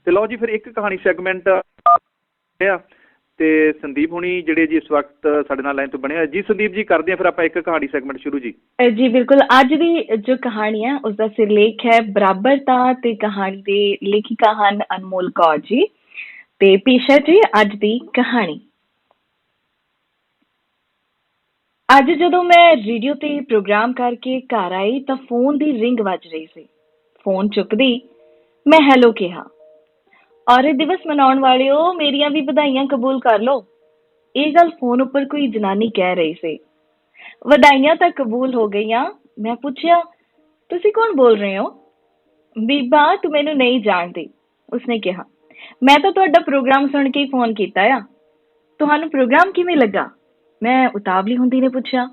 ਤੇ ਲਓ ਜੀ ਫਿਰ ਇੱਕ ਕਹਾਣੀ ਸੈਗਮੈਂਟ ਆ ਤੇ ਸੰਦੀਪ ਹੁਣੀ ਜਿਹੜੇ ਜੀ ਇਸ ਵਕਤ ਸਾਡੇ ਨਾਲ ਲਾਈਨ ਤੋਂ ਬਣੇ ਹੋਏ ਜੀ। ਸੰਦੀਪ ਜੀ ਕਰਦੇ ਆ ਫਿਰ ਆਪਾਂ ਇੱਕ ਕਹਾਣੀ ਸੈਗਮੈਂਟ ਸ਼ੁਰੂ ਜੀ। ਜੀ ਬਿਲਕੁਲ। ਅੱਜ ਦੀ ਜੋ ਕਹਾਣੀ ਹੈ ਉਸਦਾ ਸਿਰਲੇਖ ਹੈ ਬਰਾਬਰਤਾ ਤੇ ਕਹਾਣੀ ਦੇ ਲੇਖਿਕਾ ਹਨ ਅਨਮੋਲ ਕੌਰ ਜੀ। ਤੇ ਪੇਸ਼ਾ ਜੀ ਅੱਜ ਦੀ ਕਹਾਣੀ। ਅੱਜ ਜਦੋਂ ਮੈਂ ਰੇਡੀਓ ਤੇ ਪ੍ਰੋਗਰਾਮ ਕਰਕੇ ਘਰ ਆਈ ਤਾਂ ਫੋਨ ਦੀ ਰਿੰਗ ਵੱਜ ਰਹੀ ਸੀ। ਫੋਨ ਚੁੱਕਦੀ ਮੈਂ ਹੈਲੋ ਕਿਹਾ। ਔਰਤ ਦਿਵਸ ਮਨਾਉਣ ਵਾਲਿਓ, ਮੇਰੀਆਂ ਵੀ ਵਧਾਈਆਂ ਕਬੂਲ ਕਰ ਲਓ। ਇਹ ਗੱਲ ਫੋਨ ਉੱਪਰ ਕੋਈ ਜਨਾਨੀ ਕਹਿ ਰਹੀ ਸੀ। ਵਧਾਈਆਂ ਤਾਂ ਕਬੂਲ ਹੋ ਗਈਆਂ। ਮੈਂ ਪੁੱਛਿਆ, ਤੁਸੀਂ ਕੌਣ ਬੋਲ ਰਹੇ ਹੋ? ਬੀਬਾ, ਤੂੰ ਮੈਨੂੰ ਨਹੀਂ ਜਾਣਦੀ, ਉਸਨੇ ਕਿਹਾ। ਮੈਂ ਤਾਂ ਤੁਹਾਡਾ ਪ੍ਰੋਗਰਾਮ ਸੁਣ ਕੇ ਹੀ ਫੋਨ ਕੀਤਾ ਆ। ਤੁਹਾਨੂੰ ਪ੍ਰੋਗਰਾਮ ਕਿਵੇਂ ਲੱਗਾ? ਮੈਂ ਉਤਾਵਲੀ ਹੁੰਦੀ ਨੇ ਪੁੱਛਿਆ।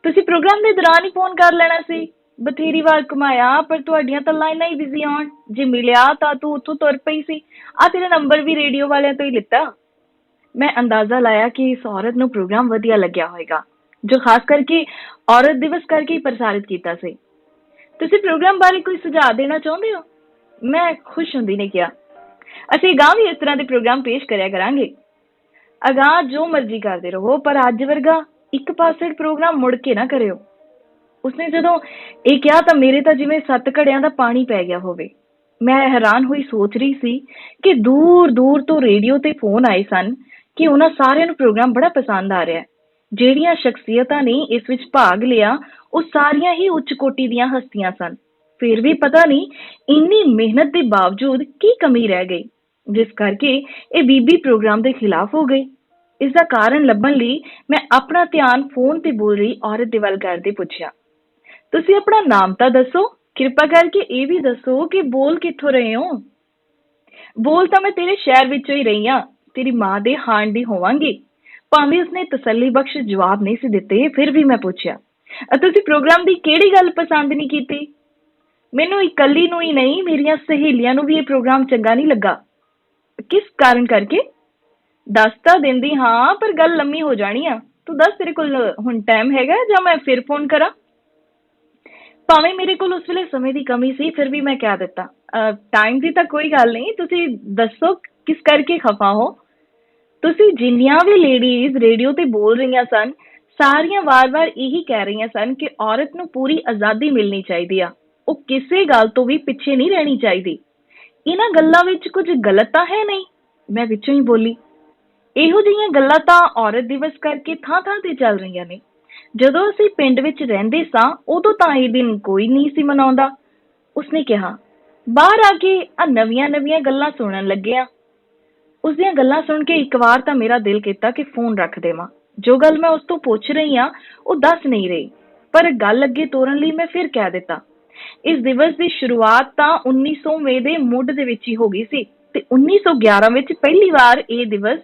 ਤੁਸੀਂ ਪ੍ਰੋਗਰਾਮ ਦੇ ਦੌਰਾਨ ਹੀ ਫੋਨ ਕਰ ਲੈਣਾ ਸੀ। ਬਥੇਰੀ ਵਾਰ ਘੁਮਾਇਆ ਪਰ ਤੁਹਾਡੀਆਂ ਤਾਂ ਲਾਈਨਾਂ ਹੀ ਬਿਜ਼ੀ ਆਉਣ। ਜੇ ਮਿਲਿਆ ਤਾਂ ਤੂੰ ਉੱਥੋਂ ਤੁਰ ਪਈ ਸੀ। ਆ ਤੇਰਾ ਨੰਬਰ ਵੀ ਰੇਡੀਓ ਵਾਲਿਆਂ ਤੋਂ ਹੀ ਲਿੱਤਾ। ਮੈਂ ਅੰਦਾਜ਼ਾ ਲਾਇਆ ਕਿ ਇਸ ਔਰਤ ਨੂੰ ਪ੍ਰੋਗਰਾਮ ਵਧੀਆ ਲੱਗਿਆ ਹੋਏਗਾ, ਜੋ ਖਾਸ ਕਰਕੇ ਔਰਤ ਦਿਵਸ ਕਰਕੇ ਹੀ ਪ੍ਰਸਾਰਿਤ ਕੀਤਾ ਸੀ। ਤੁਸੀਂ ਪ੍ਰੋਗਰਾਮ ਬਾਰੇ ਕੋਈ ਸੁਝਾਅ ਦੇਣਾ ਚਾਹੁੰਦੇ ਹੋ? ਮੈਂ ਖੁਸ਼ ਹੁੰਦੀ ਨੇ ਕਿਹਾ। ਅਸੀਂ ਅਗਾਂਹ ਵੀ ਇਸ ਤਰ੍ਹਾਂ ਦੇ ਪ੍ਰੋਗਰਾਮ ਪੇਸ਼ ਕਰਿਆ ਕਰਾਂਗੇ। ਅਗਾਂਹ ਜੋ ਮਰਜ਼ੀ ਕਰਦੇ ਰਹੋ, ਪਰ ਅੱਜ ਵਰਗਾ ਇੱਕ ਪਾਸੇ ਪ੍ਰੋਗਰਾਮ ਮੁੜ ਕੇ ਨਾ ਕਰਿਓ। ਉਸਨੇ ਜਦੋਂ ਇਹ ਕਿਹਾ ਤਾਂ ਮੇਰੇ ਤਾਂ ਜਿਵੇਂ 7 ਘੜਿਆਂ ਦਾ ਪਾਣੀ ਪੈ ਗਿਆ ਹੋਵੇ। ਮੈਂ ਹੈਰਾਨ ਹੋਈ ਸੋਚ ਰਹੀ ਸੀ ਕਿ ਦੂਰ ਦੂਰ ਤੋਂ ਰੇਡੀਓ ਤੇ ਫੋਨ ਆਏ ਸਨ ਕਿ ਉਹਨਾਂ ਸਾਰਿਆਂ ਨੂੰ ਪ੍ਰੋਗਰਾਮ ਬੜਾ ਪਸੰਦ ਆ ਰਿਹਾ। ਜਿਹੜੀਆਂ ਸ਼ਖਸੀਅਤਾਂ ਨੇ ਇਸ ਵਿੱਚ ਭਾਗ ਲਿਆ ਉਹ ਸਾਰੀਆਂ ਹੀ ਉੱਚ ਕੋਟੀ ਦੀਆਂ ਹਸਤੀਆਂ ਸਨ। ਫਿਰ ਵੀ ਪਤਾ ਨਹੀਂ ਇੰਨੀ ਮਿਹਨਤ ਦੇ ਬਾਵਜੂਦ ਕੀ ਕਮੀ ਰਹਿ ਗਈ, ਜਿਸ ਕਰਕੇ ਇਹ ਬੀਬੀ ਪ੍ਰੋਗਰਾਮ ਦੇ ਖਿਲਾਫ ਹੋ ਗਈ। ਇਸ ਦਾ ਕਾਰਨ ਲੱਭਣ ਲਈ ਮੈਂ ਆਪਣਾ ਧਿਆਨ ਫੋਨ ਤੇ ਬੋਲ ਰਹੀ ਔਰਤ ਦੇ ਵੱਲ ਕਰਦੇ ਪੁੱਛਿਆ, ਤੁਸੀਂ ਆਪਣਾ ਨਾਮ ਤਾਂ ਦੱਸੋ। ਕਿਰਪਾ ਕਰਕੇ ਇਹ ਵੀ ਦੱਸੋ ਕਿ ਬੋਲ ਕਿੱਥੋਂ ਰਹੇ ਹੋ? ਬੋਲ ਤਾਂ ਮੈਂ ਤੇਰੇ ਸ਼ਹਿਰ ਵਿੱਚੋਂ ਹੀ ਰਹੀ ਹਾਂ। ਤੇਰੀ ਮਾਂ ਦੇ ਹਾਣ ਦੀ ਹੋਵਾਂਗੀ। ਭਾਵੇਂ ਉਸਨੇ ਤਸੱਲੀ ਬਖਸ਼ ਜਵਾਬ ਨਹੀਂ ਸੀ ਦਿੱਤੇ, ਫਿਰ ਵੀ ਮੈਂ ਪੁੱਛਿਆ, ਤੁਸੀਂ ਪ੍ਰੋਗਰਾਮ ਦੀ ਕਿਹੜੀ ਗੱਲ ਪਸੰਦ ਨਹੀਂ ਕੀਤੀ? ਮੈਨੂੰ ਇਕੱਲੀ ਨੂੰ ਹੀ ਨਹੀਂ, ਮੇਰੀਆਂ ਸਹੇਲੀਆਂ ਨੂੰ ਵੀ ਇਹ ਪ੍ਰੋਗਰਾਮ ਚੰਗਾ ਨਹੀਂ ਲੱਗਾ। ਕਿਸ ਕਾਰਨ ਕਰਕੇ? ਦੱਸ ਤਾਂ ਦਿੰਦੀ ਹਾਂ, ਪਰ ਗੱਲ ਲੰਮੀ ਹੋ ਜਾਣੀ ਆ। ਤੂੰ ਦੱਸ, ਤੇਰੇ ਕੋਲ ਹੁਣ ਟਾਈਮ ਹੈਗਾ ਜਾਂ ਮੈਂ ਫਿਰ ਫੋਨ ਕਰਾਂ? ਭਾਵੇਂ ਮੇਰੇ ਕੋਲ ਉਸ ਵੇਲੇ ਸਮੇਂ ਦੀ ਕਮੀ ਸੀ, ਫਿਰ ਵੀ ਮੈਂ ਕਹਿ ਦਿੱਤਾ, ਟਾਈਮ ਦੀ ਤਾਂ ਕੋਈ ਗੱਲ ਨਹੀਂ, ਤੁਸੀਂ ਦੱਸੋ ਕਿਸ ਕਰਕੇ ਖਫਾ ਹੋ? ਤੁਸੀਂ ਜਿੰਨੀਆਂ ਵੀ ਲੇਡੀਜ਼ ਰੇਡੀਓ ਤੇ ਬੋਲ ਰਹੀਆਂ ਸਨ, ਸਾਰੀਆਂ ਵਾਰ-ਵਾਰ ਇਹੀ ਕਹਿ ਰਹੀਆਂ ਸਨ ਕਿ ਔਰਤ ਨੂੰ ਪੂਰੀ ਆਜ਼ਾਦੀ ਮਿਲਣੀ ਚਾਹੀਦੀ ਆ। ਉਹ ਕਿਸੇ ਗੱਲ ਤੋਂ ਵੀ ਪਿੱਛੇ ਨਹੀਂ ਰਹਿਣੀ ਚਾਹੀਦੀ। ਇਹਨਾਂ ਗੱਲਾਂ ਵਿੱਚ ਕੁਝ ਗਲਤ ਤਾਂ ਹੈ ਨਹੀਂ? ਮੈਂ ਵਿੱਚੋਂ ਹੀ ਬੋਲੀ, ਇਹੋ ਜਿਹੀਆਂ ਗੱਲਾਂ ਤਾਂ ਔਰਤ ਦਿਵਸ ਕਰਕੇ ਥਾਂ-ਥਾਂ ਤੇ ਚੱਲ ਰਹੀਆਂ ਨੇ। ਜਦੋਂ ਅਸੀਂ ਪਿੰਡ ਵਿੱਚ ਰਹਿੰਦੇ ਸਾਂ, ਉਦੋਂ ਤਾਂ ਇਹ ਦਿਨ ਕੋਈ ਨਹੀਂ ਸੀ ਮਨਾਉਂਦਾ। ਉਸਨੇ ਕਿਹਾ। ਬਾਹਰ ਆ ਕੇ ਆ ਨਵੀਆਂ-ਨਵੀਆਂ ਗੱਲਾਂ ਸੁਣਨ ਲੱਗਿਆ। ਉਸਦੀਆਂ ਗੱਲਾਂ ਸੁਣ ਕੇ ਇੱਕ ਵਾਰ ਤਾਂ ਮੇਰਾ ਦਿਲ ਕੀਤਾ ਕਿ ਫੋਨ ਰੱਖ ਦੇਵਾਂ। ਜੋ ਗੱਲ ਮੈਂ ਉਸ ਤੋਂ ਪੁੱਛ ਰਹੀ ਹਾਂ ਉਹ ਦੱਸ ਨਹੀਂ ਰਹੀ, ਪਰ ਗੱਲ ਅੱਗੇ ਤੋਰਨ ਲਈ ਮੈਂ ਫਿਰ ਕਹਿ ਦਿੱਤਾ, ਇਸ ਦਿਵਸ ਦੀ ਸ਼ੁਰੂਆਤ ਤਾਂ 1900ਵੇਂ ਦੇ ਮੁੱਢ ਦੇ ਵਿੱਚ ਹੀ ਹੋ ਗਈ ਸੀ ਤੇ 1911 ਵਿੱਚ ਪਹਿਲੀ ਵਾਰ ਇਹ ਦਿਵਸ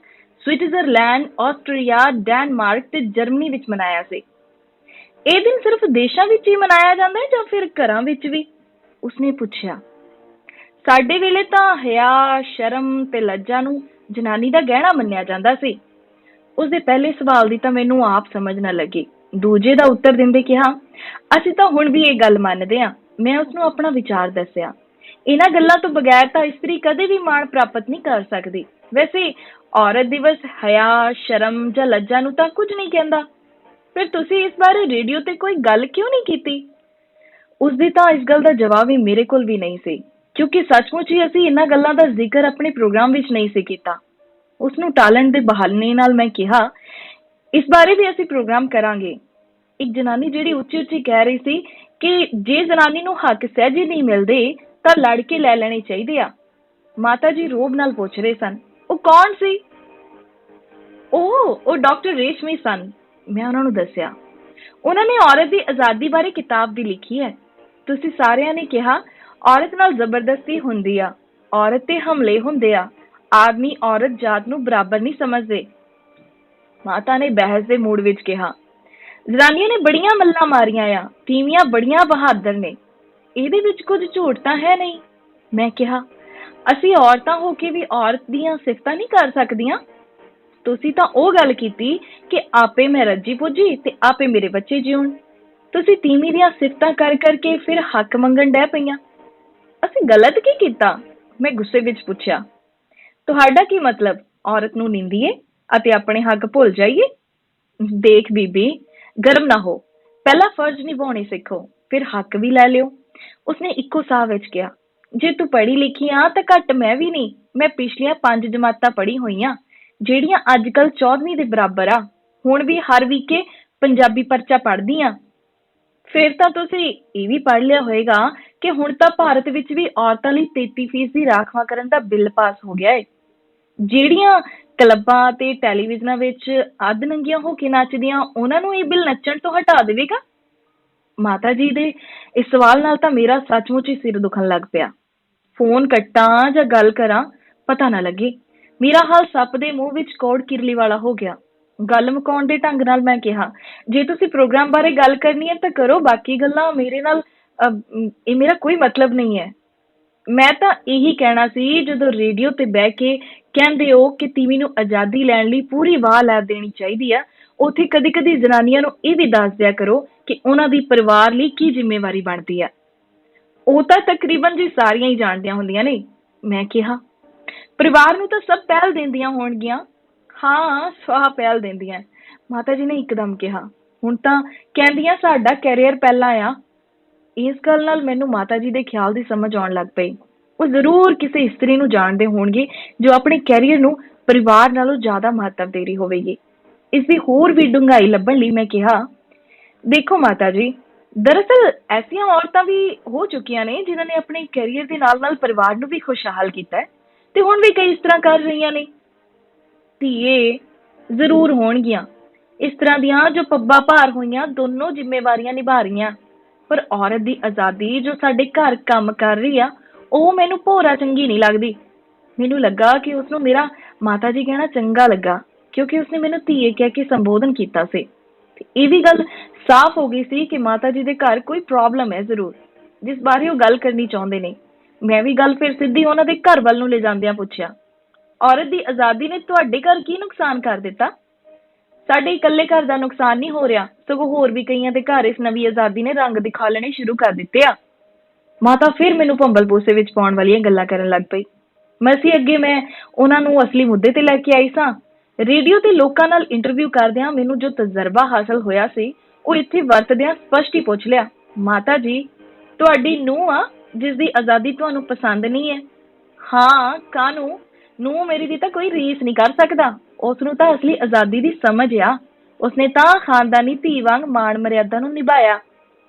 ਸਵਿਟਜ਼ਰਲੈਂਡ, ਆਸਟਰੀਆ, ਡੈਨਮਾਰਕ ਤੇ ਜਰਮਨੀ ਵਿੱਚ ਮਨਾਇਆ ਸੀ। ਇਹ ਦਿਨ ਸਿਰਫ ਦੇਸ਼ਾਂ ਵਿੱਚ ਹੀ ਮਨਾਇਆ ਜਾਂਦਾ ਹੈ ਜਾਂ ਫਿਰ ਘਰਾਂ ਵਿੱਚ ਵੀ? ਉਸਨੇ ਪੁੱਛਿਆ। ਸਾਡੇ ਵੇਲੇ ਤਾਂ ਹਿਆ, ਸ਼ਰਮ ਤੇ ਲੱਜਾ ਨੂੰ ਜਨਾਨੀ ਦਾ ਗਹਿਣਾ ਮੰਨਿਆ ਜਾਂਦਾ ਸੀ। ਉਸਦੇ ਪਹਿਲੇ ਸਵਾਲ ਦੀ ਤਾਂ ਮੈਨੂੰ ਆਪ ਸਮਝ ਨਾ ਲੱਗੀ। ਦੂਜੇ ਦਾ ਉੱਤਰ ਦਿੰਦੇ ਕਿਹਾ, ਅਸੀਂ ਤਾਂ ਹੁਣ ਵੀ ਇਹ ਗੱਲ ਮੰਨਦੇ ਹਾਂ। ਮੈਂ ਉਸਨੂੰ ਆਪਣਾ ਵਿਚਾਰ ਦੱਸਿਆ। ਇਹਨਾਂ ਗੱਲਾਂ ਤੋਂ ਬਗੈਰ ਤਾਂ ਇਸਤਰੀ ਕਦੇ ਵੀ ਮਾਣ ਪ੍ਰਾਪਤ ਨਹੀਂ ਕਰ ਸਕਦੀ। ਵੈਸੇ ਔਰਤ ਦਿਵਸ ਹਿਆ, ਸ਼ਰਮ ਜਾਂ ਲੱਜਾ ਨੂੰ ਤਾਂ ਕੁਝ ਨਹੀਂ ਕਹਿੰਦਾ। ਫਿਰ ਤੁਸੀਂ ਇਸ ਬਾਰੇ ਰੇਡੀਓ ਤੇ ਕੋਈ ਗੱਲ ਕਿਉਂ ਨਹੀਂ ਕੀਤੀ? ਉਸਦੀ ਤਾਂ ਇਸ ਗੱਲ ਦਾ ਜਵਾਬ ਵੀ ਮੇਰੇ ਕੋਲ ਵੀ ਨਹੀਂ ਸੀ, ਕਿਉਂਕਿ ਸੱਚਮੁੱਚ ਹੀ ਅਸੀਂ ਇਹਨਾਂ ਗੱਲਾਂ ਦਾ ਜ਼ਿਕਰ ਆਪਣੇ ਪ੍ਰੋਗਰਾਮ ਵਿੱਚ ਨਹੀਂ ਸੀ ਕੀਤਾ। ਉਸਨੂੰ ਟਾਲਣ ਦੇ ਬਹਾਨੇ ਨਾਲ ਮੈਂ ਕਿਹਾ, ਇਸ ਬਾਰੇ ਵੀ ਅਸੀਂ ਪ੍ਰੋਗਰਾਮ ਕਰਾਂਗੇ। ਇੱਕ ਜਨਾਨੀ ਜਿਹੜੀ ਉੱਚੀ-ਉੱਚੀ ਕਹਿ ਰਹੀ ਸੀ ਕਿ ਜੇ ਜਨਾਨੀ ਨੂੰ ਹੱਕ ਸਹਿਜੇ ਨਹੀਂ ਮਿਲਦੇ ਤਾਂ ਲੜ ਕੇ ਲੈ ਲੈਣੇ ਚਾਹੀਦੇ ਆ। ਮਾਤਾ ਜੀ ਰੋਬ ਨਾਲ ਪੁੱਛ ਰਹੇ ਸਨ, ਉਹ ਕੌਣ ਸੀ? ਉਹ ਡਾਕਟਰ ਰੇਸ਼ਮੀ ਸਨ। ਮੈਂ ਉਹਨਾਂ ਨੂੰ ਦੱਸਿਆ। ਉਹਨਾਂ ਨੇ ਔਰਤ ਦੀ ਆਜ਼ਾਦੀ ਬਾਰੇ ਕਿਤਾਬ ਵੀ ਲਿਖੀ ਹੈ। ਤੁਸੀਂ ਸਾਰਿਆਂ ਨੇ ਕਿਹਾ ਔਰਤ ਨਾਲ ਜ਼ਬਰਦਸਤੀ ਹੁੰਦੀ ਆ, ਔਰਤ ਤੇ ਹਮਲੇ ਹੁੰਦੇ ਆ, ਆਦਮੀ ਔਰਤ ਜਾਤ ਨੂੰ ਬਰਾਬਰ ਨਹੀਂ ਸਮਝਦੇ। ਮਾਤਾ ਨੇ ਬਹਿਸ ਦੇ ਮੂਡ ਵਿੱਚ ਕਿਹਾ, ਜ਼ਨਾਨੀਆਂ ਨੇ ਬੜੀਆਂ ਮੱਲਾਂ ਮਾਰੀਆਂ ਆ, ਤੀਵੀਆਂ ਬੜੀਆਂ ਬਹਾਦਰ ਨੇ, ਇਹਦੇ ਵਿੱਚ ਕੁਝ ਝੂਠ ਤਾਂ ਹੈ ਨਹੀਂ। ਮੈਂ ਕਿਹਾ, ਅਸੀਂ ਔਰਤਾਂ ਹੋ ਕੇ ਵੀ ਔਰਤ ਦੀਆਂ ਸਿਫਤਾਂ ਨਹੀਂ ਕਰ ਸਕਦੀਆਂ। ਤੁਸੀਂ ਤਾਂ ਉਹ ਗੱਲ ਕੀਤੀ ਕਿ ਆਪੇ ਮੈਂ ਰੱਜੀ ਪੁੱਜੀ ਤੇ ਆਪੇ ਮੇਰੇ ਬੱਚੇ ਜਿਉਣ। ਤੁਸੀਂ ਤੀਵੀਂ ਦੀਆਂ ਸਿਫਤਾਂ ਕਰ ਕਰਕੇ ਫਿਰ ਹੱਕ ਮੰਗਣ ਡੈ ਪਈਆਂ। ਅਸੀਂ ਗਲਤ ਕੀ ਕੀਤਾ? ਮੈਂ ਗੁੱਸੇ ਵਿੱਚ ਪੁੱਛਿਆ, ਤੁਹਾਡਾ ਕੀ ਮਤਲਬ? ਔਰਤ ਨੂੰ ਨਿੰਦੀਏ ਅਤੇ ਆਪਣੇ ਹੱਕ ਭੁੱਲ ਜਾਈਏ? ਦੇਖ ਬੀਬੀ, ਗਰਮ ਨਾ ਹੋ। ਪਹਿਲਾਂ ਫਰਜ਼ ਨਿਭਾਉਣੇ ਸਿੱਖੋ, ਫਿਰ ਹੱਕ ਵੀ ਲੈ ਲਿਓ। ਉਸਨੇ ਇੱਕੋ ਸਾਹ ਵਿੱਚ ਕਿਹਾ, ਜੇ ਤੂੰ ਪੜ੍ਹੀ ਲਿਖੀ ਆ ਤਾਂ ਘੱਟ ਮੈਂ ਵੀ ਨਹੀਂ। ਮੈਂ ਪਿਛਲੀਆਂ 5 ਜਮਾਤਾਂ ਪੜ੍ਹੀ ਹੋਈਆਂ, ਜਿਹੜੀਆਂ ਅੱਜ ਕੱਲ੍ਹ 14ਵੀਂ ਦੇ ਬਰਾਬਰ ਆ। ਹੁਣ ਵੀ ਹਰ ਵੀਕੇ ਪੰਜਾਬੀ ਪਰਚਾ ਪੜ੍ਹਦੀ ਆ। ਫਿਰ ਤਾਂ ਤੁਸੀਂ ਇਹ ਵੀ ਪੜ੍ਹ ਲਿਆ ਹੋਏਗਾ ਕਿ ਹੁਣ ਤਾਂ ਭਾਰਤ ਵਿੱਚ ਵੀ ਔਰਤਾਂ ਲਈ 33% ਦੀ ਰਾਖਵਾਂਕਰਨ ਦਾ ਬਿੱਲ ਪਾਸ ਹੋ ਗਿਆ ਹੈ। ਜਿਹੜੀਆਂ ਕਲੱਬਾਂ ਤੇ ਟੈਲੀਵਿਜ਼ਨਾਂ ਵਿੱਚ ਅੱਧ ਨੰਗੀਆਂ ਹੋ ਕੇ ਨੱਚਦੀਆਂ, ਉਹਨਾਂ ਨੂੰ ਇਹ ਬਿੱਲ ਨੱਚਣ ਤੋਂ ਹਟਾ ਦੇਵੇਗਾ? ਮਾਤਾ ਜੀ ਦੇ ਇਸ ਸਵਾਲ ਨਾਲ ਤਾਂ ਮੇਰਾ ਸੱਚਮੁੱਚ ਹੀ ਸਿਰ ਦੁਖਣ ਲੱਗ ਪਿਆ। ਫੋਨ ਕੱਟਾਂ ਜਾਂ ਗੱਲ ਕਰਾਂ, ਪਤਾ ਨਾ ਲੱਗੇ। ਮੇਰਾ ਹਾਲ ਸੱਪ ਦੇ ਮੂੰਹ ਵਿੱਚ ਕੌੜ ਕਿਰਲੀ ਵਾਲਾ ਹੋ ਗਿਆ। ਗੱਲ ਮੁਕਾਉਣ ਦੇ ਢੰਗ ਨਾਲ ਮੈਂ ਕਿਹਾ, ਜੇ ਤੁਸੀਂ ਪ੍ਰੋਗਰਾਮ ਬਾਰੇ ਗੱਲ ਕਰਨੀ ਹੈ ਤਾਂ ਕਰੋ, ਬਾਕੀ ਗੱਲਾਂ ਮੇਰੇ ਨਾਲ ਇਹ ਮੇਰਾ ਕੋਈ ਮਤਲਬ ਨਹੀਂ ਹੈ। ਮੈਂ ਤਾਂ ਇਹੀ ਕਹਿਣਾ ਸੀ, ਜਦੋਂ ਰੇਡੀਓ ਤੇ ਬਹਿ ਕੇ ਕਹਿੰਦੇ ਹੋ ਕਿ ਤੀਵੀਂ ਨੂੰ ਆਜ਼ਾਦੀ ਲੈਣ ਲਈ ਪੂਰੀ ਵਾਹ ਲੈ ਦੇਣੀ ਚਾਹੀਦੀ ਆ, ਉੱਥੇ ਕਦੀ ਕਦੀ ਜਨਾਨੀਆਂ ਨੂੰ ਇਹ ਵੀ ਦੱਸ ਦਿਆ ਕਰੋ ਕਿ ਉਹਨਾਂ ਦੀ ਪਰਿਵਾਰ ਲਈ ਕੀ ਜ਼ਿੰਮੇਵਾਰੀ ਬਣਦੀ ਆ। ਉਹ ਤਾਂ ਤਕਰੀਬਨ ਜੀ ਸਾਰੀਆਂ ਹੀ ਜਾਣਦੀਆਂ ਹੁੰਦੀਆਂ ਨੇ। ਮੈਂ ਕਿਹਾ, ਪਰਿਵਾਰ ਨੂੰ ਤਾਂ ਸਭ ਪਹਿਲ ਦਿੰਦੀਆਂ ਹੋਣਗੀਆਂ। ਹਾਂ, ਸਵਾਹ ਪਹਿਲ ਦਿੰਦੀਆਂ। ਮਾਤਾ ਜੀ ਨੇ ਇੱਕਦਮ ਕਿਹਾ, ਹੁਣ ਤਾਂ ਕਹਿੰਦੀਆਂ ਸਾਡਾ ਕੈਰੀਅਰ ਪਹਿਲਾਂ ਆ। ਇਸ ਗੱਲ ਨਾਲ ਮੈਨੂੰ ਮਾਤਾ ਜੀ ਦੇ ਖਿਆਲ ਦੀ ਸਮਝ ਆਉਣ ਲੱਗ ਪਈ। ਉਹ ਜ਼ਰੂਰ ਕਿਸੇ ਇਸਤਰੀ ਨੂੰ ਜਾਣਦੇ ਹੋਣਗੇ ਜੋ ਆਪਣੇ ਕੈਰੀਅਰ ਨੂੰ ਪਰਿਵਾਰ ਨਾਲੋਂ ਜ਼ਿਆਦਾ ਮਹੱਤਵ ਦੇ ਰਹੀ ਹੋਵੇਗੀ। ਇਸ ਦੀ ਹੋਰ ਵੀ ਡੂੰਘਾਈ ਲੱਭਣ ਲਈ ਮੈਂ ਕਿਹਾ, ਦੇਖੋ ਮਾਤਾ ਜੀ, ਦਰਅਸਲ ਐਸੀਆਂ ਔਰਤਾਂ ਵੀ ਹੋ ਚੁੱਕੀਆਂ ਨੇ ਜਿਨ੍ਹਾਂ ਨੇ ਆਪਣੇ ਕੈਰੀਅਰ ਦੇ ਨਾਲ ਨਾਲ ਪਰਿਵਾਰ ਨੂੰ ਵੀ ਖੁਸ਼ਹਾਲ ਕੀਤਾ ਹੈ ਤੇ ਹੁਣ ਵੀ ਕਈ ਇਸ ਤਰ੍ਹਾਂ ਕਰ ਰਹੀਆਂ ਨੇ। ਧੀਏ, ਜ਼ਰੂਰ ਹੋਣਗੀਆਂ ਇਸ ਤਰ੍ਹਾਂ ਦੀਆਂ ਜੋ ਪੱਬਾਂ ਭਾਰ ਹੋਈਆਂ ਦੋਨੋਂ ਜ਼ਿੰਮੇਵਾਰੀਆਂ ਨਿਭਾ ਰਹੀਆਂ, ਪਰ ਔਰਤ ਦੀ ਆਜ਼ਾਦੀ ਜੋ ਸਾਡੇ ਘਰ ਕੰਮ ਕਰ ਰਹੀ ਆ, ਉਹ ਮੈਨੂੰ ਭੋਰਾ ਚੰਗੀ ਨਹੀਂ ਲੱਗਦੀ। ਮੈਨੂੰ ਲੱਗਾ ਕਿ ਉਸਨੂੰ ਮੇਰਾ ਮਾਤਾ ਜੀ ਕਹਿਣਾ ਚੰਗਾ ਲੱਗਾ, ਕਿਉਂਕਿ ਉਸਨੇ ਮੈਨੂੰ ਧੀਏ ਕਹਿ ਕੇ ਸੰਬੋਧਨ ਕੀਤਾ ਸੀ। ਤੇ ਇਹ ਵੀ ਗੱਲ ਸਾਫ਼ ਹੋ ਗਈ ਸੀ ਕਿ ਮਾਤਾ ਜੀ ਦੇ ਘਰ ਕੋਈ ਪ੍ਰੋਬਲਮ ਹੈ ਜ਼ਰੂਰ, ਜਿਸ ਬਾਰੇ ਉਹ ਗੱਲ ਕਰਨੀ ਚਾਹੁੰਦੇ ਨੇ। ਮੈਂ ਵੀ ਗੱਲ ਫਿਰ ਸਿੱਧੀ ਉਹਨਾਂ ਦੇ ਘਰ ਵੱਲ ਨੂੰ ਲਿਜਾਂਦਿਆਂ ਪੁੱਛਿਆ, ਔਰਤ ਦੀ ਆਜ਼ਾਦੀ ਨੇ ਤੁਹਾਡੇ ਘਰ ਕੀ ਨੁਕਸਾਨ ਕਰ ਦਿੱਤਾ? ਸਾਡੇ ਇਕੱਲੇ ਘਰ ਦਾ ਨੁਕਸਾਨ ਨਹੀਂ ਹੋ ਰਿਹਾ, ਸਗੋਂ ਹੋਰ ਵੀ ਕਈਆਂ ਦੇ ਘਰ ਇਸ ਨਵੀਂ ਆਜ਼ਾਦੀ ਨੇ ਰੰਗ ਦਿਖਾਲਣੇ ਸ਼ੁਰੂ ਕਰ ਦਿੱਤੇ ਆ। ਮਾਤਾ ਫਿਰ ਮੈਨੂੰ ਭੰਬਲ ਭੂਸੇ ਵਿੱਚ ਪਾਉਣ ਵਾਲੀਆਂ ਗੱਲਾਂ ਕਰਨ ਲੱਗ ਪਈ। ਮਸੀਂ ਅੱਗੇ ਮੈਂ ਉਹਨਾਂ ਨੂੰ ਅਸਲੀ ਮੁੱਦੇ ਤੇ ਲੈ ਕੇ ਆਈ ਸਾਂ। ਰੇਡੀਓ ਤੇ ਲੋਕਾਂ ਨਾਲ ਇੰਟਰਵਿਊ ਕਰਦਿਆਂ ਮੈਨੂੰ ਜੋ ਤਜਰਬਾ ਹਾਸਲ ਹੋਇਆ ਸੀ, ਉਹ ਇੱਥੇ ਵਰਤਦਿਆਂ ਸਪਸ਼ਟ ਹੀ ਪੁੱਛ ਲਿਆ, ਮਾਤਾ ਜੀ, ਤੁਹਾਡੀ ਨੂੰਹ ਆ ਜਿਸ ਦੀ ਆਜ਼ਾਦੀ ਤੁਹਾਨੂੰ ਪਸੰਦ ਨਹੀਂ ਹੈ? ਹਾਂ, ਕਾਹਨੂੰ? ਨੂੰਹ ਮੇਰੀ ਦੀ ਤਾਂ ਕੋਈ ਰੀਸ ਨਹੀਂ ਕਰ ਸਕਦਾ। ਉਸਨੂੰ ਤਾਂ ਅਸਲੀ ਆਜ਼ਾਦੀ ਦੀ ਸਮਝ ਆ। ਉਸਨੇ ਤਾਂ ਖਾਨਦਾਨੀ ਧੀ ਵਾਂਗ ਮਾਣ ਮਰਿਆਦਾ ਨੂੰ ਨਿਭਾਇਆ,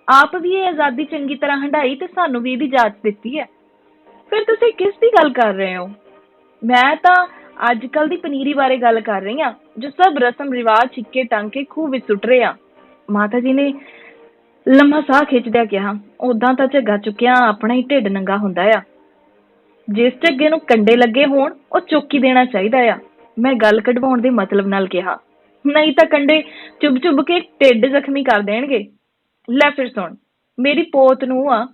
ਆਪ ਵੀ ਇਹ ਆਜ਼ਾਦੀ ਚੰਗੀ ਤਰ੍ਹਾਂ ਹੰਢਾਈ ਤੇ ਸਾਨੂੰ ਵੀ ਇਹਦੀ ਜਾਂਚ ਦਿੱਤੀ ਹੈ। ਫਿਰ ਤੁਸੀਂ ਕਿਸ ਦੀ ਗੱਲ ਕਰ ਰਹੇ ਹੋ? ਮੈਂ ਤਾਂ ਅੱਜ ਕੱਲ ਦੀ ਪਨੀਰੀ ਬਾਰੇ ਗੱਲ ਕਰ ਰਹੀ ਹਾਂ, ਜੋ ਸਭ ਰਸਮ ਰਿਵਾਜ ਛਿੱਕੇ ਟੰਗ ਕੇ ਖੂਹ ਵਿੱਚ ਸੁੱਟ ਰਹੇ ਆ। ਮਾਤਾ ਜੀ ਨੇ ਲੰਮਾ ਸਾਹ ਖਿੱਚਦਿਆਂ ਕਿਹਾ, ਓਦਾਂ ਤਾਂ ਝੱਗਾ ਚੁੱਕਿਆ ਆਪਣਾ ਹੀ ਢਿੱਡ ਨੰਗਾ ਹੁੰਦਾ ਆ। ਜਿਸ ਝੱਗੇ ਨੂੰ ਕੰਡੇ ਲੱਗੇ ਹੋਣ ਉਹ ਚੁੱਕ ਹੀ ਦੇਣਾ ਚਾਹੀਦਾ ਆ। ਮੈਂ ਗੱਲ ਕਢਵਾਉਣ ਦੇ ਮਤਲਬ ਨਾਲ ਕਿਹਾ, ਨਹੀਂ ਤਾਂ ਕੰਡੇ ਚੁੱਭ ਚੁੱਭ ਕੇ ਢਿੱਡ ਜ਼ਖਮੀ ਕਰ ਦੇਣਗੇ। ਲੈ ਫਿਰ ਸੁਣ, ਮੇਰੀ ਪੋਤ ਨੂੰ ਆ,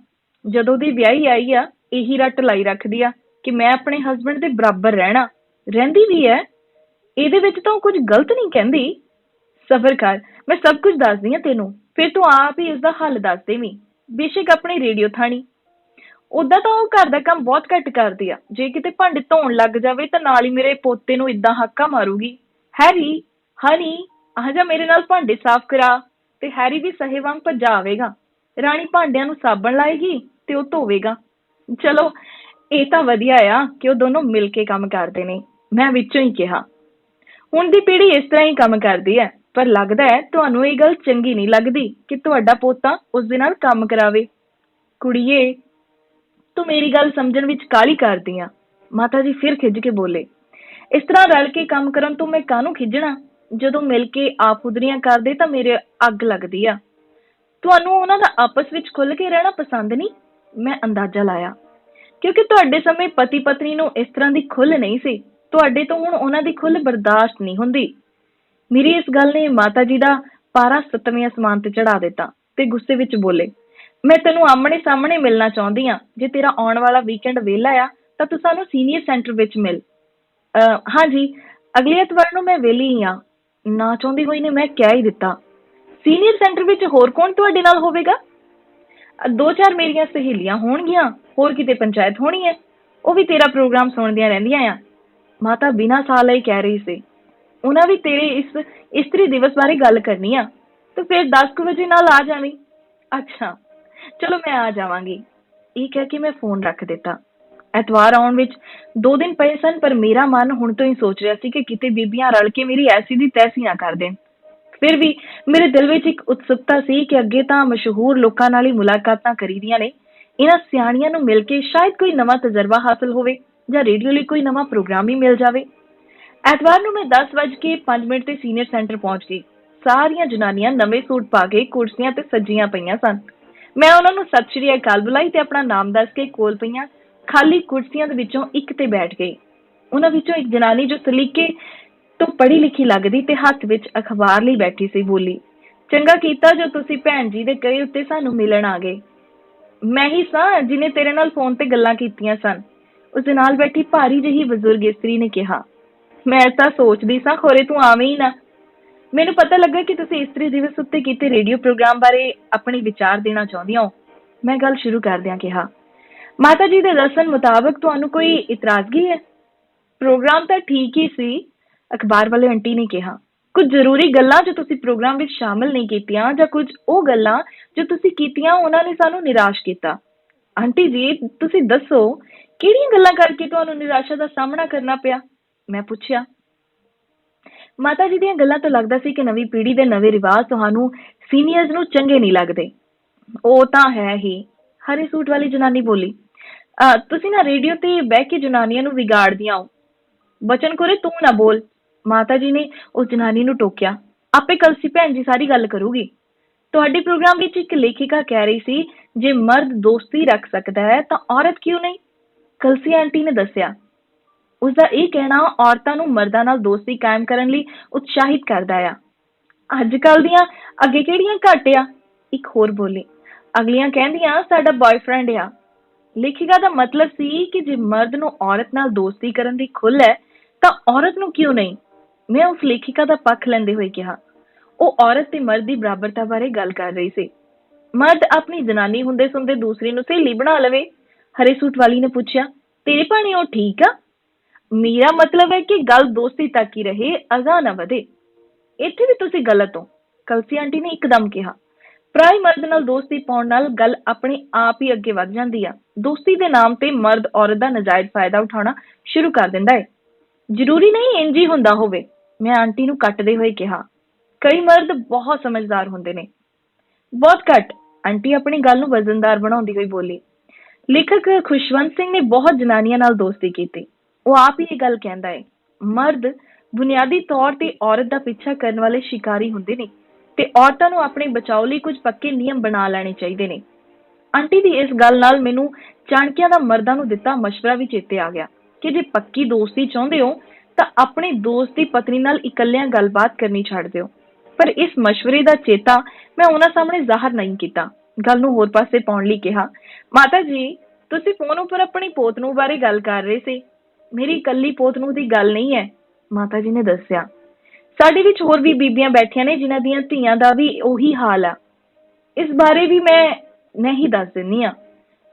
ਜਦੋਂ ਦੀ ਵਿਆਹੀ ਆਈ ਆ ਇਹੀ ਰੱਟ ਲਾਈ ਰੱਖਦੀ ਆ ਕਿ ਮੈਂ ਆਪਣੇ ਹਸਬੈਂਡ ਦੇ ਬਰਾਬਰ ਰਹਿਣਾ। ਰਹਿੰਦੀ ਵੀ ਹੈ, ਇਹਦੇ ਵਿੱਚ ਤਾਂ ਉਹ ਕੁਝ ਗਲਤ ਨਹੀਂ ਕਹਿੰਦੀ। ਸਬਰ ਕਰ, ਮੈਂ ਸਭ ਕੁਝ ਦੱਸਦੀ ਆ ਤੈਨੂੰ, ਫਿਰ ਤੂੰ ਆਪ ਹੀ ਇਸਦਾ ਹੱਲ ਦੱਸ ਦੇਵੀਂ। ਬੇਸ਼ੱਕ ਆਪਣੀ ਰੇਡੀਓ ਥਾਣੀ। ਓਦਾਂ ਤਾਂ ਉਹ ਘਰ ਦਾ ਕੰਮ ਬਹੁਤ ਘੱਟ ਕਰਦੀ ਆ। ਜੇ ਕਿਤੇ ਭਾਂਡੇ ਧੋਣ ਲੱਗ ਜਾਵੇ ਤਾਂ ਨਾਲ ਹੀ ਮੇਰੇ ਪੋਤੇ ਨੂੰ ਇਦਾਂ ਹਾਕਾ ਮਾਰੂਗੀ, ਹੈਰੀ, ਹਨੀ, ਆ ਜਾ ਮੇਰੇ ਨਾਲ ਭਾਂਡੇ ਸਾਫ਼ ਕਰਾ। ਤੇ ਹੈਰੀ ਵੀ ਸਹੇ ਵਾਂਗ ਭੱਜਾ ਆਵੇਗਾ। ਰਾਣੀ ਭਾਂਡਿਆਂ ਨੂੰ ਸਾਬਣ ਲਾਏਗੀ ਤੇ ਉਹ ਧੋਵੇਗਾ। ਚਲੋ, ਇਹ ਤਾਂ ਵਧੀਆ ਆ ਕਿ ਉਹ ਦੋਨੋਂ ਮਿਲ ਕੇ ਕੰਮ ਕਰਦੇ ਨੇ, ਮੈਂ ਵਿੱਚੋਂ ਹੀ ਕਿਹਾ। ਹੁਣ ਦੀ ਪੀੜ੍ਹੀ ਇਸ ਤਰ੍ਹਾਂ ਹੀ ਕੰਮ ਕਰਦੀ ਹੈ, ਪਰ ਲੱਗਦਾ ਹੈ ਤੁਹਾਨੂੰ ਇਹ ਗੱਲ ਚੰਗੀ ਨਹੀਂ ਲੱਗਦੀ ਕਿ ਤੁਹਾਡਾ ਪੋਤਾ ਉਸ ਦੇ ਨਾਲ ਕੰਮ ਕਰਾਵੇ। ਕੁੜੀਏ, ਤੂੰ ਮੇਰੀ ਗੱਲ ਸਮਝਣ ਵਿੱਚ ਕਾਹਲੀ ਕਰਦੀ ਆ। ਮਾਤਾ ਜੀ ਫਿਰ ਖਿੱਝ ਕੇ ਬੋਲੇ, ਇਸ ਤਰ੍ਹਾਂ ਰਲ ਕੇ ਕੰਮ ਕਰਨ ਤੋਂ ਮੈਂ ਕਾਹਨੂੰ ਖਿੱਝਣਾ? ਜਦੋਂ ਮਿਲ ਕੇ ਆਪ ਉਦਰੀਆਂ ਕਰਦੇ ਤਾਂ ਮੇਰੇ ਅੱਗ ਲੱਗਦੀ ਆ। ਤੁਹਾਨੂੰ ਉਹਨਾਂ ਦਾ ਆਪਸ ਵਿੱਚ ਖੁੱਲ ਕੇ ਰਹਿਣਾ ਪਸੰਦ ਨਹੀਂ? ਮੈਂ ਅੰਦਾਜ਼ਾ ਲਾਇਆ, ਕਿਉਂਕਿ ਤੁਹਾਡੇ ਸਮੇਂ ਪਤੀ ਪਤਨੀ ਨੂੰ ਇਸ ਤਰ੍ਹਾਂ ਦੀ ਖੁੱਲ ਨਹੀਂ ਸੀ। ਤੁਹਾਡੇ ਤੋਂ ਹੁਣ ਉਹਨਾਂ ਦੀ ਖੁੱਲ ਬਰਦਾਸ਼ਤ ਨਹੀਂ ਹੁੰਦੀ। ਮੇਰੀ ਇਸ ਗੱਲ ਨੇ ਮਾਤਾ ਜੀ ਦਾ ਪਾਰਾ 7ਵੇਂ ਅਸਮਾਨ ਤੇ ਚੜਾ ਦਿੱਤਾ ਤੇ ਗੁੱਸੇ ਵਿੱਚ ਬੋਲੇ, ਮੈਂ ਤੈਨੂੰ ਆਮਣੇ ਸਾਹਮਣੇ ਮਿਲਣਾ ਚਾਹੁੰਦੀ ਆ। ਜੇ ਤੇਰਾ ਆਉਣ ਵਾਲਾ ਵੀਕਐਂਡ ਵਿਹਲਾ ਆ ਤਾਂ ਤੂੰ ਸਾਨੂੰ ਸੀਨੀਅਰ ਸੈਂਟਰ ਵਿੱਚ ਮਿਲ। ਹਾਂਜੀ, ਅਗਲੇ ਐਤਵਾਰ ਨੂੰ ਮੈਂ ਵਿਹਲੀ ਹੀ ਆ। ਨਾ ਚਾਹੁੰਦੀ ਹੋਈ ਨੇ ਮੈਂ ਕਹਿ ਹੀ ਦਿੱਤਾ। ਸੀਨੀਅਰ ਸੈਂਟਰ ਵਿੱਚ ਹੋਰ ਕੌਣ ਤੁਹਾਡੇ ਨਾਲ ਹੋਵੇਗਾ? 2-4 ਮੇਰੀਆਂ ਸਹੇਲੀਆਂ ਹੋਣਗੀਆਂ, ਹੋਰ ਕਿਤੇ ਪੰਚਾਇਤ ਹੋਣੀ ਹੈ। ਉਹ ਵੀ ਤੇਰਾ ਪ੍ਰੋਗਰਾਮ ਸੁਣਦੀਆਂ ਰਹਿੰਦੀਆਂ ਆ। ਮਾਤਾ ਬਿਨਾਂ ਸਾਹ ਲਈ ਕਹਿ ਰਹੀ ਸੀ, ਉਹਨਾਂ ਵੀ ਤੇਰੇ ਇਸ ਇਸਤਰੀ ਦਿਵਸ ਬਾਰੇ ਗੱਲ ਕਰਨੀ ਆ, ਤੇ ਫਿਰ 10 ਕੁ ਵਜੇ ਨਾਲ ਆ ਜਾਵੀਂ। ਅੱਛਾ, ਚਲੋ ਮੈਂ ਆ ਜਾਵਾਂਗੀ। ਇਹ ਕਹਿ ਕੇ ਮੈਂ ਫੋਨ ਰੱਖ ਦਿੱਤਾ। ਐਤਵਾਰ ਆਉਣ ਵਿੱਚ 2 ਦਿਨ ਪਏ ਸਨ, ਪਰ ਮੇਰਾ ਮਨ ਹੁਣ ਤੋਂ ਹੀ ਸੋਚ ਰਿਹਾ ਸੀ ਕਿ ਕਿਤੇ ਬੀਬੀਆਂ ਰਲ ਕੇ ਮੇਰੀ ਐਸੀ ਦੀ ਤੈਸੀ ਨਾ ਕਰ ਦੇਣ। ਫਿਰ ਵੀ ਮੇਰੇ ਦਿਲ ਵਿੱਚ ਇੱਕ ਉਤਸੁਕਤਾ ਸੀ ਕਿ ਅੱਗੇ ਤਾਂ ਮਸ਼ਹੂਰ ਲੋਕਾਂ ਨਾਲ ਹੀ ਮੁਲਾਕਾਤਾਂ ਕਰੀਦੀਆਂ ਨੇ, ਇਹਨਾਂ ਸਿਆਣੀਆਂ ਨੂੰ ਮਿਲ ਕੇ ਸ਼ਾਇਦ ਕੋਈ ਨਵਾਂ ਤਜਰਬਾ ਹਾਸਲ ਹੋਵੇ ਜਾਂ ਰੇਡੀਓ ਲਈ ਕੋਈ ਨਵਾਂ ਪ੍ਰੋਗਰਾਮ ਹੀ ਮਿਲ ਜਾਵੇ। ਐਤਵਾਰ ਨੂੰ ਮੈਂ 10:05 ਤੇ ਸੀਨੀਅਰ ਸੈਂਟਰ ਪਹੁੰਚ ਗਈ। ਸਾਰੀਆਂ ਜਨਾਨੀਆਂ ਨਵੇਂ ਸੂਟ ਪਾ ਕੇ ਕੁਰਸੀਆਂ ਤੇ ਸੱਜੀਆਂ ਪਈਆਂ ਸਨ। ਮੈਂ ਉਹਨਾਂ ਨੂੰ ਸਤਿ ਸ਼੍ਰੀ ਅਕਾਲ ਬੁਲਾਈ ਤੇ ਆਪਣਾ ਨਾਮ ਦੱਸ ਕੇ ਕੋਲ ਪਈਆਂ ਖਾਲੀ ਕੁਰਸੀਆਂ ਦੇ ਵਿੱਚੋਂ ਇੱਕ ਤੇ ਬੈਠ ਗਈ। ਉਹਨਾਂ ਵਿੱਚੋਂ ਇੱਕ ਜਨਾਨੀ ਜੋ ਸਲੀਕੇ ਤੋਂ ਪੜ੍ਹੀ ਲਿਖੀ ਲੱਗਦੀ ਤੇ ਹੱਥ ਵਿੱਚ ਅਖਬਾਰ ਲਈ ਬੈਠੀ ਸੀ, ਬੋਲੀ, ਚੰਗਾ ਕੀਤਾ ਜੋ ਤੁਸੀਂ ਭੈਣ ਜੀ ਦੇ ਕਹੇ ਉੱਤੇ ਸਾਨੂੰ ਮਿਲਣ ਆ ਗਏ। ਮੈਂ ਹੀ ਸਾਂ ਜਿਹਨੇ ਤੇਰੇ ਨਾਲ ਫੋਨ ਤੇ ਗੱਲਾਂ ਕੀਤੀਆਂ ਸਨ, ਉਸਦੇ ਨਾਲ ਬੈਠੀ ਭਾਰੀ ਜਿਹੀ ਬਜ਼ੁਰਗ ਇਸਤਰੀ ਨੇ ਕਿਹਾ। ਮੈਂ ਤਾਂ ਸੋਚਦੀ ਸਾਂ ਖੋਰੇ ਤੂੰ ਆਵੇਂ ਹੀ ਨਾ। ਮੈਨੂੰ ਪਤਾ ਲੱਗਾ ਕਿ ਤੁਸੀਂ ਇਸਤਰੀ ਦਿਵਸ ਉੱਤੇ ਕੀਤੇ ਰੇਡੀਓ ਪ੍ਰੋਗਰਾਮ ਬਾਰੇ ਆਪਣੇ ਵਿਚਾਰ ਦੇਣਾ ਚਾਹੁੰਦੀਆਂ ਹੋ। ਮੈਂ ਗੱਲ ਸ਼ੁਰੂ ਕਰਦਿਆਂ ਕਿਹਾ, ਮਾਤਾ ਜੀ ਦੇ ਦੱਸਣ ਮੁਤਾਬਕ ਤੁਹਾਨੂੰ ਕੋਈ ਇਤਰਾਜ਼ਗੀ ਹੈ? ਪ੍ਰੋਗਰਾਮ ਤਾਂ ਠੀਕ ਹੀ ਸੀ, ਅਖਬਾਰ ਵਾਲੇ ਆਂਟੀ ਨੇ ਕਿਹਾ। ਕੁਝ ਜ਼ਰੂਰੀ ਗੱਲਾਂ ਜੋ ਤੁਸੀਂ ਪ੍ਰੋਗਰਾਮ ਵਿੱਚ ਸ਼ਾਮਲ ਨਹੀਂ ਕੀਤੀਆਂ ਜਾਂ ਕੁਝ ਉਹ ਗੱਲਾਂ ਜੋ ਤੁਸੀਂ ਕੀਤੀਆਂ ਉਹਨਾਂ ਨੇ ਸਾਨੂੰ ਨਿਰਾਸ਼ ਕੀਤਾ। ਆਂਟੀ ਜੀ ਤੁਸੀਂ ਦੱਸੋ ਕਿਹੜੀਆਂ ਗੱਲਾਂ ਕਰਕੇ ਤੁਹਾਨੂੰ ਨਿਰਾਸ਼ਾ ਦਾ ਸਾਹਮਣਾ ਕਰਨਾ ਪਿਆ? ਮੈਂ ਪੁੱਛਿਆ। ਮਾਤਾ ਜੀ ਦੀਆਂ ਗੱਲਾਂ ਤੋਂ ਲੱਗਦਾ ਸੀ ਕਿ ਨਵੀਂ ਪੀੜ੍ਹੀ ਦੇ ਨਵੇਂ ਰਿਵਾਜ ਤੁਹਾਨੂੰ ਸੀਨੀਅਰਜ਼ ਨੂੰ ਚੰਗੇ ਨਹੀਂ ਲੱਗਦੇ। ਉਹ ਤਾਂ ਹੈ ਹੀ, ਹਰੇ ਸੂਟ ਵਾਲੀ ਜਨਾਨੀ ਬੋਲੀ। ਤੁਸੀਂ ਨਾ ਰੇਡੀਓ ਤੇ ਬਹਿ ਕੇ ਜਨਾਨੀਆਂ ਨੂੰ ਵਿਗਾੜਦੀਆਂ ਹੋ। ਬਚਨ ਕੋਰੇ ਤੂੰ ਨਾ ਬੋਲ, ਮਾਤਾ ਜੀ ਨੇ ਉਸ ਜਨਾਨੀ ਨੂੰ ਟੋਕਿਆ। ਆਪੇ ਕਲਸੀ ਭੈਣ ਜੀ ਸਾਰੀ ਗੱਲ ਕਰੂਗੀ। ਤੁਹਾਡੇ ਪ੍ਰੋਗਰਾਮ ਵਿੱਚ ਇੱਕ ਲੇਖਿਕਾ ਕਹਿ ਰਹੀ ਸੀ, ਜੇ ਮਰਦ ਦੋਸਤੀ ਰੱਖ ਸਕਦਾ ਹੈ ਤਾਂ ਔਰਤ ਕਿਉਂ ਨਹੀਂ? ਕਲਸੀ ਆਂਟੀ ਨੇ ਦੱਸਿਆ। ਉਸਦਾ ਇਹ ਕਹਿਣਾ ਔਰਤਾਂ ਨੂੰ ਮਰਦਾਂ ਨਾਲ ਦੋਸਤੀ ਕਾਇਮ ਕਰਨ ਲਈ ਉਤਸ਼ਾਹਿਤ ਕਰਦਾ ਆ। ਅੱਜ ਕੱਲ ਦੀਆਂ ਅੱਗੇ ਕਿਹੜੀਆਂ ਘੱਟ ਆ? ਇੱਕ ਹੋਰ ਬੋਲੀ। ਅਗਲੀਆਂ ਕਹਿੰਦੀਆਂ ਸਾਡਾ ਬॉयਫ੍ਰੈਂਡ ਆ। ਲੇਖਿਕਾ ਦਾ ਮਤਲਬ ਸੀ ਕਿ ਜੇ ਮਰਦ ਨੂੰ ਔਰਤ ਨਾਲ ਦੋਸਤੀ ਕਰਨ ਦੀ ਖੁੱਲ੍ਹ ਹੈ ਤਾਂ ਔਰਤ ਨੂੰ ਕਿਉਂ ਨਹੀਂ? ਮੈਂ ਉਸ ਲੇਖਿਕਾ ਦਾ ਪੱਖ ਲੈਂਦੇ ਹੋਏ ਕਿਹਾ। ਉਹ ਔਰਤ ਤੇ ਮਰਦ ਦੀ ਬਰਾਬਰਤਾ ਬਾਰੇ ਗੱਲ ਕਰ ਰਹੀ ਸੀ। ਮਰਦ ਆਪਣੀ ਜਨਾਨੀ ਹੁੰਦੇ ਸੁਣਦੇ ਦੂਸਰੀ ਨੂੰ ਸਹੇਲੀ ਬਣਾ ਲਵੇ। ਹਰੇ ਸੂਟ ਵਾਲੀ ਨੇ ਪੁੱਛਿਆ, ਤੇਰੇ ਭਾਣੇ ਉਹ ਠੀਕ ਆ? ਮੇਰਾ ਮਤਲਬ ਹੈ ਕਿ ਗੱਲ ਦੋਸਤੀ ਤੱਕ ਹੀ ਰਹੇ, ਅਗਾਂਹ ਨਾ ਵਧੇ। ਇੱਥੇ ਵੀ ਤੁਸੀਂ ਗਲਤ ਹੋ, ਕਲਸੀ ਆਂਟੀ ਨੇ ਇੱਕਦਮ ਕਿਹਾ। ਪਰਾਏ ਮਰਦ ਨਾਲ ਦੋਸਤੀ ਪਾਉਣ ਨਾਲ ਗੱਲ ਆਪਣੇ ਆਪ ਹੀ ਅੱਗੇ ਵੱਧ ਜਾਂਦੀ ਆ। ਦੋਸਤੀ ਦੇ ਨਾਮ ਤੇ ਮਰਦ ਔਰਤ ਦਾ ਨਜਾਇਜ਼ ਫਾਇਦਾ ਉਠਾਉਣਾ ਸ਼ੁਰੂ ਕਰ ਦਿੰਦਾ ਹੈ। ਜ਼ਰੂਰੀ ਨਹੀਂ ਇੰਝ ਹੀ ਹੁੰਦਾ ਹੋਵੇ, ਮੈਂ ਆਂਟੀ ਨੂੰ ਕੱਟਦੇ ਹੋਏ ਕਿਹਾ। ਕਈ ਮਰਦ ਬਹੁਤ ਸਮਝਦਾਰ ਹੁੰਦੇ ਨੇ। ਬਹੁਤ ਘੱਟ, ਆਂਟੀ ਆਪਣੀ ਗੱਲ ਨੂੰ ਵਜ਼ਨਦਾਰ ਬਣਾਉਂਦੀ ਹੋਈ ਬੋਲੀ। ਲੇਖਕ ਖੁਸ਼ਵੰਤ ਸਿੰਘ ਨੇ ਬਹੁਤ ਜਨਾਨੀਆਂ ਨਾਲ ਦੋਸਤੀ ਕੀਤੀ। ਉਹ ਆਪ ਹੀ ਇਹ ਗੱਲ ਕਹਿੰਦਾ ਹੈ, ਮਰਦ ਬੁਨਿਆਦੀ ਤੌਰ ਤੇ ਔਰਤ ਦਾ ਪਿੱਛਾ ਕਰਨ ਵਾਲੇ ਸ਼ਿਕਾਰੀ ਹੁੰਦੇ ਨੇ ਤੇ ਔਰਤਾਂ ਨੂੰ ਆਪਣੇ ਬਚਾਓ ਲਈ ਕੁਝ ਪੱਕੇ ਨਿਯਮ ਬਣਾ ਲੈਣੇ ਚਾਹੀਦੇ ਨੇ। ਆਂਟੀ ਦੀ ਇਸ ਗੱਲ ਨਾਲ ਮੈਨੂੰ ਚਾਣਕਿਆਂ ਦਾ ਮਰਦਾਂ ਨੂੰ ਦਿੱਤਾ ਮਸ਼ਵਰਾ ਵੀ ਚੇਤੇ ਆ ਗਿਆ ਕਿ ਜੇ ਪੱਕੀ ਦੋਸਤੀ ਚਾਹੁੰਦੇ ਹੋ ਤਾਂ ਆਪਣੇ ਦੋਸਤ ਦੀ ਪਤਨੀ ਨਾਲ ਇਕੱਲਿਆਂ ਗੱਲਬਾਤ ਕਰਨੀ ਛੱਡ ਦਿਓ। ਪਰ ਇਸ ਮਸ਼ਵਰੇ ਦਾ ਚੇਤਾ ਮੈਂ ਉਹਨਾਂ ਸਾਹਮਣੇ ਜ਼ਾਹਰ ਨਹੀਂ ਕੀਤਾ। ਗੱਲ ਨੂੰ ਹੋਰ ਪਾਸੇ ਪਾਉਣ ਲਈ ਕਿਹਾ, ਮਾਤਾ ਜੀ ਤੁਸੀਂ ਫੋਨ ਉੱਪਰ ਆਪਣੀ ਪੋਤਨੂੰ ਬਾਰੇ ਗੱਲ ਕਰ ਰਹੇ ਸੀ। ਮੇਰੀ ਇਕੱਲੀ ਪੋਤਨੂੰ ਦੀ ਗੱਲ ਨਹੀਂ ਹੈ, ਮਾਤਾ ਜੀ ਨੇ ਦੱਸਿਆ। ਸਾਡੇ ਵਿੱਚ ਹੋਰ ਵੀ ਬੀਬੀਆਂ ਬੈਠੀਆਂ ਨੇ ਜਿਨ੍ਹਾਂ ਦੀਆਂ ਧੀਆਂ ਦਾ ਵੀ ਉਹੀ ਹਾਲ ਆ। ਇਸ ਬਾਰੇ ਵੀ ਮੈਂ ਹੀ ਦੱਸ ਦਿੰਦੀ ਆ,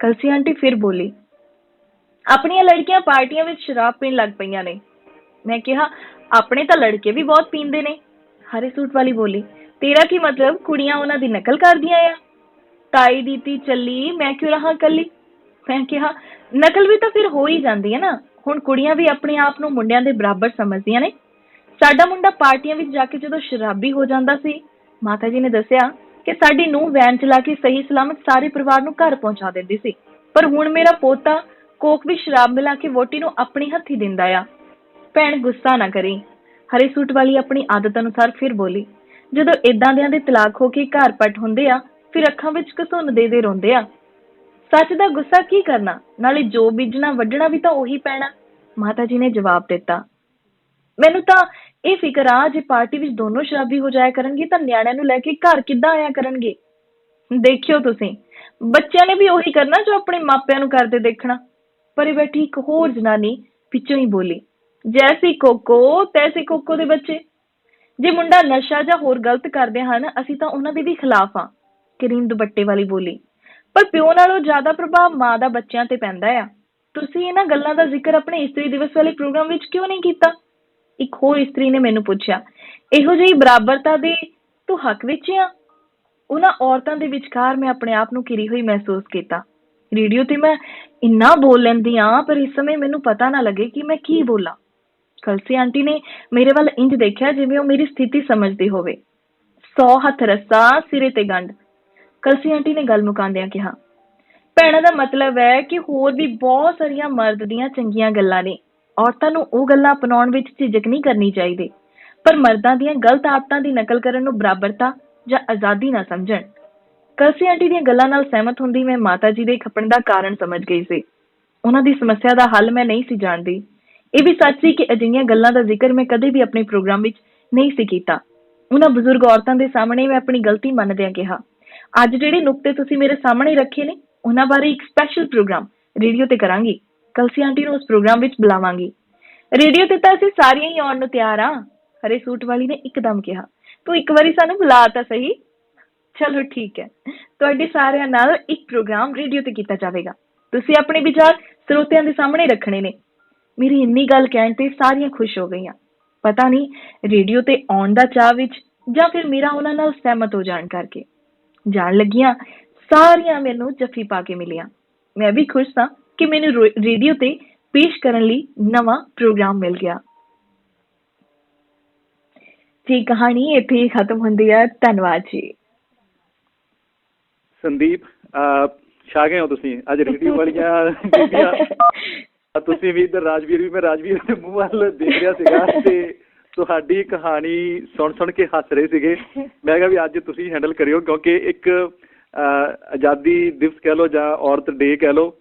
ਕਲਸੀ ਆਂਟੀ ਫਿਰ ਬੋਲੀ। ਆਪਣੀਆਂ ਲੜਕੀਆਂ ਪਾਰਟੀਆਂ ਵਿੱਚ ਸ਼ਰਾਬ ਪੀਣ ਲੱਗ ਪਈਆਂ ਨੇ। ਮੈਂ ਕਿਹਾ, ਆਪਣੇ ਤਾਂ ਲੜਕੇ ਵੀ ਬਹੁਤ ਪੀਂਦੇ ਨੇ। ਹਰੇ ਸੂਟ ਵਾਲੀ ਬੋਲੀ। ਤੇਰਾ ਕੀ ਮਤਲਬ ਕੁੜੀਆਂ ਉਹਨਾਂ ਦੀ ਨਕਲ ਕਰਦੀਆਂ ਆ? ਤਾਈ ਦੀ ਧੀ ਚੱਲੀ, ਮੈਂ ਕਿਉਂ ਰਹਾ ਇਕੱਲੀ? ਮੈਂ ਕਿਹਾ, ਨਕਲ ਵੀ ਤਾਂ ਫਿਰ ਹੋ ਹੀ ਜਾਂਦੀ ਹੈ ਨਾ। ਹੁਣ ਕੁੜੀਆਂ ਵੀ ਆਪਣੇ ਆਪ ਨੂੰ ਮੁੰਡਿਆਂ ਦੇ ਬਰਾਬਰ ਸਮਝਦੀਆਂ ਨੇ। ਸਾਡਾ ਮੁੰਡਾ ਪਾਰਟੀਆਂ ਵਿੱਚ ਜਾ ਕੇ ਜਦੋਂ ਸ਼ਰਾਬੀ ਹੋ ਜਾਂਦਾ ਸੀ, ਮਾਤਾ ਜੀ ਨੇ ਦੱਸਿਆ ਕਿ ਸਾਡੀ ਨੂੰਹ ਵੈਨ ਚਲਾ ਕੇ ਸਹੀ ਸਲਾਮਤ ਸਾਰੇ ਪਰਿਵਾਰ ਨੂੰ ਘਰ ਪਹੁੰਚਾ ਦਿੰਦੀ ਸੀ। ਪਰ ਹੁਣ ਮੇਰਾ ਪੋਤਾ ਕੋਕ ਵਿੱਚ ਸ਼ਰਾਬ ਮਿਲਾ ਕੇ ਵੋਟੀ ਨੂੰ ਆਪਣੇ ਹੱਥੀ ਦਿੰਦਾ ਆ। ਭੈਣ ਗੁੱਸਾ ਨਾ ਕਰੀ, ਹਰੇ ਸੂਟ ਵਾਲੀ ਆਪਣੀ ਆਦਤ ਅਨੁਸਾਰ ਫਿਰ ਬੋਲੀ। ਜਦੋਂ ਏਦਾਂ ਦਿਆਂ ਦੇ ਤਲਾਕ ਹੋ ਕੇ ਘਰ ਪਟ ਹੁੰਦੇ ਆ, ਫਿਰ ਅੱਖਾਂ ਵਿੱਚ ਘਸੁੰਨ ਦੇ ਰੋਂਦੇ ਆ। ਸੱਚ ਦਾ ਗੁੱਸਾ ਕੀ ਕਰਨਾ, ਨਾਲੇ ਜੋ ਬੀਜਣਾ ਵੱਢਣਾ ਵੀ ਤਾਂ ਉਹੀ ਪੈਣਾ, ਮਾਤਾ ਜੀ ਨੇ ਜਵਾਬ ਦਿੱਤਾ। ਮੈਨੂੰ ਤਾਂ ਇਹ ਫਿਕਰ ਆ ਜੇ ਪਾਰਟੀ ਵਿੱਚ ਦੋਨੋਂ ਸ਼ਰਾਬੀ ਹੋ ਜਾਇਆ ਕਰਨਗੇ ਤਾਂ ਨਿਆਣਿਆਂ ਨੂੰ ਲੈ ਕੇ ਘਰ ਕਿੱਦਾਂ ਆਇਆ ਕਰਨਗੇ। ਦੇਖਿਓ ਤੁਸੀਂ, ਬੱਚਿਆਂ ਨੇ ਵੀ ਉਹੀ ਕਰਨਾ ਜੋ ਆਪਣੇ ਮਾਪਿਆਂ ਨੂੰ ਕਰਦੇ ਦੇਖਣਾ। ਪਰੇ ਬੈਠੀ ਇੱਕ ਹੋਰ ਜਨਾਨੀ ਪਿੱਛੋਂ ਹੀ ਬੋਲੀ, ਜੈਸੀ ਕੋਕੋ ਤੈਸੀ ਕੋਕੋ ਦੇ ਬੱਚੇ। ਜੇ ਮੁੰਡਾ ਨਸ਼ਾ ਜਾਂ ਹੋਰ ਗਲਤ ਕਰਦੇ ਹਨ ਅਸੀਂ ਤਾਂ ਉਹਨਾਂ ਦੇ ਵੀ ਖਿਲਾਫ ਆ, ਕਰੀਮ ਦੁਪੱਟੇ ਵਾਲੀ ਬੋਲੀ। ਪਰ ਪਿਓ ਨਾਲੋਂ ਜ਼ਿਆਦਾ ਪ੍ਰਭਾਵ ਮਾਂ ਦਾ ਬੱਚਿਆਂ ਤੇ ਪੈਂਦਾ ਆ। ਤੁਸੀਂ ਇਹਨਾਂ ਗੱਲਾਂ ਦਾ ਜ਼ਿਕਰ ਆਪਣੇ ਇਸਤਰੀ ਦਿਵਸ ਵਾਲੇ ਪ੍ਰੋਗਰਾਮ ਵਿੱਚ ਕਿਉਂ ਨਹੀਂ ਕੀਤਾ? ਇੱਕ ਹੋਰ ਇਸਤਰੀ ਨੇ ਮੈਨੂੰ ਪੁੱਛਿਆ। ਇਹੋ ਜਿਹੀ ਬਰਾਬਰਤਾ ਦੇ ਤੂੰ ਹੱਕ ਵਿੱਚ ਆ? ਉਹਨਾਂ ਔਰਤਾਂ ਦੇ ਵਿਚਕਾਰ ਮੈਂ ਆਪਣੇ ਆਪ ਨੂੰ ਘਿਰੀ ਹੋਈ ਮਹਿਸੂਸ ਕੀਤਾ। ਰੇਡੀਓ ਤੇ ਮੈਂ ਇੰਨਾ ਬੋਲ ਲੈਂਦੀ ਹਾਂ, ਪਰ ਇਸ ਸਮੇਂ ਮੈਨੂੰ ਪਤਾ ਨਾ ਲੱਗੇ ਕਿ ਮੈਂ ਕੀ ਬੋਲਾਂ। ਕਲਸੀ ਆਂਟੀ ਨੇ ਮੇਰੇ ਵੱਲ ਇੰਝ ਦੇਖਿਆ ਜਿਵੇਂ ਉਹ ਮੇਰੀ ਸਥਿਤੀ ਸਮਝਦੀ ਹੋਵੇ। 100 ਹੱਥ ਰੱਸਾ ਸਿਰੇ ਤੇ ਗੰਢ, ਕਲਸੀ ਆਂਟੀ ਨੇ ਗੱਲ ਮੁਕਾਉਂਦਿਆਂ ਕਿਹਾ। ਭੈਣਾਂ ਦਾ ਮਤਲਬ ਹੈ ਕਿ ਹੋਰ ਵੀ ਬਹੁਤ ਸਾਰੀਆਂ ਮਰਦ ਦੀਆਂ ਚੰਗੀਆਂ ਗੱਲਾਂ ਨੇ। ਔਰਤਾਂ ਨੂੰ ਉਹ ਗੱਲਾਂ ਅਪਣਾਉਣ ਵਿੱਚ ਝਿਜਕ ਨਹੀਂ ਕਰਨੀ ਚਾਹੀਦੀ, ਪਰ ਮਰਦਾਂ ਦੀਆਂ ਗਲਤ ਆਦਤਾਂ ਦੀ ਨਕਲ ਕਰਨ ਨੂੰ ਬਰਾਬਰਤਾ ਜਾਂ ਆਜ਼ਾਦੀ ਨਾ ਸਮਝਣ। ਕਲਸੀ ਆਂਟੀ ਦੀਆਂ ਗੱਲਾਂ ਨਾਲ ਸਹਿਮਤ ਹੁੰਦੀ ਮੈਂ ਮਾਤਾ ਜੀ ਦੇ ਖਪਣ ਦਾ ਕਾਰਨ ਸਮਝ ਗਈ ਸੀ। ਉਹਨਾਂ ਦੀ ਸਮੱਸਿਆ ਦਾ ਹੱਲ ਮੈਂ ਨਹੀਂ ਸੀ ਜਾਣਦੀ। ਇਹ ਵੀ ਸੱਚ ਸੀ ਕਿ ਅਜਿਹੀਆਂ ਗੱਲਾਂ ਦਾ ਜ਼ਿਕਰ ਮੈਂ ਕਦੇ ਵੀ ਆਪਣੇ ਪ੍ਰੋਗਰਾਮ ਵਿੱਚ ਨਹੀਂ ਸੀ ਕੀਤਾ। ਉਹਨਾਂ ਬਜ਼ੁਰਗ ਔਰਤਾਂ ਦੇ ਸਾਹਮਣੇ ਮੈਂ ਆਪਣੀ ਗਲਤੀ ਮੰਨਦਿਆਂ ਕਿਹਾ, ਅੱਜ ਜਿਹੜੇ ਨੁਕਤੇ ਤੁਸੀਂ ਮੇਰੇ ਸਾਹਮਣੇ ਰੱਖੇ ਨੇ, ਉਹਨਾਂ ਬਾਰੇ ਇੱਕ ਸਪੈਸ਼ਲ ਪ੍ਰੋਗਰਾਮ ਰੇਡੀਓ ਤੇ ਕਰਾਂਗੀ। ਕਲਸੀ ਆਂਟੀ ਨੂੰ ਉਸ ਪ੍ਰੋਗਰਾਮ ਵਿੱਚ ਬੁਲਾਵਾਂਗੀ। ਰੇਡੀਓ ਤੇ ਤਾਂ ਅਸੀਂ ਸਾਰੀਆਂ ਹੀ ਆਉਣ ਨੂੰ ਤਿਆਰ ਹਾਂ, ਹਰੇ ਸੂਟ ਵਾਲੀ ਨੇ ਇੱਕਦਮ ਕਿਹਾ। ਤੂੰ ਇੱਕ ਵਾਰੀ ਸਾਨੂੰ ਬੁਲਾ ਤਾਂ ਸਹੀ। ਚਲੋ ਠੀਕ ਹੈ, ਤੁਹਾਡੇ ਸਾਰਿਆਂ ਨਾਲ ਇੱਕ ਪ੍ਰੋਗਰਾਮ ਰੇਡੀਓ ਤੇ ਕੀਤਾ ਜਾਵੇਗਾ। ਤੁਸੀਂ ਆਪਣੇ ਵਿਚਾਰ ਸਰੋਤਿਆਂ ਦੇ ਸਾਹਮਣੇ ਰੱਖਣੇ ਨੇ। ਮੇਰੀ ਇੰਨੀ ਗੱਲ ਕਹਿਣ ਤੇ ਸਾਰੀਆਂ ਖੁਸ਼ ਹੋ ਗਈਆਂ। ਪਤਾ ਨਹੀਂ ਰੇਡੀਓ ਤੇ ਆਉਣ ਦਾ ਚਾਅ ਵਿੱਚ ਜਾਂ ਫਿਰ ਮੇਰਾ ਉਹਨਾਂ ਨਾਲ ਸਹਿਮਤ ਹੋ ਜਾਣ ਕਰਕੇ। ਜਾਣ ਲੱਗੀਆਂ ਸਾਰੀਆਂ ਮੈਨੂੰ ਜੱਫੀ ਪਾ ਕੇ ਮਿਲੀਆਂ। ਮੈਂ ਵੀ ਖੁਸ਼ ਸਾਂ ਕਿ ਮੈਨੂੰ ਰੇਡੀਓ ਤੇ ਪੇਸ਼ ਕਰਨ ਲਈ ਨਵਾਂ ਪ੍ਰੋਗਰਾਮ ਮਿਲ ਗਿਆ। ਜੀ ਕਹਾਣੀ ਇੱਥੇ ਹੀ ਖਤਮ ਹੁੰਦੀ ਹੈ। ਧੰਨਵਾਦ ਜੀ। ਸੰਦੀਪ, ਛਾ ਗਏ ਹੋ ਤੁਸੀਂ ਅੱਜ ਰੇਡੀਓ ਵਾਲੀਆਂ ਬੀਬੀਆਂ। ਤੁਸੀਂ ਵੀ ਇੱਧਰ, ਰਾਜਵੀਰ ਵੀ, ਮੈਂ ਰਾਜਵੀਰ ਦੇ ਮੂੰਹ ਵੱਲ ਦੇਖ ਰਿਹਾ ਸੀਗਾ ਤੇ ਤੁਹਾਡੀ ਕਹਾਣੀ ਸੁਣ ਕੇ ਹੱਸ ਰਹੇ ਸੀਗੇ। ਮੈਂ ਕਿਹਾ ਵੀ ਅੱਜ ਤੁਸੀਂ ਹੈਂਡਲ ਕਰਿਓ, ਕਿਉਂਕਿ ਇੱਕ ਆਜ਼ਾਦੀ ਦਿਵਸ ਕਹਿ ਲਓ ਜਾਂ ਔਰਤ ਡੇ ਕਹਿ ਲਓ,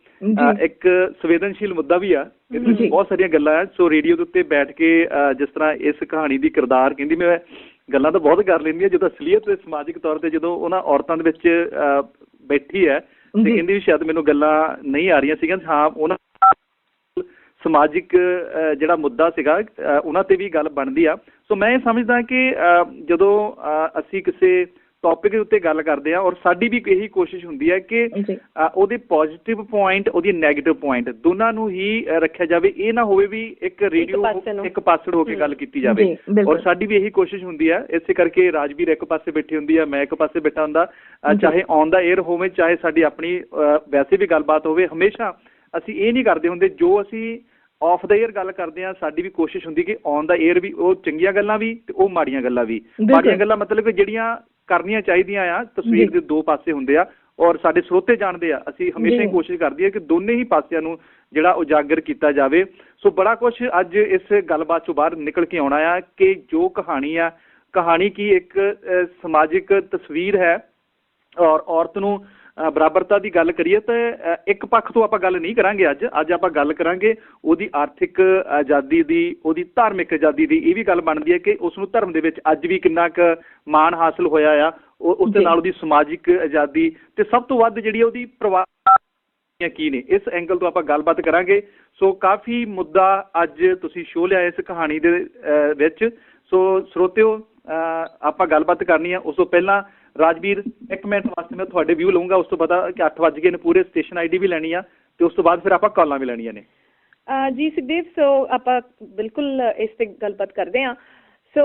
ਇੱਕ ਸੰਵੇਦਨਸ਼ੀਲ ਮੁੱਦਾ ਵੀ ਆ। ਇਹਦੇ ਵਿੱਚ ਬਹੁਤ ਸਾਰੀਆਂ ਗੱਲਾਂ ਆ। ਸੋ ਰੇਡੀਓ ਦੇ ਉੱਤੇ ਬੈਠ ਕੇ ਜਿਸ ਤਰ੍ਹਾਂ ਇਸ ਕਹਾਣੀ ਦੀ ਕਿਰਦਾਰ ਕਹਿੰਦੀ, ਮੈਂ ਗੱਲਾਂ ਤਾਂ ਬਹੁਤ ਕਰ ਲੈਂਦੀ ਹਾਂ, ਜਦੋਂ ਅਸਲੀਅਤ ਤੇ ਸਮਾਜਿਕ ਤੌਰ ਤੇ ਜਦੋਂ ਉਹਨਾਂ ਔਰਤਾਂ ਦੇ ਵਿੱਚ ਬੈਠੀ ਹੈ ਤੇ ਕਹਿੰਦੀ ਵੀ ਸ਼ਾਇਦ ਮੈਨੂੰ ਗੱਲਾਂ ਨਹੀਂ ਆ ਰਹੀਆਂ ਸੀਗੀਆਂ। ਹਾਂ, ਉਹਨਾਂ ਸਮਾਜਿਕ ਜਿਹੜਾ ਮੁੱਦਾ ਸੀਗਾ ਉਹਨਾਂ ਤੇ ਵੀ ਗੱਲ ਬਣਦੀ ਆ। ਸੋ ਮੈਂ ਇਹ ਸਮਝਦਾ ਕਿ ਜਦੋਂ ਅਸੀਂ ਕਿਸੇ ਟੌਪਿਕ ਦੇ ਉੱਤੇ ਗੱਲ ਕਰਦੇ ਹਾਂ, ਔਰ ਸਾਡੀ ਵੀ ਇਹੀ ਕੋਸ਼ਿਸ਼ ਹੁੰਦੀ ਹੈ ਕਿ ਉਹਦੇ ਪੋਜ਼ੀਟਿਵ ਪੁਆਇੰਟ, ਉਹਦੀ ਨੈਗੇਟਿਵ ਪੁਆਇੰਟ ਦੋਨਾਂ ਨੂੰ ਹੀ ਰੱਖਿਆ ਜਾਵੇ। ਇਹ ਨਾ ਹੋਵੇ ਵੀ ਇੱਕ ਰੇਡੀਓ ਇੱਕ ਪਾਸੜ ਹੋ ਕੇ ਗੱਲ ਕੀਤੀ ਜਾਵੇ। ਔਰ ਸਾਡੀ ਵੀ ਇਹੀ ਕੋਸ਼ਿਸ਼ ਹੁੰਦੀ ਹੈ। ਇਸੇ ਕਰਕੇ ਰਾਜਵੀਰ ਇੱਕ ਪਾਸੇ ਬੈਠੀ ਹੁੰਦੀ ਹੈ, ਮੈਂ ਇੱਕ ਪਾਸੇ ਬੈਠਾ ਹੁੰਦਾ, ਚਾਹੇ ਔਨ ਦਾ ਏਅਰ ਹੋਵੇ, ਚਾਹੇ ਸਾਡੀ ਆਪਣੀ ਵੈਸੇ ਵੀ ਗੱਲਬਾਤ ਹੋਵੇ। ਹਮੇਸ਼ਾ ਅਸੀਂ ਇਹ ਨਹੀਂ ਕਰਦੇ ਹੁੰਦੇ ਜੋ ਅਸੀਂ ਆਫ ਦਾ ਏਅਰ ਗੱਲ ਕਰਦੇ ਹਾਂ। ਸਾਡੀ ਵੀ ਕੋਸ਼ਿਸ਼ ਹੁੰਦੀ ਕਿ ਔਨ ਦਾ ਏਅਰ ਵੀ ਉਹ ਚੰਗੀਆਂ ਗੱਲਾਂ ਵੀ ਤੇ ਉਹ ਮਾੜੀਆਂ ਗੱਲਾਂ ਵੀ। ਮਾੜੀਆਂ ਗੱਲਾਂ ਮਤਲਬ ਕਿ ਜਿਹੜੀਆਂ ਕਰਨੀਆਂ ਚਾਹੀਦੀਆਂ ਆ। ਤਸਵੀਰ ਦੇ ਦੋ ਪਾਸੇ ਹੁੰਦੇ ਆ ਔਰ ਸਾਡੇ ਸਰੋਤੇ ਜਾਣਦੇ ਆ। ਅਸੀਂ ਹਮੇਸ਼ਾ ਹੀ ਕੋਸ਼ਿਸ਼ ਕਰਦੀ ਹੈ ਕਿ ਦੋਨੇ ਹੀ ਪਾਸਿਆਂ ਨੂੰ ਜਿਹੜਾ ਉਜਾਗਰ ਕੀਤਾ ਜਾਵੇ। ਸੋ ਬੜਾ ਕੁਛ ਅੱਜ ਇਸ ਗੱਲਬਾਤ ਚੋਂ ਬਾਹਰ ਨਿਕਲ ਕੇ ਆਉਣਾ ਆ ਕਿ ਜੋ ਕਹਾਣੀ ਆ, ਕਹਾਣੀ ਕੀ ਇੱਕ ਸਮਾਜਿਕ ਤਸਵੀਰ ਹੈ। ਔਰ ਔਰਤ ਨੂੰ ਬਰਾਬਰਤਾ ਦੀ ਗੱਲ ਕਰੀਏ ਤਾਂ ਇੱਕ ਪੱਖ ਤੋਂ ਆਪਾਂ ਗੱਲ ਨਹੀਂ ਕਰਾਂਗੇ। ਅੱਜ ਆਪਾਂ ਗੱਲ ਕਰਾਂਗੇ ਉਹਦੀ ਆਰਥਿਕ ਆਜ਼ਾਦੀ ਦੀ, ਉਹਦੀ ਧਾਰਮਿਕ ਆਜ਼ਾਦੀ ਦੀ। ਇਹ ਵੀ ਗੱਲ ਬਣਦੀ ਹੈ ਕਿ ਉਸ ਨੂੰ ਧਰਮ ਦੇ ਵਿੱਚ ਅੱਜ ਵੀ ਕਿੰਨਾ ਕੁ ਮਾਣ ਹਾਸਲ ਹੋਇਆ ਆ। ਉਸ ਦੇ ਨਾਲ ਉਹਦੀ ਸਮਾਜਿਕ ਆਜ਼ਾਦੀ ਤੇ ਸਭ ਤੋਂ ਵੱਧ ਜਿਹੜੀ ਉਹਦੀ ਪਰਿਵਾਰ ਕੀ ਨੇ, ਇਸ ਐਂਗਲ ਤੋਂ ਆਪਾਂ ਗੱਲਬਾਤ ਕਰਾਂਗੇ। ਸੋ ਕਾਫੀ ਮੁੱਦਾ ਅੱਜ ਤੁਸੀਂ ਸ਼ੋਅ ਲਿਆ ਇਸ ਕਹਾਣੀ ਦੇ ਵਿੱਚ। ਸੋ ਸਰੋਤਿਓ, ਆਪਾਂ ਗੱਲਬਾਤ ਕਰਨੀ ਆ। ਉਸ ਤੋਂ ਪਹਿਲਾਂ ਰਾਜਵੀਰ, 1 ਮਿੰਟ ਵਾਸਤੇ ਮੈਂ ਤੁਹਾਡੇ ਵਿਊ ਲਊਂਗਾ। ਉਸ ਤੋਂ ਪਤਾ ਕਿ 8 ਵੱਜ ਗਏ ਨੇ ਪੂਰੇ, ਸਟੇਸ਼ਨ ID ਵੀ ਲੈਣੀ ਆ ਤੇ ਉਸ ਤੋਂ ਬਾਅਦ ਫਿਰ ਆਪਾਂ ਕਾਲਾਂ ਵੀ ਲੈਣੀਆਂ ਨੇ। ਜੀ ਸੁਖਦੇਵ, ਸੋ ਆਪਾਂ ਬਿਲਕੁਲ ਇਸ ਤੇ ਗੱਲਬਾਤ ਕਰਦੇ ਹਾਂ। ਸੋ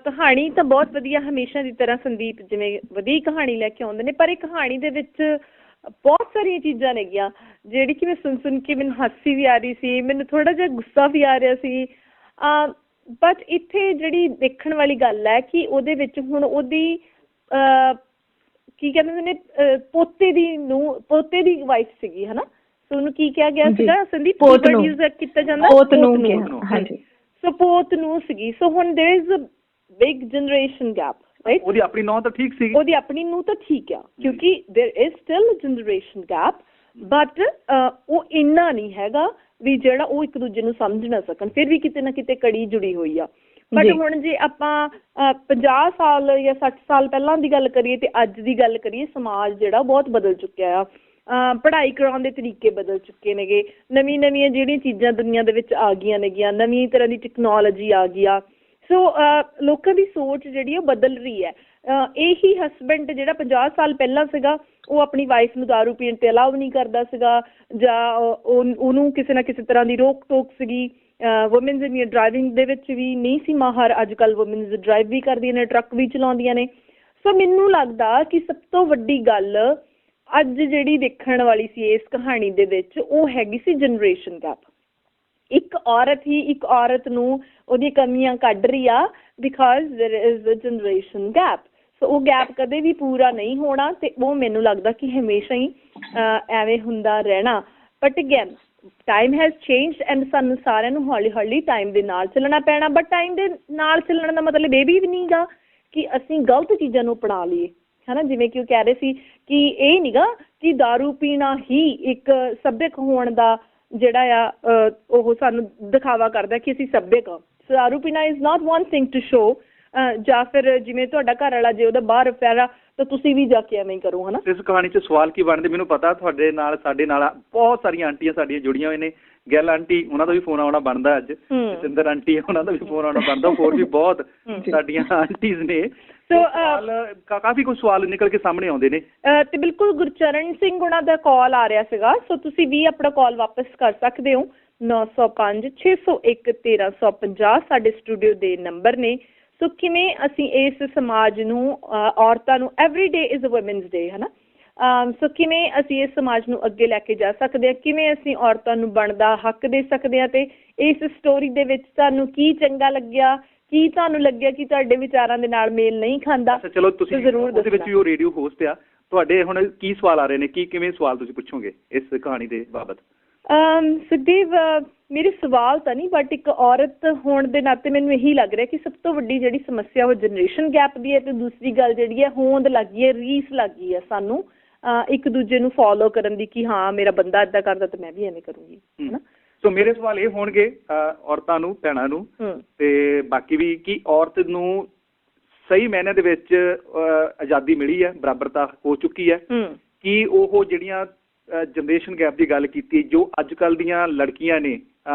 ਕਹਾਣੀ ਤਾਂ ਬਹੁਤ ਵਧੀਆ, ਹਮੇਸ਼ਾ ਦੀ ਤਰ੍ਹਾਂ ਸੰਦੀਪ ਜਿਵੇਂ ਵਧੀਆ ਕਹਾਣੀ ਲੈ ਕੇ ਆਉਂਦੇ ਨੇ, ਪਰ ਇਹ ਕਹਾਣੀ ਦੇ ਵਿੱਚ ਬਹੁਤ ਸਾਰੀਆਂ ਚੀਜ਼ਾਂ ਨੇਗੀਆਂ ਜਿਹੜੀ ਕਿ ਮੈਂ ਸੁਣ ਕੇ ਮੈਨੂੰ ਹਾਸੀ ਵੀ ਆ ਰਹੀ ਸੀ, ਮੈਨੂੰ ਥੋੜਾ ਜਿਹਾ ਗੁੱਸਾ ਵੀ ਆ ਰਿਹਾ ਸੀ। ਬਟ ਇੱਥੇ ਜਿਹੜੀ ਦੇਖਣ ਵਾਲੀ ਗੱਲ ਹੈ ਕਿ ਉਹਦੇ ਵਿੱਚ ਹੁਣ ਉਹਦੀ ਕੀ ਕਹਿੰਦੇ ਨੇ, ਪੋਤੇ ਦੀ ਵਾਈਫ ਸੀਗੀ, ਹਨਾ। ਸੋ ਉਹਨੂੰ ਕੀ ਕਿਹਾ ਗਿਆ ਸੀਗਾ ਸੰਦੀਪ? ਕੀਤਾ ਜਾਂਦਾ ਸੋ ਪੋਤ ਨੂੰ ਸੀਗੀ। ਸੋ ਹੁਣ there is a big generation gap, right. ਉਹਦੀ ਆਪਣੀ ਨੂੰਹ ਤਾਂ ਠੀਕ ਸੀ, ਉਹਦੀ ਆਪਣੀ ਨੂੰਹ ਤਾਂ ਠੀਕ ਆ, ਕਿਉਂਕਿ there is still a generation gap, but ਉਹ ਇੰਨਾ ਨਹੀਂ ਹੈਗਾ ਵੀ ਜਿਹੜਾ ਉਹ ਇੱਕ ਦੂਜੇ ਨੂੰ ਸਮਝ ਨਾ ਸਕਣ। ਫਿਰ ਵੀ ਕਿਤੇ ਨਾ ਕਿਤੇ ਕੜੀ ਜੁੜੀ ਹੋਈ ਆ। ਬਟ ਹੁਣ ਜੇ ਆਪਾਂ 50 ਸਾਲ ਜਾਂ 60 ਸਾਲ ਪਹਿਲਾਂ ਦੀ ਗੱਲ ਕਰੀਏ ਤੇ ਅੱਜ ਦੀ ਗੱਲ ਕਰੀਏ, ਸਮਾਜ ਜਿਹੜਾ ਬਹੁਤ ਬਦਲ ਚੁੱਕਿਆ ਆ। ਪੜ੍ਹਾਈ ਕਰਾਉਣ ਦੇ ਤਰੀਕੇ ਬਦਲ ਚੁੱਕੇ ਨੇਗੇ। ਨਵੀਆਂ ਜਿਹੜੀਆਂ ਚੀਜ਼ਾਂ ਦੁਨੀਆ ਦੇ ਵਿੱਚ ਆ ਗਈਆਂ ਨੇਗੀਆਂ, ਨਵੀਂ ਤਰ੍ਹਾਂ ਦੀ ਟੈਕਨੋਲੋਜੀ ਆ ਗਈ ਆ। ਸੋ ਲੋਕਾਂ ਦੀ ਸੋਚ ਜਿਹੜੀ ਉਹ ਬਦਲ ਰਹੀ ਹੈ। ਇਹੀ ਹਸਬੈਂਡ ਜਿਹੜਾ 50 ਸਾਲ ਪਹਿਲਾਂ ਸੀਗਾ ਉਹ ਆਪਣੀ ਵਾਈਫ ਨੂੰ ਦਾਰੂ ਪੀਣ ਤੇ ਅਲਾਉ ਨਹੀਂ ਕਰਦਾ ਸੀਗਾ, ਜਾਂ ਉਹਨੂੰ ਕਿਸੇ ਨਾ ਕਿਸੇ ਤਰ੍ਹਾਂ ਦੀ ਰੋਕ ਟੋਕ ਸੀਗੀ। ਵੂਮਨਸ ਇੰਡੀਅਨ ਡਰਾਈਵਿੰਗ ਦੇ ਵਿੱਚ ਵੀ ਨਹੀਂ ਸੀ ਮਾਹਰ, ਅੱਜ ਕੱਲ੍ਹ ਵੂਮਨਸ ਡਰਾਈਵ ਵੀ ਕਰਦੀਆਂ ਨੇ, ਟਰੱਕ ਵੀ ਚਲਾਉਂਦੀਆਂ ਨੇ। ਸੋ ਮੈਨੂੰ ਲੱਗਦਾ ਕਿ ਸਭ ਤੋਂ ਵੱਡੀ ਗੱਲ ਅੱਜ ਜਿਹੜੀ ਦੇਖਣ ਵਾਲੀ ਸੀ ਇਸ ਕਹਾਣੀ ਦੇ ਵਿੱਚ ਉਹ ਹੈਗੀ ਸੀ ਜਨਰੇਸ਼ਨ ਗੈਪ। ਇੱਕ ਔਰਤ ਹੀ ਇੱਕ ਔਰਤ ਨੂੰ ਉਹਦੀਆਂ ਕਮੀਆਂ ਕੱਢ ਰਹੀ ਆ because there is a generation gap. So ਉਹ ਗੈਪ ਕਦੇ ਵੀ ਪੂਰਾ ਨਹੀਂ ਹੋਣਾ ਤੇ ਉਹ ਮੈਨੂੰ ਲੱਗਦਾ ਕਿ ਹਮੇਸ਼ਾ ਹੀ ਐਵੇਂ ਹੁੰਦਾ ਰਹਿਣਾ। But again time has changed and ਸਾਨੂੰ ਸਾਰਿਆਂ ਨੂੰ ਹੌਲੀ ਹੌਲੀ ਟਾਈਮ ਦੇ ਨਾਲ ਚੱਲਣਾ ਪੈਣਾ। ਬਟ ਟਾਈਮ ਦੇ ਨਾਲ ਚੱਲਣ ਦਾ ਮਤਲਬ ਇਹ ਵੀ ਨਹੀਂ ਗਾ ਕਿ ਅਸੀਂ ਗਲਤ ਚੀਜ਼ਾਂ ਨੂੰ ਅਪਣਾ ਲਈਏ, ਹੈ ਨਾ। ਜਿਵੇਂ ਕਿ ਉਹ ਕਹਿ ਰਹੇ ਸੀ ਕਿ ਇਹ ਨਹੀਂ ਗਾ ਕਿ ਦਾਰੂ ਪੀਣਾ ਹੀ ਇੱਕ ਸੱਭਿਅਕ ਹੋਣ ਦਾ ਜਿਹੜਾ ਆ ਉਹ ਸਾਨੂੰ ਦਿਖਾਵਾ ਕਰਦਾ ਕਿ ਅਸੀਂ ਸੱਭਿਅਕ ਹਾਂ। ਸੋ ਦਾਰੂ ਪੀਣਾ is not one thing to show. ਜਾਂ ਫਿਰ ਜਿਵੇਂ ਤੁਹਾਡਾ ਘਰ ਵਾਲਾ ਜੇ ਉਹਦਾ ਬਾਹਰ ਅਫੇਅਰ ਆ ਤਾਂ ਤੁਸੀਂ ਵੀ ਜਾ ਕੇ ਐਵੇਂ ਹੀ ਕਰੋ, ਹੈ ਨਾ। ਇਸ ਕਹਾਣੀ 'ਚ ਸਵਾਲ ਕੀ ਬਣਦੇ, ਮੈਨੂੰ ਪਤਾ ਤੁਹਾਡੇ ਨਾਲ ਸਾਡੇ ਨਾਲ ਬਹੁਤ ਸਾਰੀਆਂ ਆਂਟੀਆਂ ਸਾਡੀਆਂ ਜੁੜੀਆਂ ਹੋਏ ਨੇ। ਗਿੱਲ ਆਂਟੀ ਉਹਨਾਂ ਦਾ ਵੀ ਫੋਨ ਆਉਣਾ ਬਣਦਾ, ਅੱਜ ਜਤਿੰਦਰ ਆਂਟੀ ਉਹਨਾਂ ਦਾ ਵੀ ਫੋਨ ਆਉਣਾ ਬਣਦਾ, ਹੋਰ ਵੀ ਬਹੁਤ ਸਾਡੀਆਂ ਆਂਟੀਜ਼ ਨੇ। ਸੋ ਕਾਫੀ ਕੁਝ ਸਵਾਲ ਨਿਕਲ ਕੇ ਸਾਹਮਣੇ ਆਉਂਦੇ ਨੇ। ਤੇ ਬਿਲਕੁਲ ਗੁਰਚਰਨ ਸਿੰਘ ਉਹਨਾਂ ਦਾ ਕਾਲ ਆ ਰਿਹਾ ਸੀਗਾ, ਸੋ ਤੁਸੀਂ ਵੀ ਆਪਣਾ ਕਾਲ ਵਾਪਸ ਕਰ ਸਕਦੇ ਹੋ। 905 601 1350 ਸਾਡੇ ਸਟੂਡੀਓ ਦੇ ਨੰਬਰ ਨੇ। ਸੋ ਕਿਵੇਂ ਅਸੀਂ ਇਸ ਸਮਾਜ ਨੂੰ ਔਰਤਾਂ ਨੂੰ every day is a women's day, ਹੈ ਨਾ। ਸੋ ਕਿਵੇਂ ਅਸੀਂ ਇਸ ਸਮਾਜ ਨੂੰ ਅੱਗੇ ਲੈ ਕੇ ਜਾ ਸਕਦੇ ਹਾਂ, ਕਿਵੇਂ ਅਸੀਂ ਔਰਤਾਂ ਨੂੰ ਬਣਦਾ ਹੱਕ ਦੇ ਸਕਦੇ ਹਾਂ। ਤੇ ਇਸ ਸਟੋਰੀ ਦੇ ਵਿੱਚ ਤੁਹਾਨੂੰ ਕੀ ਚੰਗਾ ਲੱਗਿਆ, ਕੀ ਤੁਹਾਨੂੰ ਲੱਗਿਆ ਕਿ ਤੁਹਾਡੇ ਵਿਚਾਰਾਂ ਦੇ ਨਾਲ ਮੇਲ ਨਹੀਂ ਖਾਂਦਾ। ਚਲੋ ਤੁਸੀਂ ਉਹਦੇ ਵਿੱਚ ਵੀ ਉਹ ਰੇਡੀਓ ਹੋਸਟ ਆ, ਤੁਹਾਡੇ ਹੁਣ ਕੀ ਸਵਾਲ ਆ ਰਹੇ ਨੇ, ਕਿਵੇਂ ਸਵਾਲ ਤੁਸੀਂ ਪੁੱਛੋਗੇ ਇਸ ਕਹਾਣੀ ਦੇ ਬਾਬਤ? ਸੁਖਦੇਵ, ਮੇਰੇ ਸਵਾਲ ਤਾਂ ਨਹੀਂ, ਬਟ ਇੱਕ ਔਰਤ ਹੋਣ ਦੇ ਨਾਤੇ ਮੈਨੂੰ ਇਹੀ ਲੱਗ ਰਿਹਾ ਕਿ ਸਭ ਤੋਂ ਵੱਡੀ ਜਿਹੜੀ ਸਮੱਸਿਆ ਉਹ ਜਨਰੇਸ਼ਨ ਗੈਪ ਦੀ ਹੈ। ਤੇ ਦੂਸਰੀ ਗੱਲ ਜਿਹੜੀ ਹੈ ਹੋਂਦ ਲੱਗ ਗਈ ਹੈ, ਰੀਸ ਲੱਗ ਗਈ ਹੈ ਸਾਨੂੰ ਇੱਕ ਦੂਜੇ ਨੂੰ ਫੋਲੋ ਕਰਨ ਦੀ ਕਿ ਹਾਂ ਮੇਰਾ ਬੰਦਾ ਏਦਾਂ ਕਰਦਾ ਤਾਂ ਮੈਂ ਵੀ ਐਵੇਂ ਕਰੂੰਗੀ, ਹੈ ਨਾ। ਸੋ ਮੇਰੇ ਸਵਾਲ ਇਹ ਹੋਣਗੇ ਔਰਤਾਂ ਨੂੰ, ਭੈਣਾਂ ਨੂੰ ਤੇ ਬਾਕੀ ਵੀ, ਕਿ ਔਰਤ ਨੂੰ ਸਹੀ ਮਾਇਨੇ ਦੇ ਵਿੱਚ ਆਜ਼ਾਦੀ ਮਿਲੀ ਹੈ, ਬਰਾਬਰਤਾ ਹੋ ਚੁੱਕੀ ਹੈ, ਕਿ ਉਹ ਜਿਹੜੀਆਂ ਜਨਰੇਸ਼ਨ ਗੈਪ ਦੀ ਗੱਲ ਕੀਤੀ ਜੋ ਅੱਜ ਕੱਲ੍ਹ ਦੀਆਂ ਲੜਕੀਆਂ ਨੇ,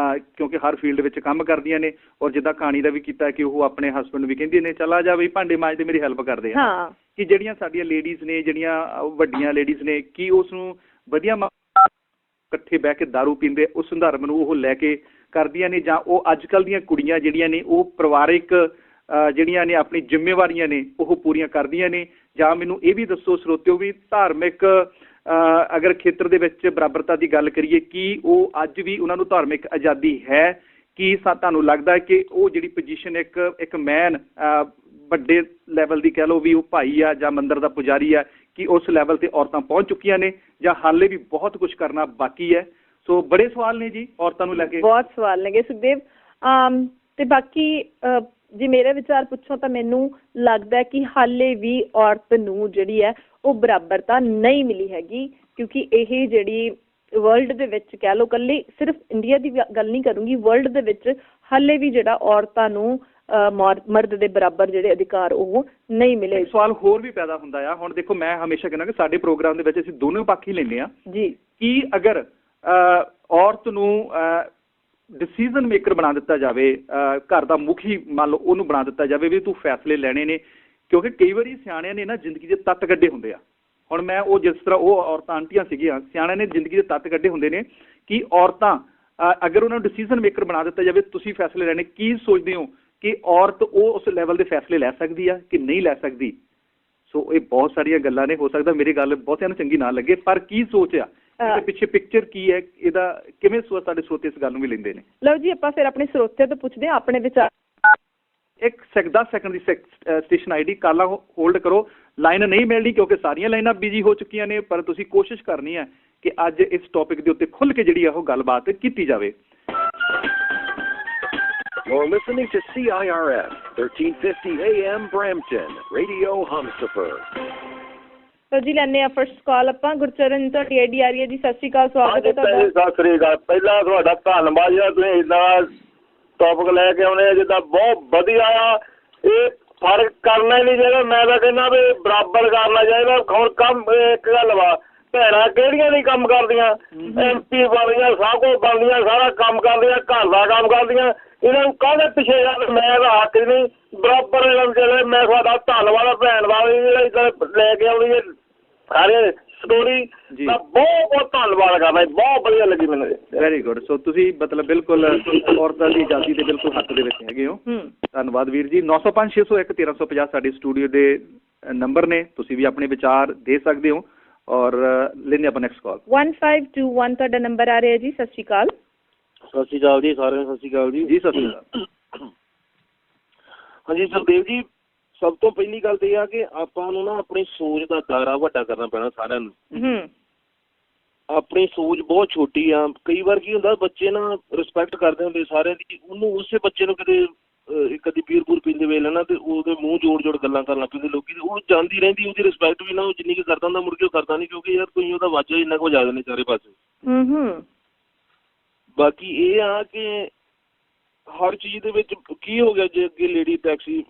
ਕਿਉਂਕਿ ਹਰ ਫੀਲਡ ਵਿੱਚ ਕੰਮ ਕਰਦੀਆਂ ਨੇ, ਔਰ ਜਿੱਦਾਂ ਕਹਾਣੀ ਦਾ ਵੀ ਕੀਤਾ ਕਿ ਉਹ ਆਪਣੇ ਹਸਬੈਂਡ ਨੂੰ ਵੀ ਕਹਿੰਦੀਆਂ ਨੇ ਚੱਲ ਆ ਜਾ ਬਈ ਭਾਂਡੇ ਮਾਂਜਦੇ ਮੇਰੀ ਹੈਲਪ ਕਰਦੇ ਆ, ਕਿ ਜਿਹੜੀਆਂ ਸਾਡੀਆਂ ਲੇਡੀਜ਼ ਨੇ, ਜਿਹੜੀਆਂ ਵੱਡੀਆਂ ਲੇਡੀਜ਼ ਨੇ, ਕਿ ਉਸ ਨੂੰ ਵਧੀਆ ਇਕੱਠੇ ਬਹਿ ਕੇ ਦਾਰੂ ਪੀਂਦੇ ਉਸ ਸੰਦਰਭ ਨੂੰ ਉਹ ਲੈ ਕੇ ਕਰਦੀਆਂ ਨੇ, ਜਾਂ ਉਹ ਅੱਜ ਕੱਲ੍ਹ ਦੀਆਂ ਕੁੜੀਆਂ ਜਿਹੜੀਆਂ ਨੇ ਉਹ ਪਰਿਵਾਰਿਕ ਜਿਹੜੀਆਂ ਨੇ ਆਪਣੀ ਜ਼ਿੰਮੇਵਾਰੀਆਂ ਨੇ ਉਹ ਪੂਰੀਆਂ ਕਰਦੀਆਂ ਨੇ। ਜਾਂ ਮੈਨੂੰ ਇਹ ਵੀ ਦੱਸੋ ਸਰੋਤਿਓ ਵੀ ਧਾਰਮਿਕ ਅਗਰ ਖੇਤਰ ਦੇ ਵਿੱਚ ਬਰਾਬਰਤਾ ਦੀ ਗੱਲ ਕਰੀਏ ਕਿ ਉਹ ਅੱਜ ਵੀ ਉਹਨਾਂ ਨੂੰ ਧਾਰਮਿਕ ਆਜ਼ਾਦੀ ਹੈ? ਕੀ ਤੁਹਾਨੂੰ ਲੱਗਦਾ ਹੈ ਕਿ ਉਹ ਜਿਹੜੀ ਪੋਜੀਸ਼ਨ ਇੱਕ ਮੈਨ ਵੱਡੇ ਲੈਵਲ ਦੀ ਕਹਿ ਲਓ ਵੀ ਉਹ ਭਾਈ ਆ ਜਾਂ ਮੰਦਿਰ ਦਾ ਪੁਜਾਰੀ ਆ, ਕਿ ਉਸ ਲੈਵਲ ਤੇ ਔਰਤਾਂ ਪਹੁੰਚ ਚੁੱਕੀਆਂ ਨੇ ਜਾਂ ਹਾਲੇ ਵੀ ਬਹੁਤ ਕੁਝ ਕਰਨਾ ਬਾਕੀ ਹੈ? ਸੋ ਬੜੇ ਸਵਾਲ ਨੇ ਜੀ ਔਰਤਾਂ ਨੂੰ ਲੈ ਕੇ, ਬਹੁਤ ਸਵਾਲ ਨੇ ਸੁਖਦੇਵ। ਤੇ ਬਾਕੀ ਜੇ ਮੇਰੇ ਵਿਚਾਰ ਪੁੱਛੋ ਤਾਂ ਮੈਨੂੰ ਲੱਗਦਾ ਕਿ ਹਾਲੇ ਵੀ ਔਰਤ ਨੂੰ ਜਿਹੜੀ ਹੈ ਉਹ ਬਰਾਬਰਤਾ ਨਹੀਂ ਮਿਲੀ ਹੈਗੀ, ਕਿਉਂਕਿ ਇਹ ਜਿਹੜੀ ਵਰਲਡ ਦੇ ਵਿੱਚ ਕਹਿ ਲਓ, ਇਕੱਲੀ ਸਿਰਫ ਇੰਡੀਆ ਦੀ ਗੱਲ ਨਹੀਂ ਕਰੂੰਗੀ, ਵਰਲਡ ਦੇ ਵਿੱਚ ਹਾਲੇ ਵੀ ਜਿਹੜਾ ਔਰਤਾਂ ਨੂੰ ਮਰਦ ਦੇ ਬਰਾਬਰ ਜਿਹੜੇ ਅਧਿਕਾਰ ਉਹ ਨਹੀਂ ਮਿਲੇ। ਸਵਾਲ ਹੋਰ ਵੀ ਪੈਦਾ ਹੁੰਦਾ ਆ। ਹੁਣ ਦੇਖੋ, ਮੈਂ ਹਮੇਸ਼ਾ ਕਹਿੰਦਾ ਕਿ ਸਾਡੇ ਪ੍ਰੋਗਰਾਮ ਦੇ ਵਿੱਚ ਅਸੀਂ ਦੋਨੋਂ ਪੱਖ ਹੀ ਲੈਂਦੇ ਹਾਂ ਜੀ, ਕਿ ਅਗਰ ਔਰਤ ਨੂੰ ਡਿਸੀਜ਼ਨ ਮੇਕਰ ਬਣਾ ਦਿੱਤਾ ਜਾਵੇ, ਘਰ ਦਾ ਮੁਖੀ ਮੰਨ ਲਓ ਉਹਨੂੰ ਬਣਾ ਦਿੱਤਾ ਜਾਵੇ ਵੀ ਤੂੰ ਫੈਸਲੇ ਲੈਣੇ ਨੇ, ਕਿਉਂਕਿ ਕਈ ਵਾਰੀ ਸਿਆਣਿਆਂ ਨੇ ਨਾ ਜ਼ਿੰਦਗੀ ਦੇ ਤੱਤ ਕੱਢੇ ਹੁੰਦੇ ਆ। ਹੁਣ ਮੈਂ ਉਹ ਜਿਸ ਤਰ੍ਹਾਂ ਉਹ ਔਰਤਾਂ ਆਂਟੀਆਂ ਸੀਗੀਆਂ, ਸਿਆਣਿਆਂ ਨੇ ਜ਼ਿੰਦਗੀ ਦੇ ਤੱਤ ਕੱਢੇ ਹੁੰਦੇ ਨੇ ਕਿ ਔਰਤਾਂ ਅਗਰ ਉਹਨਾਂ ਨੂੰ ਡਿਸੀਜ਼ਨ ਮੇਕਰ ਬਣਾ ਦਿੱਤਾ ਜਾਵੇ ਤੁਸੀਂ ਫੈਸਲੇ ਲੈਣੇ, ਕੀ ਸੋਚਦੇ ਹੋ ਕਿ ਔਰਤ ਉਹ ਉਸ ਲੈਵਲ ਦੇ ਫੈਸਲੇ ਲੈ ਸਕਦੀ ਆ ਕਿ ਨਹੀਂ ਲੈ ਸਕਦੀ? ਸੋ ਇਹ ਬਹੁਤ ਸਾਰੀਆਂ ਗੱਲਾਂ ਨੇ, ਹੋ ਸਕਦਾ ਮੇਰੀ ਗੱਲ ਬਹੁਤਿਆਂ ਨੂੰ ਚੰਗੀ ਨਾ ਲੱਗੇ, ਪਰ ਕੀ ਸੋਚ ਆ ਇਹਦੇ ਪਿੱਛੇ, ਪਿਕਚਰ ਕੀ ਹੈ ਇਹਦਾ, ਕਿਵੇਂ ਸਾਡੇ ਸਰੋਤੇ ਇਸ ਗੱਲ ਨੂੰ ਵੀ ਲੈਂਦੇ ਨੇ? ਲਓ ਜੀ, ਆਪਾਂ ਫਿਰ ਆਪਣੇ ਸਰੋਤਿਆਂ ਤੋਂ ਪੁੱਛਦੇ ਹਾਂ ਆਪਣੇ ਵਿਚਾਰ। 10 ਸੈਕਿੰਡ ਦੀ ਸਟੇਸ਼ਨ ਆਈਡੀ ਕਾਲਾਂ ਹੋਲਡ ਕਰੋ, ਲਾਈਨ ਨਹੀਂ ਮਿਲਣੀ ਕਿਉਂਕਿ ਸਾਰੀਆਂ ਲਾਈਨਾਂ ਬਿਜੀ ਹੋ ਚੁੱਕੀਆਂ ਨੇ, ਪਰ ਤੁਸੀਂ ਕੋਸ਼ਿਸ਼ ਕਰਨੀ ਹੈ ਕਿ ਅੱਜ ਇਸ ਟੌਪਿਕ ਦੇ ਉੱਤੇ ਖੁੱਲ੍ਹ ਕੇ ਜਿਹੜੀ ਆ ਉਹ ਗੱਲਬਾਤ ਕੀਤੀ ਜਾਵੇ। You're listening to CIRF 1350 AM Brampton, Radio Humsafar. तो जी ਲੈਣੇ ਆ ਫਰਸਟ ਕਾਲ ਆਪਾਂ। ਗੁਰਚਰਨ ਤੁਹਾਡੀ ਆਈਡੀ ਆ ਰਹੀ ਹੈ ਜੀ, ਸਤਿ ਸ਼੍ਰੀ ਅਕਾਲ, ਸਵਾਗਤ ਹੈ ਤੁਹਾਡਾ। ਸਤਿ ਸ਼੍ਰੀ ਅਕਾਲ। ਪਹਿਲਾਂ ਤੁਹਾਡਾ ਧੰਨਵਾਦ ਜਿਹੜਾ ਤੁਸੀਂ ਇੰਨਾ ਟੌਪਿਕ ਲੈ ਕੇ ਆਉਣੇ, ਜਿੱਦਾਂ ਬਹੁਤ ਵਧੀਆ ਆ। ਇਹ ਫਰਕ ਕਰਨਾ ਹੀ ਨਹੀਂ ਚਾਹੀਦਾ, ਮੈਂ ਤਾਂ ਕਹਿੰਦਾ ਵੀ ਬਰਾਬਰ ਕਰਨਾ ਚਾਹੀਦਾ। ਹੁਣ ਕੰਮ ਇੱਕ ਗੱਲ ਵਾ ਭੈਣਾਂ ਕਿਹੜੀਆਂ ਨਹੀਂ ਕੰਮ ਕਰਦੀਆਂ, MP ਬਣਦੀਆਂ, ਸਭ ਕੁਝ ਬਣਦੀਆਂ, ਸਾਰਾ ਕੰਮ ਕਰਦੀਆਂ, ਘਰ ਦਾ ਕੰਮ ਕਰਦੀਆਂ। ਇਹਨਾਂ ਨੂੰ ਕਾਹਦੇ ਪਿੱਛੇ ਯਾਰ ਮੈਂ ਤਾਂ ਹੱਕ ਨਹੀਂ ਬਰਾਬਰ ਜਿਹੜੇ ਮੈਂ ਤੁਹਾਡਾ ਧੰਨਵਾਦ ਭੈਣ ਦਾ ਵੀ ਜਿਹੜਾ ਇੱਧਰ ਲੈ ਕੇ ਆਉਂਦੀ ਹੈ ਸਾਰੇ ਸਟੋਰੀ ਦਾ ਬਹੁਤ ਬਹੁਤ ਧੰਨਵਾਦ ਕਰਦਾ, ਬਹੁਤ ਵਧੀਆ ਲੱਗੀ ਮੈਨੂੰ। Very good. ਸੋ ਤੁਸੀਂ ਮਤਲਬ ਬਿਲਕੁਲ ਔਰਤਾਂ ਦੀ ਆਜ਼ਾਦੀ ਦੇ ਬਿਲਕੁਲ ਹੱਕ ਦੇ ਵਿੱਚ ਹੈਗੇ ਹੋ। ਧੰਨਵਾਦ ਵੀਰ ਜੀ। 905 601 1350 ਸਾਡੇ ਸਟੂਡੀਓ ਦੇ ਨੰਬਰ ਨੇ, ਤੁਸੀਂ ਵੀ ਆਪਣੇ ਵਿਚਾਰ ਦੇ ਸਕਦੇ ਹੋ। ਔਰ ਲੈਂਦੇ ਆਪਾਂ ਨੈਕਸਟ ਕਾਲ। 1521 ਤੁਹਾਡਾ ਨੰਬਰ ਆ ਰਿਹਾ ਜੀ। ਸਤਿ ਸ਼੍ਰੀ ਅਕਾਲ। ਸਤਿ ਸ਼੍ਰੀ ਅਕਾਲ ਜੀ ਸਾਰਿਆਂ ਨੂੰ। ਸਤਿ ਸ਼੍ਰੀ ਅਕਾਲ ਜੀ। ਜੀ ਸਤਿ ਸ਼੍ਰੀ ਅਕਾਲ। ਹਾਂਜੀ ਸੁਖਦੇਵ ਜੀ, ਸਭ ਤੋਂ ਪਹਿਲੀ ਗੱਲ ਤਾਂ ਇਹ ਆ ਕਿ ਆਪਾਂ ਨੂੰ ਨਾ ਆਪਣੀ ਸੋਚ ਦਾ ਦਾਇਰਾ ਵੱਡਾ ਕਰਨਾ ਪੈਣਾ ਸਾਰਿਆਂ ਨੂੰ। ਆਪਣੀ ਸੋਚ ਬਹੁਤ ਛੋਟੀ ਆ। ਕਈ ਵਾਰ ਕੀ ਹੁੰਦਾ, ਬੱਚੇ ਨਾ ਰਿਸਪੈਕਟ ਕਰਦੇ ਹੁੰਦੇ ਸਾਰਿਆਂ ਦੀ, ਉਹਨੂੰ ਉਸੇ ਬੱਚੇ ਨੂੰ ਕਿਤੇ ਕਦੀ ਬੀਰ ਬੂਰ ਪੀਂਦੇ ਵੇਲੇ ਨਾ ਤੇ ਉਹਦੇ ਮੂੰਹ ਜੋੜ ਗੱਲਾਂ ਕਰਨ ਲੱਗ ਪੈਂਦੇ ਲੋਕੀ, ਉਹ ਜਾਂਦੀ ਰਹਿੰਦੀ ਉਹਦੀ ਰਿਸਪੈਕਟ ਵੀ ਨਾ ਉਹ ਜਿੰਨੀ ਕੁ ਕਰਦਾ ਹੁੰਦਾ ਮੁੜ ਕੇ ਉਹ ਕਰਦਾ ਨਹੀਂ, ਕਿਉਂਕਿ ਯਾਰ ਕੋਈ ਉਹਦਾ ਵਾਜਾ ਇੰਨਾ ਕੁ ਵਜਾ ਦਿੰਦੇ ਚਾਰੇ ਪਾਸੇ। ਬਾਕੀ ਇਹ ਆ ਕਿ ਹਰ ਚੀਜ਼ ਦੇ ਵਿੱਚ ਕੀ ਹੋ ਗਿਆ, ਜੇ ਅੱਗੇ ਲੇਡੀ ਟੈਕਸੀ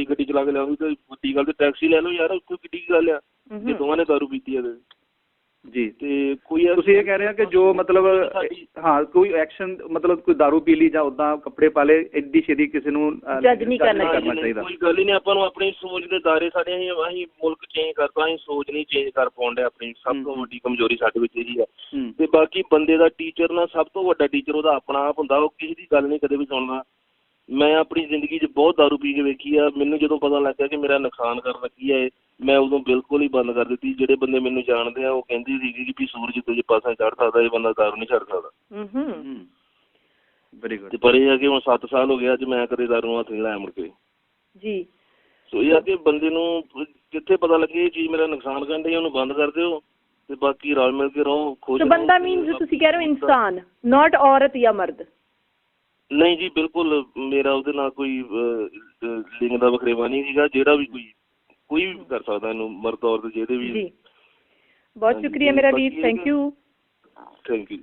ਗੱਡੀ ਚਲਾ ਕੇ ਲਿਆਉਂਦੀ ਤਾਂ ਵੱਡੀ ਗੱਲ ਤੇ ਟੈਕਸੀ ਲੈ ਲਓ ਯਾਰ, ਕੋਈ ਕਿੱਡੀ ਗੱਲ ਆ ਜੇ ਦੋਵਾਂ ਨੇ ਦਾਰੂ ਪੀਤੀ ਆ ਜੀ। ਤੇ ਕੋਈ ਤੁਸੀਂ ਇਹ ਕਹਿ ਰਹੇ ਹੋ ਕਿ ਜੋ ਮਤਲਬ ਹਾਂ ਕੋਈ ਐਕਸ਼ਨ ਮਤਲਬ ਕੋਈ ਦਾਰੂ ਪੀ ਲਈ ਜਾਂ ਉਦਾਂ ਕੱਪੜੇ ਪਾ ਲਏ ਐਡੀ ਛੇਤੀ ਕਿਸੇ ਨੂੰ ਜੱਜ ਨਹੀਂ ਕਰਨਾ ਚਾਹੀਦਾ। ਕੋਈ ਗੱਲ ਹੀ ਨਹੀਂ। ਆਪਾਂ ਨੂੰ ਆਪਣੀ ਸੋਚ ਦੇ ਦਾਇਰੇ ਸਾਡੇ ਅਸੀਂ ਮੁਲਕ ਚੇਂਜ ਕਰਤਾ, ਅਸੀਂ ਸੋਚ ਨਹੀਂ ਚੇਂਜ ਕਰ ਪਾਉਂਦੇ। ਆਪਣੀ ਸਭ ਤੋਂ ਵੱਡੀ ਕਮਜ਼ੋਰੀ ਸਾਡੇ ਵਿੱਚ ਇਹੀ ਆ। ਤੇ ਬਾਕੀ ਬੰਦੇ ਦਾ ਟੀਚਰ ਨਾ ਸਭ ਤੋਂ ਵੱਡਾ ਟੀਚਰ ਉਹਦਾ ਆਪਣਾ ਆਪ ਹੁੰਦਾ, ਉਹ ਕਿਸੇ ਦੀ ਗੱਲ ਨਹੀਂ ਕਦੇ ਵੀ ਸੁਣਦਾ। ਮੈਂ ਆਪਣੀ ਜ਼ਿੰਦਗੀ 'ਚ ਬਹੁਤ ਦਾਰੂ ਪੀ ਕੇ ਵੇਖੀ ਆ। ਮੈਨੂੰ ਜਦੋਂ ਪਤਾ ਲੱਗਾ ਕਿ ਮੇਰਾ ਨੁਕਸਾਨ ਕਰਨ ਲੱਗੀ ਹੈ ਮੈਂ ਉਦੋਂ ਬਿਲਕੁਲ ਹੀ ਬੰਦ ਕਰ ਦਿੱਤੀ। ਜਿਹੜੇ ਬੰਦੇ ਮੈਨੂੰ ਜਾਣਦੇ ਆ ਉਹ ਕਹਿੰਦੇ ਸੀਗੇ ਕਿ ਸੂਰਜ ਤੇ ਜੇ ਪਾਸਾ ਚੜ੍ਹ ਸਕਦਾ ਇਹ ਬੰਦਾ ਦਾਰੂ ਨਹੀਂ ਛੱਡ ਸਕਦਾ। Very good. ਤੇ ਪਰ ਇਹ ਆ ਕਿ ਹੁਣ 7 ਸਾਲ ਹੋ ਗਿਆ ਅੱਜ ਮੈਂ ਕਦੇ ਦਾਰੂ ਨੂੰ ਹੱਥ ਨਹੀਂ ਲਾਇਆ ਮੁੜ ਕੇ ਜੀ। ਸੋ ਇਹ ਆ ਕਿ ਬੰਦੇ ਨੂੰ ਜਿੱਥੇ ਪਤਾ ਲੱਗੇ ਇਹ ਚੀਜ਼ ਮੇਰਾ ਨੁਕਸਾਨ ਕਰਨ ਡਈ ਉਹਨੂੰ ਬੰਦ ਕਰ ਦਿਓ ਤੇ ਬਾਕੀ ਰਲ ਮਿਲ ਕੇ ਰਹੋ, ਖੁਸ਼ ਰਹੋ। ਬੰਦਾ ਮੀਨਸ ਤੁਸੀਂ ਕਹਿ ਰਹੇ ਹੋ ਇਨਸਾਨ, ਨਾਟ ਔਰਤ ਜਾਂ ਮਰਦ? ਨਹੀਂ ਜੀ ਬਿਲਕੁਲ, ਮੇਰਾ ਉਹਦੇ ਨਾਲ ਕੋਈ ਲਿੰਗ ਦਾ ਵਖਰੇਵਾ ਨਹੀਂ ਸੀਗਾ। ਜਿਹੜਾ ਵੀ ਕੋਈ ਵੀ ਕਰ ਸਕਦਾ ਇਹਨੂੰ, ਮਰਦ ਔਰਤ ਜਿਹੜੇ ਵੀ। ਜੀ ਬਹੁਤ ਸ਼ੁਕਰੀਆ ਮੇਰਾ ਵੀਰ, thank you. Thank you.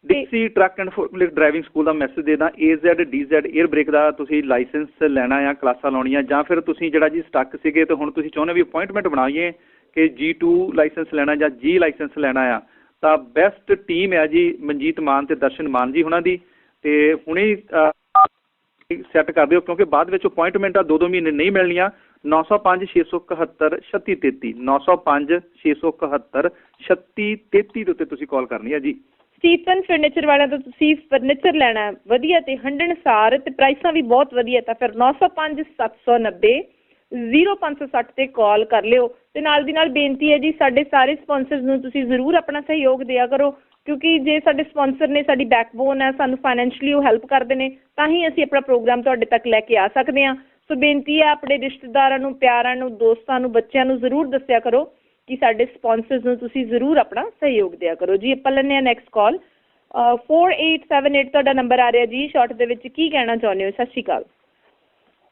Dixie truck and forklift driving school ਦਾ ਮੈਸੇਜ ਦੇਦਾ। AZ DZ 에ਅਰ ਬ੍ਰੇਕ ਦਾ ਤੁਸੀਂ ਲਾਇਸੈਂਸ ਲੈਣਾ ਆ, ਕਲਾਸਾਂ ਲਾਉਣੀਆਂ, ਜਾਂ ਫਿਰ ਤੁਸੀਂ ਜਿਹੜਾ ਜੀ ਸਟੱਕ ਸੀਗੇ ਤੇ ਹੁਣ ਤੁਸੀਂ ਚਾਹੁੰਦੇ ਵੀ ਅਪੁਆਇੰਟਮੈਂਟ ਬਣਾਈਏ ਕਿ G2 ਲਾਇਸੈਂਸ ਲੈਣਾ ਜਾਂ G ਲਾਇਸੈਂਸ ਲੈਣਾ ਆ, ਤਾਂ ਬੈਸਟ ਟੀਮ ਹੈ ਜੀ ਮਨਜੀਤ ਮਾਨ ਤੇ ਦਰਸ਼ਨ ਮਾਨ ਜੀ ਉਹਨਾਂ ਦੀ। ਤੇ ਹੁਣੇ ਸੈੱਟ ਕਰ ਦਿਓ ਕਿਉਂਕਿ ਬਾਅਦ ਵਿੱਚ ਅਪੁਆਇੰਟਮੈਂਟਾਂ 2-2 ਮਹੀਨੇ ਨਹੀਂ ਮਿਲਣੀਆਂ। 905 671 3633 905 671 3633 ਦੇ ਉੱਤੇ ਤੁਸੀਂ ਕਾਲ ਕਰਨੀ ਹੈ ਜੀ। ਸਟੀਫਨ ਫਰਨੀਚਰ ਵਾਲਿਆਂ ਤੋਂ ਤੁਸੀਂ ਫਰਨੀਚਰ ਲੈਣਾ ਵਧੀਆ ਤੇ ਹੰਢਣਸਾਰ ਤੇ ਪ੍ਰਾਈਸਾਂ ਵੀ ਬਹੁਤ ਵਧੀਆ, ਤਾਂ ਫਿਰ 905 790 0560 ਤੇ ਕਾਲ ਕਰ ਲਿਓ। ਤੇ ਨਾਲ ਦੀ ਨਾਲ ਬੇਨਤੀ ਹੈ ਜੀ, ਸਾਡੇ ਸਾਰੇ ਸਪਾਂਸਰਸ ਨੂੰ ਤੁਸੀਂ ਜ਼ਰੂਰ ਆਪਣਾ ਸਹਿਯੋਗ ਦਿਆ ਕਰੋ, ਕਿਉਂਕਿ ਜੇ ਸਾਡੇ ਸਪਾਂਸਰ ਨੇ ਸਾਡੀ ਬੈਕਬੋਨ ਹੈ, ਸਾਨੂੰ ਫਾਈਨੈਂਸ਼ਲੀ ਉਹ ਹੈਲਪ ਕਰਦੇ ਨੇ, ਤਾਂ ਹੀ ਅਸੀਂ ਆਪਣਾ ਪ੍ਰੋਗਰਾਮ ਤੁਹਾਡੇ ਤੱਕ ਲੈ ਕੇ ਆ ਸਕਦੇ ਹਾਂ। ਸੋ ਬੇਨਤੀ ਹੈ ਆਪਣੇ ਰਿਸ਼ਤੇਦਾਰਾਂ ਨੂੰ, ਪਿਆਰਾਂ ਨੂੰ, ਦੋਸਤਾਂ ਨੂੰ, ਬੱਚਿਆਂ ਨੂੰ ਜ਼ਰੂਰ ਦੱਸਿਆ ਕਰੋ ਕਿ ਸਾਡੇ ਸਪਾਂਸਰਸ ਨੂੰ ਤੁਸੀਂ ਜ਼ਰੂਰ ਆਪਣਾ ਸਹਿਯੋਗ ਦਿਆ ਕਰੋ ਜੀ। ਆਪਾਂ ਲੈਂਦੇ ਹਾਂ ਨੈਕਸਟ ਕਾਲ। 4878 ਤੁਹਾਡਾ ਨੰਬਰ ਆ ਰਿਹਾ ਜੀ। ਸ਼ਾਰਟ ਦੇ ਵਿੱਚ ਕੀ ਕਹਿਣਾ ਚਾਹੁੰਦੇ ਹੋ? ਸਤਿ ਸ਼੍ਰੀ ਅਕਾਲ।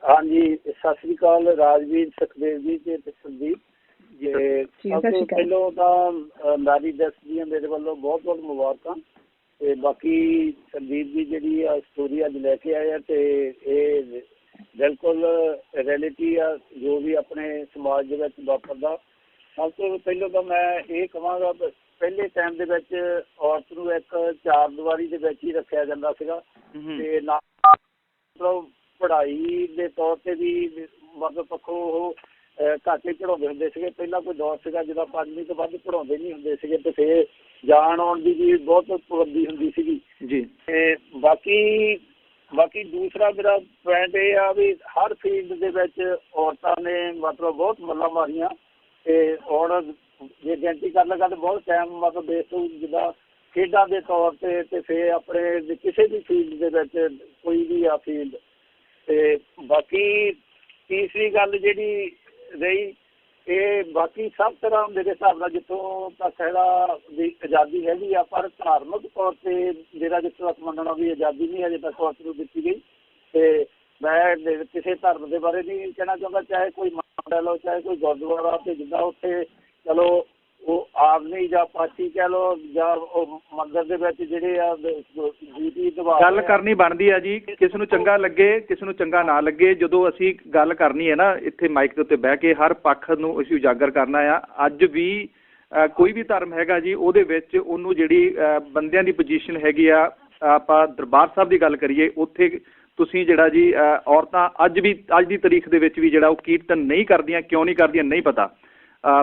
ਹਾਂਜੀ ਸਤਿ ਸ਼੍ਰੀ ਅਕਾਲ ਰਾਜਵੀਰ, ਸੁਖਦੇਵ ਜੀ ਤੇ ਸੰਦੀਪ ਜੀ। ਸਭ ਤੋਂ ਪਹਿਲਾਂ ਤਾਂ ਨਾਰੀ ਦਿਵਸ ਦੀਆਂ ਮੇਰੇ ਵੱਲੋਂ ਬਹੁਤ ਬਹੁਤ ਮੁਬਾਰਕਾਂ। ਤੇ ਬਾਕੀ ਸੰਦੀਪ ਜੀ ਜਿਹੜੀ ਆ ਸਟੋਰੀ ਅੱਜ ਲੈ ਕੇ ਆਏ ਆ ਤੇ ਇਹ ਬਿਲਕੁਲ ਰਿਐਲਿਟੀ ਆ ਜੋ ਵੀ ਆਪਣੇ ਸਮਾਜ ਦੇ ਵਿੱਚ ਵਾਪਰਦਾ। ਸਭ ਤੋਂ ਪਹਿਲਾਂ ਤਾਂ ਮੈਂ ਇਹ ਕਹਾਂਗਾ ਪਹਿਲੇ ਟਾਈਮ ਦੇ ਵਿੱਚ ਔਰਤ ਨੂੰ ਇੱਕ ਚਾਰ ਦੀਵਾਰੀ ਦੇ ਵਿੱਚ ਹੀ ਰੱਖਿਆ ਜਾਂਦਾ ਸੀਗਾ ਤੇ ਨਾ ਮਤਲਬ ਪੜ੍ਹਾਈ ਦੇ ਤੌਰ ਤੇ ਵੀ ਮਤਲਬ ਪੱਖੋਂ ਉਹ ਘੱਟ ਹੀ ਪੜ੍ਹਾਉਂਦੇ ਹੁੰਦੇ ਸੀਗੇ। ਪਹਿਲਾਂ ਕੋਈ ਦੌਰ ਸੀਗਾ ਜਦੋਂ 5ਵੀਂ ਤੋਂ ਵੱਧ ਪੜ੍ਹਾਉਂਦੇ ਨਹੀਂ ਹੁੰਦੇ ਸੀਗੇ ਤੇ ਫਿਰ ਜਾਣ ਆਉਣ ਦੀ ਵੀ ਬਹੁਤ ਪਾਬੰਦੀ ਹੁੰਦੀ ਸੀਗੀ ਜੀ। ਤੇ ਬਾਕੀ ਦੂਸਰਾ ਮੇਰਾ ਪੁਆਇੰਟ ਇਹ ਆ ਵੀ ਹਰ ਫੀਲਡ ਦੇ ਵਿੱਚ ਔਰਤਾਂ ਨੇ ਮਤਲਬ ਬਹੁਤ ਮੱਲਾਂ ਮਾਰੀਆਂ ਤੇ ਹੁਣ ਜੇ ਗਿਣਤੀ ਕਰ ਲਗਾ ਤਾਂ ਬਹੁਤ ਟਾਈਮ ਮਤਲਬ ਬੇਸ ਤੋਂ ਜਿੱਦਾਂ ਖੇਡਾਂ ਦੇ ਤੌਰ ਤੇ ਫਿਰ ਆਪਣੇ ਕਿਸੇ ਵੀ ਫੀਲਡ ਦੇ ਵਿੱਚ ਕੋਈ ਵੀ ਆ ਫੀਲਡ। ਤੇ ਬਾਕੀ ਤੀਸਰੀ ਗੱਲ ਜਿਹੜੀ ਰਹੀ ਇਹ ਬਾਕੀ ਸਭ ਤਰ੍ਹਾਂ ਮੇਰੇ ਹਿਸਾਬ ਨਾਲ ਜਿੱਥੋਂ ਤੱਕ ਹੈਗਾ ਵੀ ਆਜ਼ਾਦੀ ਹੈਗੀ ਆ, ਪਰ ਧਾਰਮਿਕ ਤੌਰ ਤੇ ਜਿਹੜਾ ਜਿੱਥੋਂ ਤੱਕ ਮੰਨਣਾ ਵੀ ਆਜ਼ਾਦੀ ਨਹੀਂ ਅਜੇ ਤੱਕ ਔਰਤ ਨੂੰ ਦਿੱਤੀ ਗਈ। ਤੇ ਮੈਂ ਕਿਸੇ ਧਰਮ ਦੇ ਬਾਰੇ ਨਹੀਂ ਕਹਿਣਾ ਚਾਹੁੰਦਾ, ਚਾਹੇ ਕੋਈ ਮੰਨ ਲਓ ਚਾਹੇ ਕੋਈ ਗੁਰਦੁਆਰਾ, ਤੇ ਜਿੱਦਾਂ ਉੱਥੇ ਚਲੋ ਉਹ ਆਰਮੀ ਜਾਂ ਪਾਰਟੀ ਕਹਿ ਲਓ ਜਾਂ ਉਹ ਮੰਦਿਰ ਦੇ ਵਿੱਚ ਜਿਹੜੇ ਆ ਡਿਊਟੀ ਨਿਭਾ ਗੱਲ ਕਰਨੀ ਬਣਦੀ ਆ ਜੀ। ਕਿਸੇ ਨੂੰ ਚੰਗਾ ਲੱਗੇ ਕਿਸੇ ਨੂੰ ਚੰਗਾ ਨਾ ਲੱਗੇ, ਜਦੋਂ ਅਸੀਂ ਗੱਲ ਕਰਨੀ ਹੈ ਨਾ ਇੱਥੇ ਮਾਈਕ ਦੇ ਉੱਤੇ ਬਹਿ ਕੇ ਹਰ ਪੱਖ ਨੂੰ ਅਸੀਂ ਉਜਾਗਰ ਕਰਨਾ ਆ। ਅੱਜ ਵੀ ਕੋਈ ਵੀ ਧਰਮ ਹੈਗਾ ਜੀ ਉਹਦੇ ਵਿੱਚ ਉਹਨੂੰ ਜਿਹੜੀ ਬੰਦਿਆਂ ਦੀ ਪੋਜੀਸ਼ਨ ਹੈਗੀ ਆ, ਆਪਾਂ ਦਰਬਾਰ ਸਾਹਿਬ ਦੀ ਗੱਲ ਕਰੀਏ, ਉੱਥੇ ਤੁਸੀਂ ਜਿਹੜਾ ਜੀ ਔਰਤਾਂ ਅੱਜ ਦੀ ਤਾਰੀਖ ਦੇ ਵਿੱਚ ਵੀ ਜਿਹੜਾ ਉਹ ਕੀਰਤਨ ਨਹੀਂ ਕਰਦੀਆਂ। ਕਿਉਂ ਨਹੀਂ ਕਰਦੀਆਂ ਨਹੀਂ ਪਤਾ।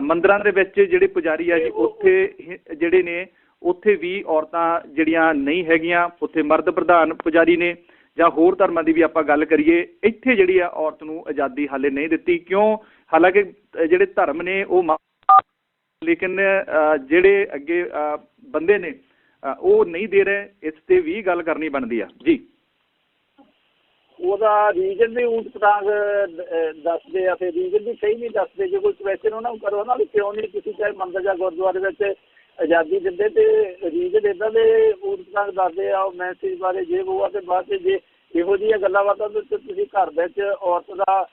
ਮੰਦਿਰਾਂ ਦੇ ਵਿੱਚ ਜਿਹੜੇ ਪੁਜਾਰੀ ਆ ਜੀ ਉੱਥੇ ਜਿਹੜੇ ਨੇ ਉੱਥੇ ਵੀ ਔਰਤਾਂ ਜਿਹੜੀਆਂ ਨਹੀਂ ਹੈਗੀਆਂ, ਉੱਥੇ ਮਰਦ ਪ੍ਰਧਾਨ ਪੁਜਾਰੀ ਨੇ। ਜਾਂ ਹੋਰ ਧਰਮਾਂ ਦੀ ਵੀ ਆਪਾਂ ਗੱਲ ਕਰੀਏ, ਇੱਥੇ ਜਿਹੜੀ ਆ ਔਰਤ ਨੂੰ ਆਜ਼ਾਦੀ ਹਾਲੇ ਨਹੀਂ ਦਿੱਤੀ। ਕਿਉਂ? ਹਾਲਾਂਕਿ ਜਿਹੜੇ ਧਰਮ ਨੇ ਉਹ, ਲੇਕਿਨ ਜਿਹੜੇ ਅੱਗੇ ਬੰਦੇ ਨੇ ਉਹ ਨਹੀਂ ਦੇ ਰਹੇ। ਇਸ ਤੇ ਵੀ ਗੱਲ ਕਰਨੀ ਬਣਦੀ ਆ ਜੀ। ਉਹਦਾ ਰੀਜਨ ਵੀ ਊਟ ਪਟਾਂਗ ਦੱਸਦੇ ਆ, ਫਿਰ ਰੀਜਨ ਵੀ ਸਹੀ ਨਹੀਂ ਦੱਸਦੇ। ਜੇ ਕੋਈ ਕੁਐਸਚਨ ਉਹਨਾਂ ਨੂੰ ਕਰੋ ਨਾ ਵੀ ਕਿਉਂ ਨਹੀਂ ਤੁਸੀਂ ਚਾਹੇ ਮੰਦਰ ਜਾਂ ਗੁਰਦੁਆਰੇ ਵਿੱਚ ਆਜ਼ਾਦੀ ਦਿੰਦੇ, ਤੇ ਰੀਜਨ ਇੱਦਾਂ ਦੇ ਊਟ ਪਟਾਂਗ ਦੱਸਦੇ ਆ ਉਹ ਮੈਸੇਜ ਬਾਰੇ ਜੇ ਉਹ ਆ। ਤੇ ਬਾਅਦ 'ਚ ਜੇ ਇਹੋ ਜਿਹੀਆਂ ਗੱਲਾਂ ਬਾਤਾਂ ਤੁਸੀਂ ਘਰ ਵਿੱਚ ਔਰਤ ਦਾ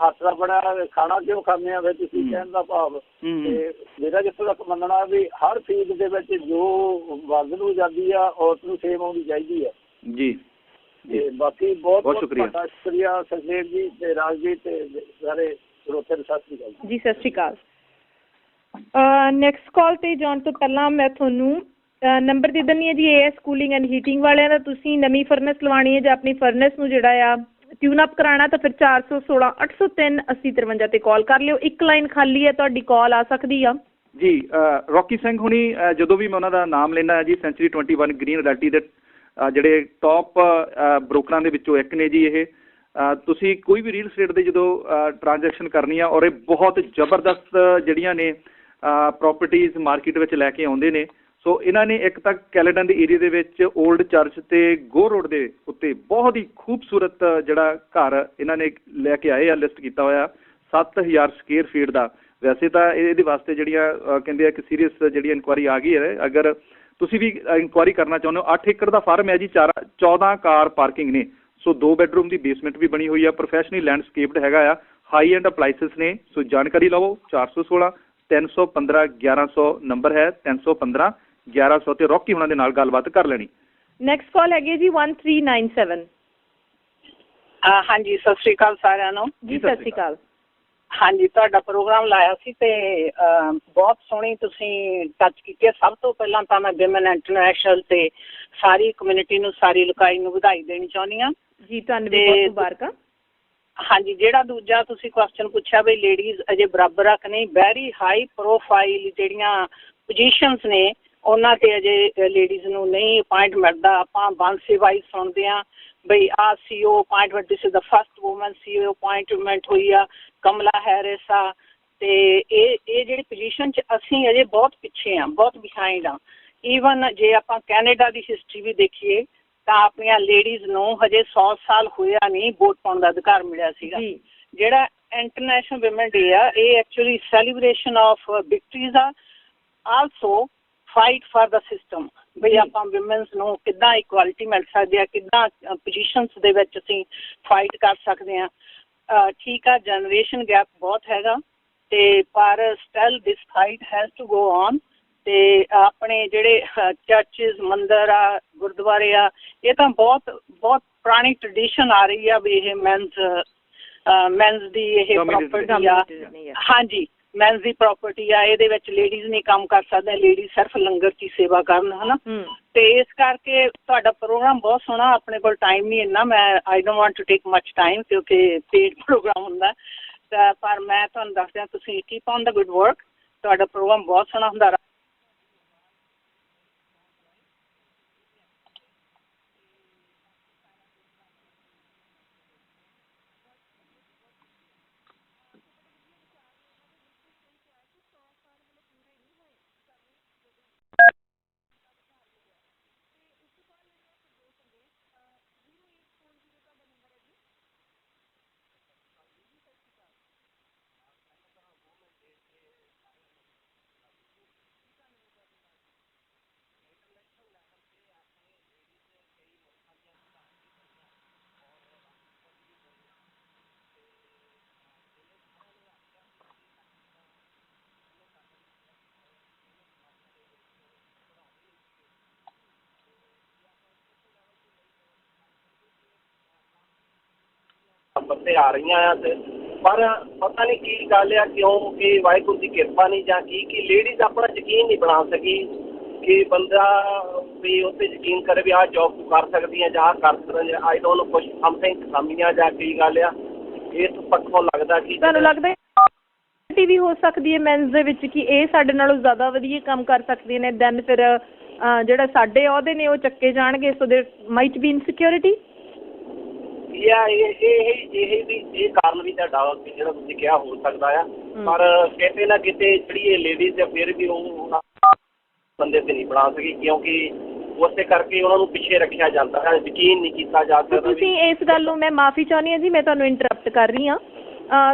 ਹੱਥ ਦਾ ਬਣਿਆ ਖਾਣਾ ਕਿਉਂ ਖਾਂਦੇ ਆ, ਫਿਰ ਤੁਸੀਂ ਕਹਿਣ ਦਾ ਭਾਵ। ਤੇ ਮੇਰਾ ਜਿੱਥੋਂ ਤੱਕ ਮੰਨਣਾ ਵੀ ਹਰ ਫੀਲਡ ਦੇ ਵਿੱਚ ਜੋ ਮਰਦ ਨੂੰ ਆਜ਼ਾਦੀ ਆ ਔਰਤ ਨੂੰ ਸੇਮ ਆਉਣੀ ਚਾਹੀਦੀ ਹੈ ਜੀ। ਤੇ ਬਾਕੀ ਬਹੁਤ ਸ਼ੁਕਰੀਆ ਸੁਖਦੇਵ ਜੀ ਤੇ ਰਾਜਵੀਰ ਤੇ ਸਾਰੇ ਸਰੋਤੇ ਨੂੰ ਸਤਿ ਸ਼੍ਰੀ ਅਕਾਲ ਜੀ। ਸਤਿ ਸ਼੍ਰੀ ਅਕਾਲ। ਨੈਕਸਟ ਕਾਲ ਤੇ ਜਾਣ ਤੋਂ ਪਹਿਲਾਂ ਮੈਂ ਤੁਹਾਨੂੰ ਨੰਬਰ ਦੇ ਦਿੰਦੀ ਹਾਂ ਜੀ। AS ਕੂਲਿੰਗ ਐਂਡ ਹੀਟਿੰਗ ਵਾਲਿਆਂ ਦਾ ਤੁਸੀਂ ਨਵੀਂ ਫਰਨੈਸ ਲਵਾਉਣੀ ਹੈ ਜਾਂ ਆਪਣੀ ਫਰਨੈਸ ਨੂੰ ਜਿਹੜਾ ਆ ਟਿਊਨ ਅਪ ਕਰਾਉਣਾ ਤਾਂ ਫਿਰ 416 803 8053 ਤੇ ਕਾਲ ਕਰ ਲਿਓ। ਇੱਕ ਲਾਈਨ ਖਾਲੀ ਹੈ, ਤੁਹਾਡੀ ਕਾਲ ਆ ਸਕਦੀ ਆ ਜੀ। ਰੌਕੀ ਸਿੰਘ ਹੁਣੀ, ਜਦੋਂ ਵੀ ਮੈਂ ਉਹਨਾਂ ਦਾ ਨਾਮ ਲੈਂਦਾ ਜੀ, ਸੈਂਚੁਰੀ 21 ਗ੍ਰੀਨ ਰਿਐਲਿਟੀ ਦੇ ਜਿਹੜੇ ਟੌਪ ਬ੍ਰੋਕਰਾਂ ਦੇ ਵਿੱਚੋਂ ਇੱਕ ਨੇ ਜੀ ਇਹ। ਤੁਸੀਂ ਕੋਈ ਵੀ ਰੀਅਲ ਸਟੇਟ ਦੇ ਜਦੋਂ ਟ੍ਰਾਂਜੈਕਸ਼ਨ ਕਰਨੀ ਆ, ਔਰ ਇਹ ਬਹੁਤ ਜ਼ਬਰਦਸਤ ਜਿਹੜੀਆਂ ਨੇ ਪ੍ਰੋਪਰਟੀਜ਼ ਮਾਰਕੀਟ ਵਿੱਚ ਲੈ ਕੇ ਆਉਂਦੇ ਨੇ। ਸੋ ਇਹਨਾਂ ਨੇ ਇੱਕ ਤਾਂ ਕੈਲੇਡਨ ਦੇ ਏਰੀਆ ਦੇ ਵਿੱਚ ਓਲਡ ਚਰਚ ਤੇ ਗੋ ਰੋਡ ਦੇ ਉੱਤੇ ਬਹੁਤ ਹੀ ਖੂਬਸੂਰਤ ਜਿਹੜਾ ਘਰ ਇਹਨਾਂ ਨੇ ਲੈ ਕੇ ਆਏ ਆ, ਲਿਸਟ ਕੀਤਾ ਹੋਇਆ 7000 ਸਕੁਅਰ ਫੀਟ ਦਾ। ਵੈਸੇ ਤਾਂ ਇਹਦੇ ਵਾਸਤੇ ਜਿਹੜੀਆਂ ਕਹਿੰਦੇ ਆ ਕਿ ਸੀਰੀਅਸ ਜਿਹੜੀ ਇਨਕੁਆਇਰੀ ਆ ਗਈ ਹੈ। ਅਗਰ ਤੁਸੀਂ ਵੀ ਇਨਕੁਆਇਰੀ ਕਰਨਾ ਚਾਹੁੰਦੇ ਹੋ, 8 ਏਕੜ ਦਾ ਫਾਰਮ ਹੈ ਜੀ, 14 ਕਾਰ ਪਾਰਕਿੰਗ ਨੇ। ਸੋ 2 ਬੈਡਰੂਮ ਦੀ ਬੇਸਮੈਂਟ ਵੀ ਬਣੀ ਹੋਈ ਆ, ਪ੍ਰੋਫੈਸ਼ਨਲੀ ਲੈਂਡਸਕੇਪਡ ਹੈਗਾ ਆ, ਹਾਈ ਐਂਡ ਅਪਲਾਈਸਿਸ ਨੇ। ਸੋ ਜਾਣਕਾਰੀ ਲਵੋ। 416 315 1100 ਨੰਬਰ ਹੈ, 315 1100 ਤੇ ਰੌਕੀ ਹੁਣਾਂ ਦੇ ਨਾਲ ਗੱਲਬਾਤ ਕਰ ਲੈਣੀ। ਨੈਕਸਟ ਕਾਲ ਹੈਗੀ ਜੀ 1397। ਹਾਂਜੀ, ਸਤਿ ਸ਼੍ਰੀ ਅਕਾਲ ਸਾਰਿਆਂ ਨੂੰ ਜੀ। ਸਤਿ ਸ਼੍ਰੀ ਅਕਾਲ। ਹਾਂਜੀ, ਤੁਹਾਡਾ ਪ੍ਰੋਗਰਾਮ ਲਾਇਆ ਸੀ ਤੇ ਬਹੁਤ ਸੋਹਣੀ ਤੁਸੀਂ ਟੱਚ ਕੀਤੀ ਹੈ। ਸਭ ਤੋਂ ਪਹਿਲਾਂ ਤਾਂ ਮੈਂ ਵਿਮਨ ਇੰਟਰਨੈਸ਼ਨਲ ਤੇ ਸਾਰੀ ਕਮਿਊਨਿਟੀ ਨੂੰ, ਸਾਰੀ ਇਲਾਕਾਈ ਨੂੰ ਵਧਾਈ ਦੇਣੀ ਚਾਹੁੰਦੀ ਹਾਂ ਜੀ। ਤੁਹਾਨੂੰ ਵੀ ਬਹੁਤ ਮੁਬਾਰਕਾਂ। ਹਾਂਜੀ, ਜਿਹੜਾ ਦੂਜਾ ਤੁਸੀਂ ਕੁਐਸਚਨ ਪੁੱਛਿਆ ਵੀ ਲੇਡੀਜ਼ ਅਜੇ ਬਰਾਬਰ ਆ ਕਿ ਨਹੀਂ, ਵੈਰੀ ਹਾਈ ਪ੍ਰੋਫਾਈਲ ਜਿਹੜੀਆਂ ਪੋਜੀਸ਼ਨਸ ਨੇ ਉਹਨਾਂ ਤੇ ਅਜੇ ਲੇਡੀਜ਼ ਨੂੰ ਨਹੀਂ ਅਪਾਇੰਟ ਮਿਲਦਾ। ਆਪਾਂ ਬਾਂਸੀ ਵਾਈਜ਼ ਸੁਣਦੇ ਹਾਂ ਬਈ ਆਹ CEO appointment, this is the first woman CEO appointment ਹੋਈ ਆ, ਕਮਲਾ ਹੈਰਿਸ ਆ। ਤੇ ਇਹ ਜਿਹੜੀ ਪੋਜੀਸ਼ਨ 'ਚ ਅਸੀਂ ਅਜੇ ਬਹੁਤ ਪਿੱਛੇ ਹਾਂ, ਬਹੁਤ ਬਿਹਾਈਂਡ ਆ। ਈਵਨ ਜੇ ਆਪਾਂ ਕੈਨੇਡਾ ਦੀ ਹਿਸਟਰੀ ਵੀ ਦੇਖੀਏ ਤਾਂ ਆਪਣੀਆਂ ਲੇਡੀਜ਼ ਨੂੰ ਹਜੇ 100 ਸਾਲ ਹੋਇਆ ਨਹੀਂ ਵੋਟ ਪਾਉਣ ਦਾ ਅਧਿਕਾਰ ਮਿਲਿਆ ਸੀਗਾ। ਜਿਹੜਾ ਇੰਟਰਨੈਸ਼ਨਲ ਵਿਮਨ ਡੇ ਆ, ਇਹ ਐਕਚੁਅਲੀ ਸੈਲੀਬ੍ਰੇਸ਼ਨ ਆਫ ਵਿਕਟਰੀਜ਼ ਆ, also fight for the system. ਬਈ ਆਪਾਂ ਵਿਮਨਸ ਨੂੰ ਕਿੱਦਾਂ ਇਕੁਆਲਿਟੀ ਮਿਲ ਸਕਦੀ ਆ, ਕਿੱਦਾਂ ਪੋਜੀਸ਼ਨਸ ਦੇ ਵਿੱਚ ਅਸੀਂ ਫਾਈਟ ਕਰ ਸਕਦੇ ਹਾਂ। ਠੀਕ ਆ, ਜਨਰੇਸ਼ਨ ਗੈਪ ਬਹੁਤ ਹੈਗਾ ਤੇ ਪਰ still this fight has to go on. ਤੇ ਆਪਣੇ ਜਿਹੜੇ ਚਰਚਿਸ, ਮੰਦਰ ਆ, ਗੁਰਦੁਆਰੇ ਆ, ਇਹ ਤਾਂ ਬਹੁਤ ਬਹੁਤ ਪੁਰਾਣੀ ਟ੍ਰੈਡੀਸ਼ਨ ਆ ਰਹੀ ਆ ਵੀ ਇਹ ਮੈਨਸ ਦੀ ਇਹ ਪ੍ਰੋਪਰਟੀ ਆ। ਹਾਂਜੀ, ਮੈਨਸ ਦੀ ਪ੍ਰੋਪਰਟੀ ਆ, ਇਹਦੇ ਵਿੱਚ ਲੇਡੀਜ਼ ਨਹੀਂ ਕੰਮ ਕਰ ਸਕਦੀਆਂ, ਲੇਡੀਜ਼ ਸਿਰਫ ਲੰਗਰ 'ਚ ਸੇਵਾ ਕਰਨ, ਹਨਾ। ਤੇ ਇਸ ਕਰਕੇ ਤੁਹਾਡਾ ਪ੍ਰੋਗਰਾਮ ਬਹੁਤ ਸੋਹਣਾ। ਆਪਣੇ ਕੋਲ ਟਾਈਮ ਨਹੀਂ ਇੰਨਾ, ਮੈਂ I don't want to take much time ਕਿਉਂਕਿ ਪੇਡ ਪ੍ਰੋਗਰਾਮ ਹੁੰਦਾ। ਤਾਂ ਪਰ ਮੈਂ ਤੁਹਾਨੂੰ ਦੱਸਦਾ, ਤੁਸੀਂ keep on the good work. ਤੁਹਾਡਾ ਪ੍ਰੋਗਰਾਮ ਬਹੁਤ ਸੋਹਣਾ ਹੁੰਦਾ। ਬੰਦੇ ਆ ਰਹੀਆਂ ਆ ਤੇ ਪਰ ਪਤਾ ਨਹੀਂ ਕੀ ਗੱਲ ਆ, ਕਿਉਂ ਕਿ ਵਾਹਿਗੁਰੂ ਦੀ ਕਿਰਪਾ ਨਹੀਂ ਜਾਂ ਕੀ ਲੇਡੀਜ਼ ਆਪਣਾ ਯਕੀਨ ਨਹੀਂ ਬਣਾ ਸਕੀ ਕਿ ਬੰਦਾ ਵੀ ਉਹ 'ਤੇ ਯਕੀਨ ਕਰੇ ਵੀ ਆਹ ਜੋਬ ਤੂੰ ਕਰ ਸਕਦੀ ਹੈ ਜਾਂ ਆਹ ਕਰ ਸਕਦੀ ਹੈ। ਆਈ ਡੋਂਟ ਨੋ ਕੁਛ ਸਮਥਿੰਗ ਖਾਮੀਆਂ ਜਾਂ ਕੀ ਗੱਲ ਆ, ਇਸ ਪੱਖੋਂ ਲੱਗਦਾ ਕਿ ਤੁਹਾਨੂੰ ਲੱਗਦਾ ਵੀ ਹੋ ਸਕਦੀ ਹੈ ਮੈਨਸ ਦੇ ਵਿੱਚ ਕਿ ਇਹ ਸਾਡੇ ਨਾਲੋਂ ਜ਼ਿਆਦਾ ਵਧੀਆ ਕੰਮ ਕਰ ਸਕਦੀਆਂ ਨੇ, ਦੈਨ ਫਿਰ ਜਿਹੜਾ ਸਾਡੇ ਅਹੁਦੇ ਨੇ ਉਹ ਚੱਕੇ ਜਾਣਗੇ, ਸੋ ਦੇਰ ਮਾਈਟ ਬੀ ਇਨਸਿਕਿਉਰਿਟੀ। ਇਹ ਕਾਰਨ ਵੀ ਤੁਹਾਡਾ ਜਿਹੜਾ ਤੁਸੀਂ ਕਿਹਾ ਹੋ ਸਕਦਾ ਆ, ਪਰ ਕਿਤੇ ਨਾ ਕਿਤੇ ਜਿਹੜੀ ਇਹ ਲੇਡੀਜ਼ ਆ ਫਿਰ ਵੀ ਉਹ ਬੰਦੇ ਤੇ ਨਹੀਂ ਬਣਾ ਸਕੀ, ਕਿਉਂਕਿ ਉਸੇ ਕਰਕੇ ਉਹਨਾਂ ਨੂੰ ਪਿੱਛੇ ਰੱਖਿਆ ਜਾਂਦਾ ਹੈ, ਯਕੀਨ ਨਹੀਂ ਕੀਤਾ ਜਾ ਸਕਦਾ। ਤੁਸੀਂ ਇਸ ਗੱਲ ਨੂੰ, ਮੈਂ ਮਾਫੀ ਚਾਹੁੰਦੀ ਹਾਂ ਜੀ, ਮੈਂ ਤੁਹਾਨੂੰ ਇੰਟਰਪਟ ਕਰ ਰਹੀ ਹਾਂ,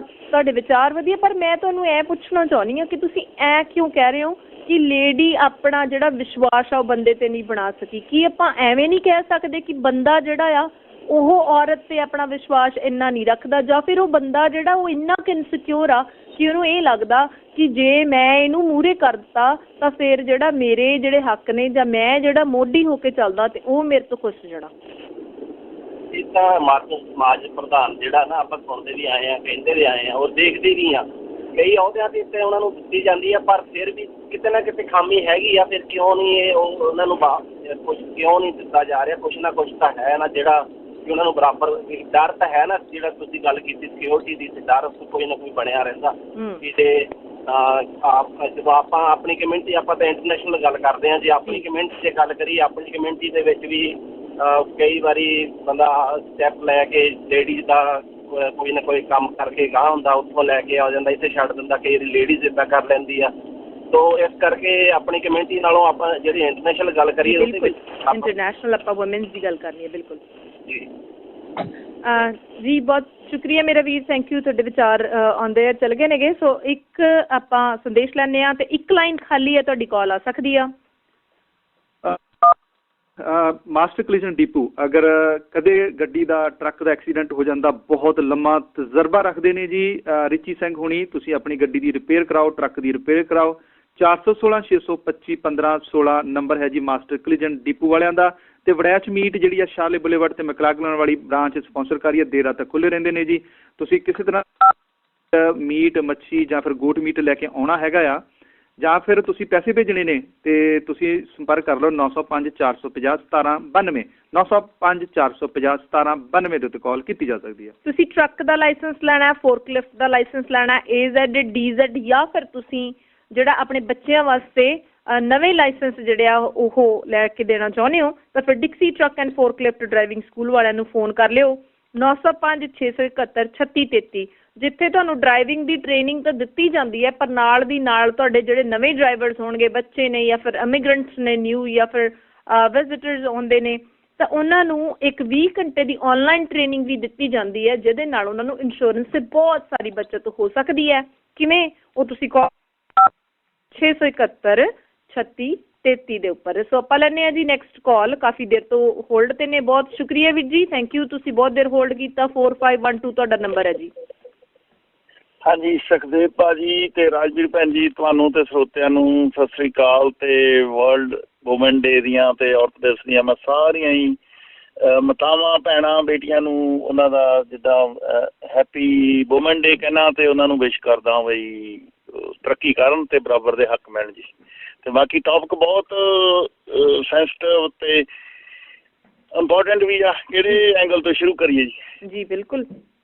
ਤੁਹਾਡੇ ਵਿਚਾਰ ਵਧੀਆ, ਪਰ ਮੈਂ ਤੁਹਾਨੂੰ ਇਹ ਪੁੱਛਣਾ ਚਾਹੁੰਦੀ ਹਾਂ ਕਿ ਤੁਸੀਂ ਐ ਕਿਉਂ ਕਹਿ ਰਹੇ ਹੋ ਕਿ ਲੇਡੀ ਆਪਣਾ ਜਿਹੜਾ ਵਿਸ਼ਵਾਸ ਆ ਉਹ ਬੰਦੇ ਤੇ ਨਹੀਂ ਬਣਾ ਸਕੀ? ਕੀ ਆਪਾਂ ਐਵੇਂ ਨਹੀਂ ਕਹਿ ਸਕਦੇ ਕਿ ਬੰਦਾ ਜਿਹੜਾ ਆ ਉਹ ਔਰਤ ਤੇ ਆਪਣਾ ਵਿਸ਼ਵਾਸ ਇੰਨਾ ਨਹੀਂ ਰੱਖਦਾ, ਜਾਂ ਫਿਰ ਉਹ ਬੰਦਾ ਜਿਹੜਾ ਉਹ ਇੰਨਾ ਕੁ ਇਨਸਿਕਿਉਰ ਆ ਕਿ ਉਹਨੂੰ ਇਹ ਲੱਗਦਾ ਕਿ ਜੇ ਮੈਂ ਇਹਨੂੰ ਮੂਹਰੇ ਕਰ ਦਿੱਤਾ ਤਾਂ ਫਿਰ ਜਿਹੜਾ ਮੇਰੇ ਜਿਹੜੇ ਹੱਕ ਨੇ ਜਾਂ ਮੈਂ ਜਿਹੜਾ ਮੋਢੀ ਹੋ ਕੇ ਚੱਲਦਾ ਤੇ ਉਹ ਮੇਰੇ ਤੋਂ ਖੁਸ਼ ਜਾਣਾ? ਇਹ ਤਾਂ ਮਰਦ ਸਮਾਜ ਪ੍ਰਧਾਨ ਜਿਹੜਾ ਨਾ ਆਪਾਂ ਸੁਣਦੇ ਵੀ ਆਏ ਹਾਂ, ਕਹਿੰਦੇ ਵੀ ਆਏ ਹਾਂ ਔਰ ਦੇਖਦੇ ਵੀ ਹਾਂ, ਕਈ ਅਹੁਦਿਆਂ ਤੇ ਇੱਥੇ ਉਹਨਾਂ ਨੂੰ ਦਿੱਤੀ ਜਾਂਦੀ ਆ, ਪਰ ਫਿਰ ਵੀ ਕਿਤੇ ਨਾ ਕਿਤੇ ਖਾਮੀ ਹੈਗੀ ਆ। ਫਿਰ ਕਿਉਂ ਨਹੀਂ ਇਹ ਉਹਨਾਂ ਨੂੰ ਕੁਛ ਕਿਉਂ ਨਹੀਂ ਦਿੱਤਾ ਜਾ ਰਿਹਾ? ਕੁਛ ਨਾ ਕੁਛ ਤਾਂ ਹੈ ਨਾ ਜਿਹੜਾ ਕਿ ਉਹਨਾਂ ਨੂੰ ਬਰਾਬਰ ਡਰ ਤਾਂ ਹੈ ਨਾ, ਜਿਹੜਾ ਤੁਸੀਂ ਗੱਲ ਕੀਤੀ ਸਿਕਿਉਰਿਟੀ ਦੀ, ਡਰ ਕੋਈ ਨਾ ਕੋਈ ਬਣਿਆ ਰਹਿੰਦਾ ਕਿ ਜੇ ਜਦੋਂ ਆਪਾਂ ਆਪਣੀ ਕਮਿਊਨਿਟੀ, ਆਪਾਂ ਤਾਂ ਇੰਟਰਨੈਸ਼ਨਲ ਗੱਲ ਕਰਦੇ ਹਾਂ, ਜੇ ਆਪਣੀ ਕਮਿਊਨਿਟੀ 'ਚ ਗੱਲ ਕਰੀਏ, ਆਪਣੀ ਕਮਿਊਨਿਟੀ ਦੇ ਵਿੱਚ ਵੀ ਕਈ ਵਾਰੀ ਬੰਦਾ ਸਟੈਪ ਲੈ ਕੇ ਲੇਡੀਜ਼ ਦਾ ਕੋਈ ਨਾ ਕੋਈ ਕੰਮ ਕਰਕੇ ਗਾਹ ਹੁੰਦਾ, ਉੱਥੋਂ ਲੈ ਕੇ ਆ ਜਾਂਦਾ, ਇੱਥੇ ਛੱਡ ਦਿੰਦਾ, ਕਈ ਵਾਰੀ ਲੇਡੀਜ਼ ਇੱਦਾਂ ਕਰ ਲੈਂਦੀ ਆ। ਤੋ ਇਸ ਕਰਕੇ ਆਪਣੀ ਕਮਿਊਨਿਟੀ ਨਾਲੋਂ ਆਪਾਂ ਜਿਹੜੀ ਇੰਟਰਨੈਸ਼ਨਲ ਗੱਲ ਕਰੀਏ, ਉਹਦੇ ਵਿੱਚ ਇੰਟਰਨੈਸ਼ਨਲ ਆਪਾਂ ਵੂਮਨਸ ਦੀ ਗੱਲ ਕਰਨੀ ਹੈ। ਬਿਲਕੁਲ ਜੀ, ਬਹੁਤ ਸ਼ੁਕਰੀਆ ਮੇਰਾ ਵੀਰ, ਥੈਂਕ ਯੂ। ਤੁਹਾਡੇ ਵਿਚਾਰ ਆਉਂਦੇ ਆ, ਚਲ ਗਏ ਨੇਗੇ। ਸੋ ਇੱਕ ਆਪਾਂ ਸੰਦੇਸ਼ ਲੈਂਦੇ ਹਾਂ ਤੇ ਇੱਕ ਲਾਈਨ ਖਾਲੀ ਹੈ, ਤੁਹਾਡੀ ਕਾਲ ਆ ਸਕਦੀ ਆ। ਮਾਸਟਰ ਕਲੀਜਨ ਡੀਪੂ, ਅਗਰ ਕਦੇ ਗੱਡੀ ਦਾ, ਟਰੱਕ ਦਾ ਐਕਸੀਡੈਂਟ ਹੋ ਜਾਂਦਾ, ਬਹੁਤ ਲੰਮਾ ਤਜਰਬਾ ਰੱਖਦੇ ਨੇ ਜੀ ਰਿਚੀ ਸਿੰਘ ਹੁਣੀ। ਤੁਸੀਂ ਆਪਣੀ ਗੱਡੀ ਦੀ ਰਿਪੇਅਰ ਕਰਾਓ, ਟਰੱਕ ਦੀ ਰਿਪੇਅਰ ਕਰਾਓ। 416 625 1516 ਨੰਬਰ ਹੈ ਜੀ ਮਾਸਟਰ ਕਲੀਜਨ ਡੀਪੂ ਵਾਲਿਆਂ ਦਾ। ਤੇ ਵੜੈਚ ਮੀਟ ਜਿਹੜੀ ਆ ਸ਼ਾਲੇ ਬੁਲੇਵਰਡ ਤੇ ਮੈਕਲਾਗਲਨ ਵਾਲੀ ਬ੍ਰਾਂਚ ਸਪਾਂਸਰ ਕਰ ਰਹੀ ਹੈ, ਦੇਰ ਰਾਤ ਤੱਕ ਖੁੱਲ੍ਹੇ ਰਹਿੰਦੇ ਨੇ ਜੀ। ਤੁਸੀਂ ਕਿਸੇ ਤਰ੍ਹਾਂ ਮੀਟ, ਮੱਛੀ ਜਾਂ ਫਿਰ ਗੋਟ ਮੀਟ ਲੈ ਕੇ ਆਉਣਾ ਹੈਗਾ ਆ, ਜਾਂ ਫਿਰ ਤੁਸੀਂ ਪੈਸੇ ਭੇਜਣੇ ਨੇ, ਤੇ ਤੁਸੀਂ ਸੰਪਰਕ ਕਰ ਲਓ 905 450 1792 905 450 1792 ਦੇ ਉੱਤੇ ਕਾਲ ਕੀਤੀ ਜਾ ਸਕਦੀ ਹੈ। ਤੁਸੀਂ ਟਰੱਕ ਦਾ ਲਾਇਸੈਂਸ ਲੈਣਾ, ਫੋਰਕਲਿਫਟ ਦਾ ਲਾਇਸੈਂਸ ਲੈਣਾ, AZ, DZ, ਜਾਂ ਫਿਰ ਤੁਸੀਂ ਜਿਹੜਾ ਆਪਣੇ ਬੱਚਿਆਂ ਵਾਸਤੇ ਨਵੇਂ ਲਾਇਸੈਂਸ ਜਿਹੜੇ ਆ ਉਹ ਲੈ ਕੇ ਦੇਣਾ ਚਾਹੁੰਦੇ ਹੋ, ਤਾਂ ਫਿਰ ਡਿਕਸੀ truck and forklift driving school ਵਾਲਿਆਂ ਨੂੰ ਫੋਨ ਕਰ ਲਿਓ 905 671 3633, ਜਿੱਥੇ ਤੁਹਾਨੂੰ ਡਰਾਈਵਿੰਗ ਦੀ ਟ੍ਰੇਨਿੰਗ ਤਾਂ ਦਿੱਤੀ ਜਾਂਦੀ ਹੈ, ਪਰ ਨਾਲ ਦੀ ਨਾਲ ਤੁਹਾਡੇ ਜਿਹੜੇ ਨਵੇਂ ਡਰਾਈਵਰਸ ਹੋਣਗੇ, ਬੱਚੇ ਨੇ ਜਾਂ ਫਿਰ ਇਮੀਗ੍ਰੈਂਟਸ ਨੇ ਨਿਊ, ਜਾਂ ਫਿਰ ਵਿਜ਼ਿਟਰਸ ਆਉਂਦੇ ਨੇ, ਤਾਂ ਉਹਨਾਂ ਨੂੰ ਇੱਕ 20 ਘੰਟੇ ਦੀ ਆਨਲਾਈਨ ਟ੍ਰੇਨਿੰਗ ਵੀ ਦਿੱਤੀ ਜਾਂਦੀ ਹੈ, ਜਿਹਦੇ ਨਾਲ ਉਹਨਾਂ ਨੂੰ ਇੰਸ਼ੋਰੈਂਸ ਤੇ ਬਹੁਤ ਸਾਰੀ ਬੱਚਤ ਹੋ ਸਕਦੀ ਹੈ। ਕਿਵੇਂ? ਉਹ ਤੁਸੀਂ ਕਾਲ 671 3633 ਦੇ ਉੱਪਰ। ਸੋ ਆਪਾਂ ਲੈਂਦੇ ਹਾਂ ਜੀ ਨੈਕਸਟ ਕਾਲ, ਕਾਫੀ ਦੇਰ ਤੋਂ ਹੋਲਡ ਤੇ ਨੇ। ਬਹੁਤ ਸ਼ੁਕਰੀਆ ਵੀਰ ਜੀ, ਥੈਂਕ ਯੂ, ਤੁਸੀਂ ਬਹੁਤ ਦੇਰ ਹੋਲਡ ਕੀਤਾ। 4512 ਤੁਹਾਡਾ ਨੰਬਰ ਹੈ ਜੀ। ਹਾਂਜੀ, ਸੁਖਦੇਵ ਭਾਜੀ ਤੇ ਰਾਜਵੀਰ ਭੈਣ ਜੀ, ਤੁਹਾਨੂੰ ਤੇ ਸਰੋਤਿਆਂ ਨੂੰ ਸਤਿ ਸ੍ਰੀ ਅਕਾਲ। ਤੇ ਵਰਲਡ ਵੂਮਨ ਡੇ ਦੀਆਂ ਤੇ ਔਰਤ ਦਿਵਸ ਦੀਆਂ ਮੈਂ ਸਾਰੀਆਂ ਹੀ ਮਾਤਾਵਾਂ, ਭੈਣਾਂ, ਬੇਟੀਆਂ ਨੂੰ ਉਹਨਾਂ ਦਾ ਜਿੱਦਾਂ ਹੈਪੀ ਵੂਮਨ ਡੇ ਕਹਿਣਾ, ਤੇ ਉਹਨਾਂ ਨੂੰ ਵਿਸ਼ ਕਰਦਾ ਬਈ ਤਰੱਕੀ ਕਰਨ ਤੇ ਬਰਾਬਰ ਦੇ ਹੱਕ ਮਿਲਣ ਜੀ। ਤੇ ਬਾਕੀ ਟੌਪਿਕ ਬਹੁਤ ਸੈਂਸਿਟਿਵ ਤੇ ਇੰਪੋਰਟੈਂਟ ਵੀ ਆ, ਕਿਹੜੇ ਐਂਗਲ ਤੋਂ ਸ਼ੁਰੂ ਕਰੀਏ ਜੀ? ਜੀ ਬਿਲਕੁਲ,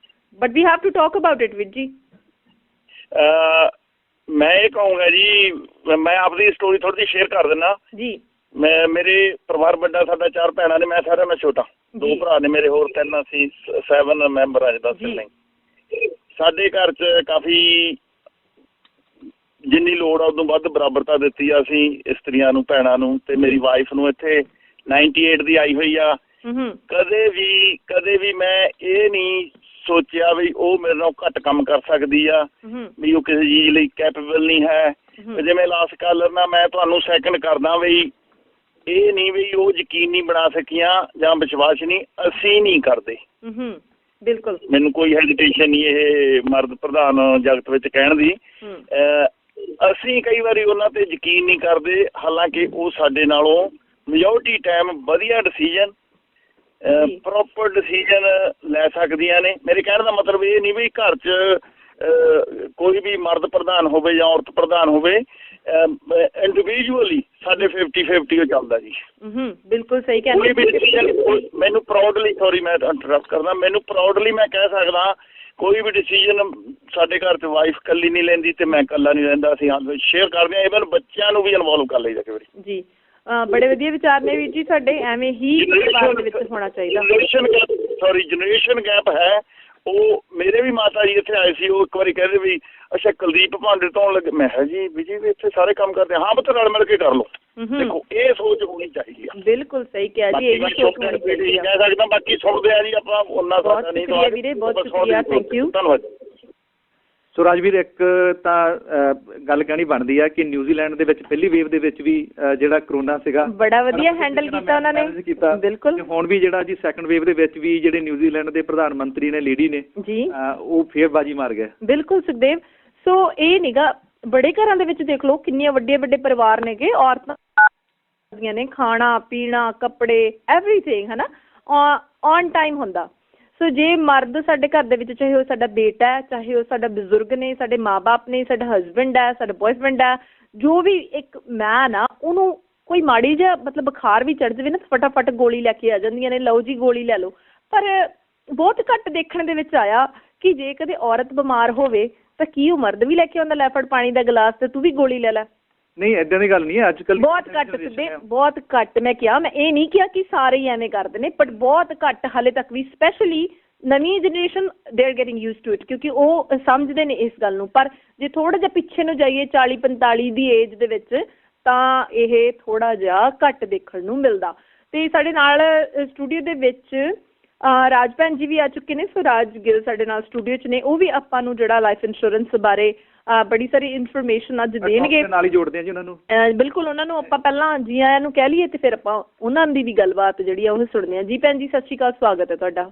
but we have to talk about it with ਜੀ। ਮੈਂ ਇਹ ਕਹੂੰਗਾ ਜੀ, ਮੈਂ ਆਪਣੀ ਸਟੋਰੀ ਥੋੜੀ ਜਿਹੀ ਸ਼ੇਅਰ ਕਰ ਦਿੰਦਾ ਜੀ। ਮੇਰੇ ਪਰਿਵਾਰ ਵੱਡਾ, ਸਾਡਾ 4 ਭੈਣਾਂ ਨੇ, ਮੈਂ ਸਾਰਿਆਂ ਨਾਲ ਛੋਟਾ, 2 ਭਰਾ ਨੇ ਮੇਰੇ, ਹੋਰ 3 ਅਸੀਂ 7 ਮੈਂਬਰ ਆ ਜਿੱਦਾਂ ਨਹੀਂ। ਸਾਡੇ ਘਰ 'ਚ ਕਾਫੀ ਜਿੰਨੀ ਲੋੜ ਆ ਉਦੋਂ ਵੱਧ ਬਰਾਬਰਤਾ ਦਿੱਤੀ ਆ ਅਸੀਂ ਇਸਤਰੀਆਂ ਨੂੰ, ਭੈਣਾਂ ਨੂੰ। ਤੇ ਮੇਰੀ ਵਾਈਫ ਨੂੰ ਇੱਥੇ 98 ਦੀ ਆਈ ਹੋਈ ਆ। ਕਦੇ ਵੀ ਮੈਂ ਇਹ ਨਹੀਂ ਸੋਚਿਆ ਵੀ ਉਹ ਮੇਰੇ ਨਾਲ ਘੱਟ ਕੰਮ ਕਰ ਸਕਦੀ ਆ, ਵੀ ਉਹ ਕਿਸੇ ਚੀਜ਼ ਲਈ ਕੈਪੇਬਲ ਨਹੀਂ ਹੈ। ਜਿਵੇਂ ਲਾਸਟ ਕਾਲਰ ਨਾਲ ਮੈਂ ਤੁਹਾਨੂੰ ਸੈਕਿੰਡ ਕਰਦਾ ਵੀ ਇਹ ਨਹੀਂ ਵੀ ਉਹ ਯਕੀਨ ਨਹੀਂ ਬਣਾ ਸਕੀਆਂ ਜਾਂ ਵਿਸ਼ਵਾਸ ਨਹੀਂ, ਅਸੀਂ ਨਹੀਂ ਕਰਦੇ। ਬਿਲਕੁਲ, ਮੈਨੂੰ ਕੋਈ ਹੈਜ਼ੀਟੇਸ਼ਨ ਨਹੀਂ ਇਹ ਮਰਦ ਪ੍ਰਧਾਨ ਜਗਤ ਵਿੱਚ ਕਹਿਣ ਦੀ। ਅਸੀਂ ਕਈ ਵਾਰੀ ਉਹਨਾਂ ਤੇ ਯਕੀਨ ਨਹੀਂ ਕਰਦੇ, ਹਾਲਾਂਕਿ ਉਹ ਸਾਡੇ ਨਾਲੋਂ ਮੈਜੋਰਟੀ ਟਾਈਮ ਵਧੀਆ ਡਿਸੀਜਨ, ਪ੍ਰੋਪਰ ਡਿਸੀਜਨ ਲੈ ਸਕਦੀਆਂ ਨੇ। ਮੇਰੇ ਕਹਿਣ ਦਾ ਮਤਲਬ ਇਹ ਨਹੀਂ ਵੀ ਘਰ 'ਚ ਕੋਈ ਵੀ ਮਰਦ ਪ੍ਰਧਾਨ ਹੋਵੇ ਜਾਂ ਔਰਤ ਪ੍ਰਧਾਨ ਹੋਵੇ, ਇੰਡੀਵਿਜੂਅਲੀ ਸਾਡੇ 50-50 ਚੱਲਦਾ ਜੀ। ਬਿਲਕੁਲ ਸਹੀ ਕਹਿੰਦੇ। ਮੈਨੂੰ ਪ੍ਰਾਊਡਲੀ, ਸੌਰੀ ਮੈਂ ਇੰਟਰਰਪਟ ਕਰਦਾ, ਮੈਨੂੰ ਪ੍ਰਾਊਡਲੀ ਮੈਂ ਕਹਿ ਸਕਦਾ ਕੋਈ ਵੀ ਡਿਸੀਜਨ ਸਾਡੇ ਘਰ 'ਚ ਵਾਈਫ ਇਕੱਲੀ ਨਹੀਂ ਲੈਂਦੀ ਤੇ ਮੈਂ ਇਕੱਲਾ ਨਹੀਂ ਰਹਿੰਦਾ, ਅਸੀਂ ਹਾਂ ਸ਼ੇਅਰ ਕਰਦੇ ਹਾਂ, ਈਵਨ ਬੱਚਿਆਂ ਨੂੰ ਵੀ ਇਨਵੋਲਵ ਕਰ ਲਈਦਾ ਕਈ ਵਾਰੀ ਜੀ। ਬੜੇ ਵਧੀਆ ਵਿਚਾਰ ਨੇ ਵੀਰ ਜੀ ਸਾਡੇ, ਐਵੇਂ ਹੀ ਪਰਿਵਾਰ ਦੇ ਵਿੱਚ ਹੋਣਾ ਚਾਹੀਦਾ। ਜਨਰੇਸ਼ਨ ਗੈਪ ਹੈ। ਉਹ ਮੇਰੇ ਵੀ ਮਾਤਾ ਜੀ ਇੱਥੇ ਆਏ ਸੀ, ਉਹ ਇੱਕ ਵਾਰੀ ਕਹਿੰਦੇ ਵੀ ਅੱਛਾ ਕੁਲਦੀਪ ਭਾਂਡੇ ਧੋਣ ਲੱਗੇ, ਮੈਂ ਕਿਹਾ ਜੀ ਵੀ ਇੱਥੇ ਸਾਰੇ ਕੰਮ ਕਰਦੇ, ਹਾਂ ਪੁੱਤ ਰਲ ਮਿਲ ਕੇ ਕਰ ਲਓ। ਦੇਖੋ ਇਹ ਸੋਚ ਹੋਣੀ ਚਾਹੀਦੀ ਆ। ਬਿਲਕੁਲ ਸਹੀ ਕਿਹਾ ਜੀ, ਇਹ ਸੋਚ ਹੋਣੀ ਚਾਹੀਦੀ ਆ। ਕਹਿ ਸਕਦਾ ਬਾਕੀ ਸੁਣਦੇ ਆ ਜੀ ਆਪਾਂ ਉਹਨਾਂ ਦਾ ਨਹੀਂ। ਬਹੁਤ ਵੀਰੇ, ਬਹੁਤ ਸ਼ੁਕਰੀਆ, ਥੈਂਕ ਯੂ, ਧੰਨਵਾਦ। ਸੋ ਰਾਜਵੀਰ, ਇੱਕ ਤਾਂ ਗੱਲ ਕਹਿਣੀ ਬਣਦੀ ਹੈ ਕਿ ਨਿਊਜ਼ੀਲੈਂਡ ਦੇ ਵਿੱਚ ਪਹਿਲੀ ਵੇਵ ਦੇ ਵਿੱਚ ਵੀ ਜਿਹੜਾ ਕਰੋਨਾ ਸੀਗਾ ਬੜਾ ਵਧੀਆ ਹੈਂਡਲ ਕੀਤਾ ਉਹਨਾਂ ਨੇ। ਬਿਲਕੁਲ। ਹੁਣ ਵੀ ਜਿਹੜਾ ਜੀ ਸੈਕੰਡ ਵੇਵ ਦੇ ਵਿੱਚ ਵੀ ਜਿਹੜੇ ਨਿਊਜ਼ੀਲੈਂਡ ਦੇ ਪ੍ਰਧਾਨ ਮੰਤਰੀ ਨੇ, ਲੇਡੀ ਨੇ ਜੀ, ਉਹ ਫੇਰ ਬਾਜੀ ਮਾਰ ਗਏ। ਬਿਲਕੁਲ ਸੁਖਦੇਵ। ਸੋ ਇਹ ਨੀਗਾ, ਬੜੇ ਘਰਾਂ ਦੇ ਵਿੱਚ ਦੇਖ ਲਓ ਕਿੰਨੀਆਂ ਵੱਡੇ ਪਰਿਵਾਰ ਨੇਗੇ, ਔਰਤਾਂ ਨੇ ਖਾਣਾ ਪੀਣਾ ਕੱਪੜੇ ਐਵਰੀਥਿੰਗ, ਹਨਾ, ਔਨ ਟਾਈਮ ਹੁੰਦਾ। ਸੋ ਜੇ ਮਰਦ ਸਾਡੇ ਘਰ ਦੇ ਵਿੱਚ, ਚਾਹੇ ਉਹ ਸਾਡਾ ਬੇਟਾ ਹੈ, ਚਾਹੇ ਉਹ ਸਾਡਾ ਬਜ਼ੁਰਗ ਨੇ, ਸਾਡੇ ਮਾਂ ਬਾਪ ਨੇ, ਸਾਡਾ ਹਸਬੈਂਡ ਹੈ, ਸਾਡਾ ਬॉयਫ੍ਰੈਂਡ ਹੈ, ਜੋ ਵੀ ਇੱਕ ਮੈਨ ਆ, ਉਹਨੂੰ ਕੋਈ ਮਾੜੀ ਜਿਹਾ ਮਤਲਬ ਬੁਖਾਰ ਵੀ ਚੜ੍ਹ ਜਾਵੇ ਨਾ, ਫਟਾਫਟ ਗੋਲੀ ਲੈ ਕੇ ਆ ਜਾਂਦੀਆਂ ਨੇ, ਲਓ ਜੀ ਗੋਲੀ ਲੈ ਲਓ। ਪਰ ਬਹੁਤ ਘੱਟ ਦੇਖਣ ਦੇ ਵਿੱਚ ਆਇਆ ਕਿ ਜੇ ਕਦੇ ਔਰਤ ਬਿਮਾਰ ਹੋਵੇ ਤਾਂ ਕੀ ਉਹ ਮਰਦ ਵੀ ਲੈ ਕੇ ਆਉਂਦਾ, ਲੈ ਫੜ ਪਾਣੀ ਦਾ ਗਲਾਸ ਤੇ ਤੂੰ ਵੀ ਗੋਲੀ ਲੈ ਲੈ। ਨਹੀਂ, ਏਦਾਂ ਦੀ ਗੱਲ ਨਹੀਂ ਹੈ ਅੱਜ ਕੱਲ੍ਹ, ਬਹੁਤ ਘੱਟ ਸਿੱਧੇ, ਬਹੁਤ ਘੱਟ। ਮੈਂ ਕਿਹਾ, ਮੈਂ ਇਹ ਨਹੀਂ ਕਿਹਾ ਕਿ ਸਾਰੇ ਹੀ ਐਵੇਂ ਕਰਦੇ ਨੇ, ਬਟ ਬਹੁਤ ਘੱਟ ਹਾਲੇ ਤੱਕ ਵੀ, ਸਪੈਸ਼ਲੀ ਨਵੀਂ generation, they are getting used to it, ਕਿਉਂਕਿ ਉਹ ਸਮਝਦੇ ਨੇ ਇਸ ਗੱਲ ਨੂੰ। ਪਰ ਜੇ ਥੋੜ੍ਹਾ ਜਿਹਾ ਪਿੱਛੇ ਨੂੰ ਜਾਈਏ 40-45 ਦੀ ਏਜ ਦੇ ਵਿੱਚ, ਤਾਂ ਇਹ ਥੋੜ੍ਹਾ ਜਿਹਾ ਘੱਟ ਦੇਖਣ ਨੂੰ ਮਿਲਦਾ। ਤੇ ਸਾਡੇ ਨਾਲ ਸਟੂਡੀਓ ਦੇ ਵਿੱਚ ਰਾਜ ਭੈਣ ਜੀ ਵੀ ਆ ਚੁੱਕੇ ਨੇ। ਸੋ ਰਾਜ ਗਿੱਲ ਸਾਡੇ ਨਾਲ ਸਟੂਡੀਓ 'ਚ ਨੇ, ਉਹ ਵੀ ਆਪਾਂ ਨੂੰ ਜਿਹੜਾ ਲਾਈਫ ਇੰਸ਼ੋਰੈਂਸ ਬਾਰੇ ਬੜੀ ਸਾਰੀ ਇਨਫੋਰਮੇਸ਼ਨ ਅੱਜ ਦੇਣਗੇ। ਨਾਲ ਹੀ ਜੋੜਦੇ ਆ ਜੀ ਉਹਨਾਂ ਨੂੰ। ਬਿਲਕੁਲ, ਉਹਨਾਂ ਨੂੰ ਆਪਾਂ ਪਹਿਲਾਂ ਜੀ ਆਇਆਂ ਨੂੰ ਕਹਿ ਲਈਏ ਤੇ ਫਿਰ ਆਪਾਂ ਉਹਨਾਂ ਦੀ ਵੀ ਗੱਲਬਾਤ ਜਿਹੜੀ ਆ ਉਹ ਸੁਣਦੇ ਆ। ਜੀ ਭੈਣ ਜੀ, ਸਤਿ ਸ਼੍ਰੀ ਅਕਾਲ, ਸਵਾਗਤ ਹੈ ਤੁਹਾਡਾ।